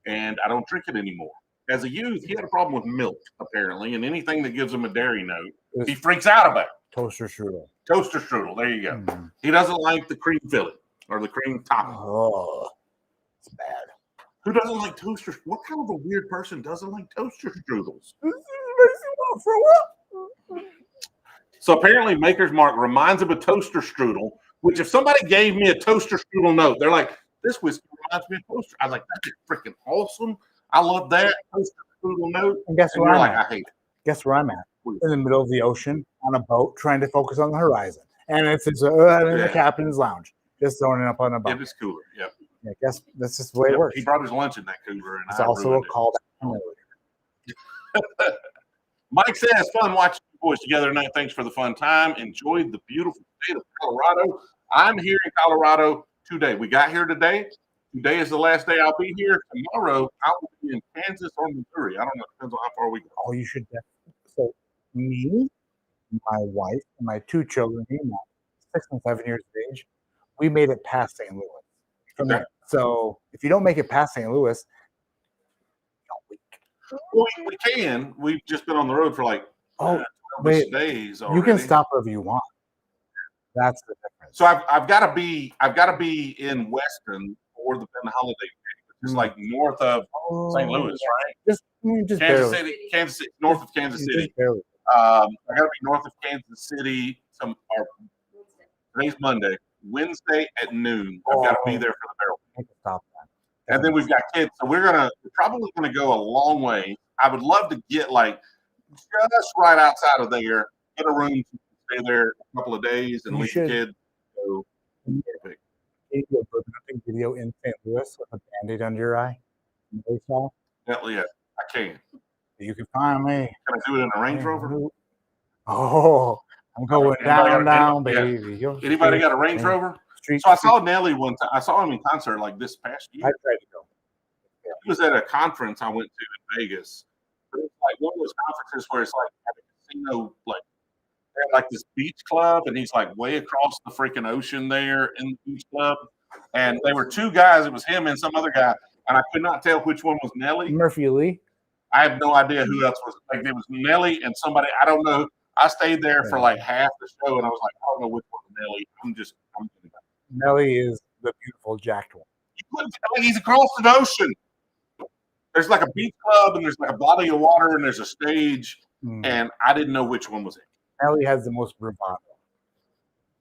and I don't drink it anymore. As a youth, he had a problem with milk, apparently, and anything that gives him a dairy note, he freaks out about. Toaster strudel. Toaster strudel. There you go. Mm. He doesn't like the cream filling or the cream topping. Oh, it's bad. Who doesn't like toaster? What kind of a weird person doesn't like toaster strudels? So apparently, Maker's Mark reminds him of toaster strudel. Which, if somebody gave me a toaster strudel note, they're like, "This whiskey reminds me of toaster." I was like, "That's freaking awesome! I love that toaster strudel note." And guess and where you're I'm like, at? I hate it. Guess where I'm at? In the middle of the ocean on a boat, trying to focus on the horizon, and it's in the captain's lounge, just throwing it up on a boat. It is cooler. Yep. I guess that's just the way it works. He brought his lunch in that cooler, and It's I also a ruined it. callback. Mike says, "Fun watching you boys together tonight. Thanks for the fun time. Enjoyed the beautiful state of Colorado. I'm here in Colorado today. We got here today. Today is the last day I'll be here. Tomorrow, I will be in Kansas or Missouri. I don't know. Depends on how far we go. Oh, you should. So me, my wife, and my 2 children, 6 and 7 years of age, we made it past St. Louis. From Okay. there. So if you don't make it past St. Louis, Well, we can. We've just been on the road for like oh 12 wait, days already. you can stop wherever you want. That's the difference. So I've got to be in Weston for the Holiday game, which is like north of St. Louis, right? Just Kansas barely. City, north of Kansas Just City. barely. I got to be north of Kansas City. Today's Monday, Wednesday at noon. I've got to be there for the barrel. I can stop that. And then we've got kids, so we're probably gonna go a long way. I would love to get like just right outside of there, get a room, stay there a couple of days, and You leave should. the kids go. Can you do a bourbon hunting video in St. Louis with a Band-Aid under your eye? Hell yeah, I can. You can find me. Can I do it in a Range Rover? Oh, I'm going down, baby. Anybody got a Range Rover? So I saw Nelly one time. I saw him in concert like this past year. I tried to go. He was at a conference I went to in Vegas. But it's like one of those conferences where it's like at a casino, like they had like this beach club, and he's like way across the freaking ocean there in the beach club. And they were 2 guys. It was him and some other guy, and I could not tell which one was Nelly. Murphy Lee. I have no idea who else was. Like it was Nelly and somebody. I don't know. I stayed there for like half the show, and I was like, I don't know which one was Nelly. I'm Nelly is the beautiful jacked one. You couldn't tell, like he's across the ocean. There's like a beach club, and there's like a body of water, and there's a stage, and I didn't know which one was it. Nelly has the most bravado.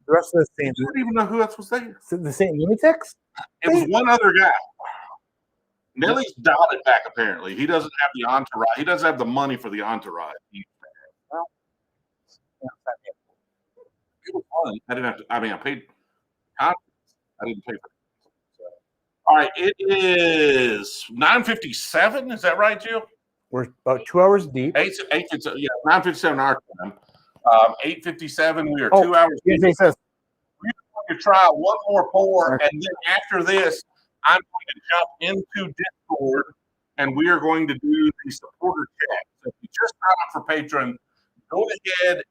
The rest of the Saint, You didn't even know who else was there. the Saint Lunatics. It was one other guy. Nelly's dialed it back. Apparently, he doesn't have the entourage. He doesn't have the money for the entourage. It was fun. I didn't have to. I mean, I paid. I didn't pay for it. So. All right, it is 9:57. Is that right, Jill? We're about 2 hours deep. 9:57 our time. 8:57. We are 2 hours. Yes, he says. We're going to try one more pour, and then after this, I'm going to jump into Discord, and we are going to do the supporter chat. So if you just sign up for Patreon, go ahead and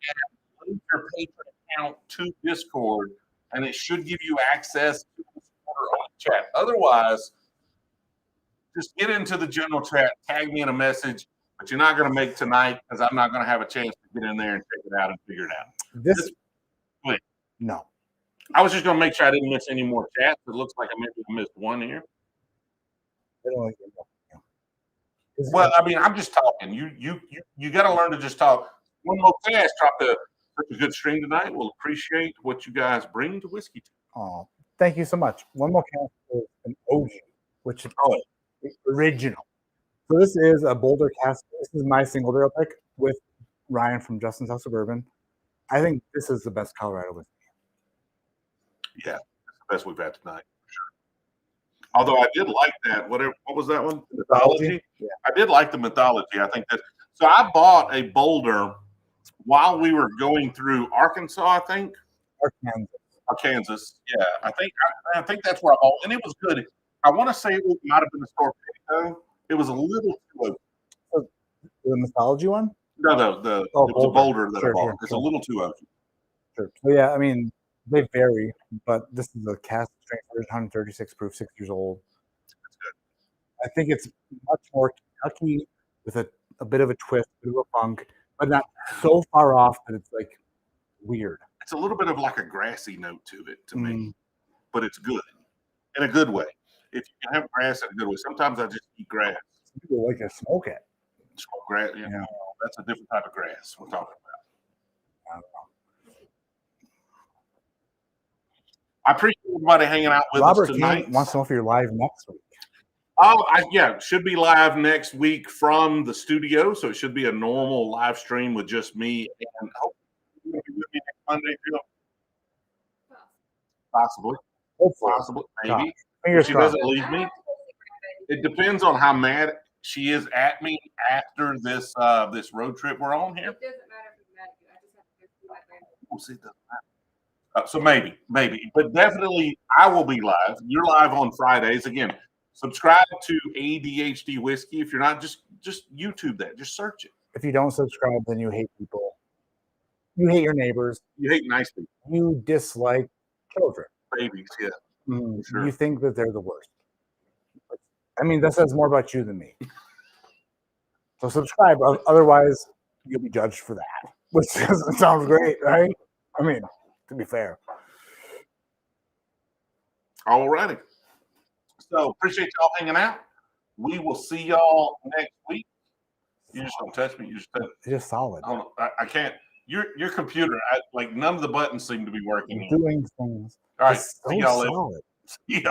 link your Patreon account to Discord, and it should give you access to the supporter on chat. Otherwise, just get into the general chat, tag me in a message, but you're not going to make tonight because I'm not going to have a chance to get in there and check it out and figure it out. Wait. No. I was just going to make sure I didn't miss any more chats. It looks like I maybe missed one here. Well, I mean, I'm just talking. You got to learn to just talk. One more cast dropped such a good stream tonight. We'll appreciate what you guys bring to whiskey. Oh, thank you so much. One more cast is an OG, which is the original. So this is a Boulder cask. This is my single barrel pick with Ryan from Justin's House of Bourbon. I think this is the best Colorado whiskey. Yeah, it's the best we've had tonight, for sure. Although I did like that. What was that one? Mythology? Yeah. I did like the Mythology. I think that. So I bought a Boulder while we were going through Arkansas, I think. Kansas. Yeah, I think that's where I bought, and it was good. I want to say it might have been the store though. It was a little too open. The Mythology one? No, it was a Boulder that I bought. It's a little too open. Sure. So yeah, I mean, they vary, but this is a cask strength version, 136 proof, 6 years old. That's good. I think it's much more Kentucky with a bit of a twist, a bit of a funk, but not so far off that it's like weird. It's a little bit of like a grassy note to it to me, but it's good in a good way. If you can have grass in a good way, sometimes I just eat grass. Some people like to smoke it. Smoke grass, that's a different type of grass we're talking about. I don't know. I appreciate everybody hanging out with Robert us tonight. King wants to know if you're live next week. Oh, should be live next week from the studio, so it should be a normal live stream with just me and hopefully you're going to be with me next Monday, Jill. Possibly. Hopefully. Possibly. Maybe. Fingers She crossed. doesn't leave me. It depends on how mad she is at me after this this road trip we're on here. It doesn't matter if it's mad at you. I just have to go see my grandma. We'll see. It doesn't matter. So maybe, but definitely I will be live. You're live on Fridays. Again, subscribe to ADHD Whiskey. If you're not, just YouTube that. Just search it. If you don't subscribe, then you hate people. You hate your neighbors. You hate nice people, You dislike children. babies. Yeah. Sure. You think that they're the worst. I mean, that says more about you than me. So subscribe. Otherwise, you'll be judged for that. Which sounds great, right? I mean, to be fair. All righty. So appreciate y'all hanging out. We will see y'all next week. You just don't touch me. You just touch. It's just solid. I can't. Your computer, like none of the buttons seem to be working. Doing things. All right. It's See so y'all later. solid. See y'all.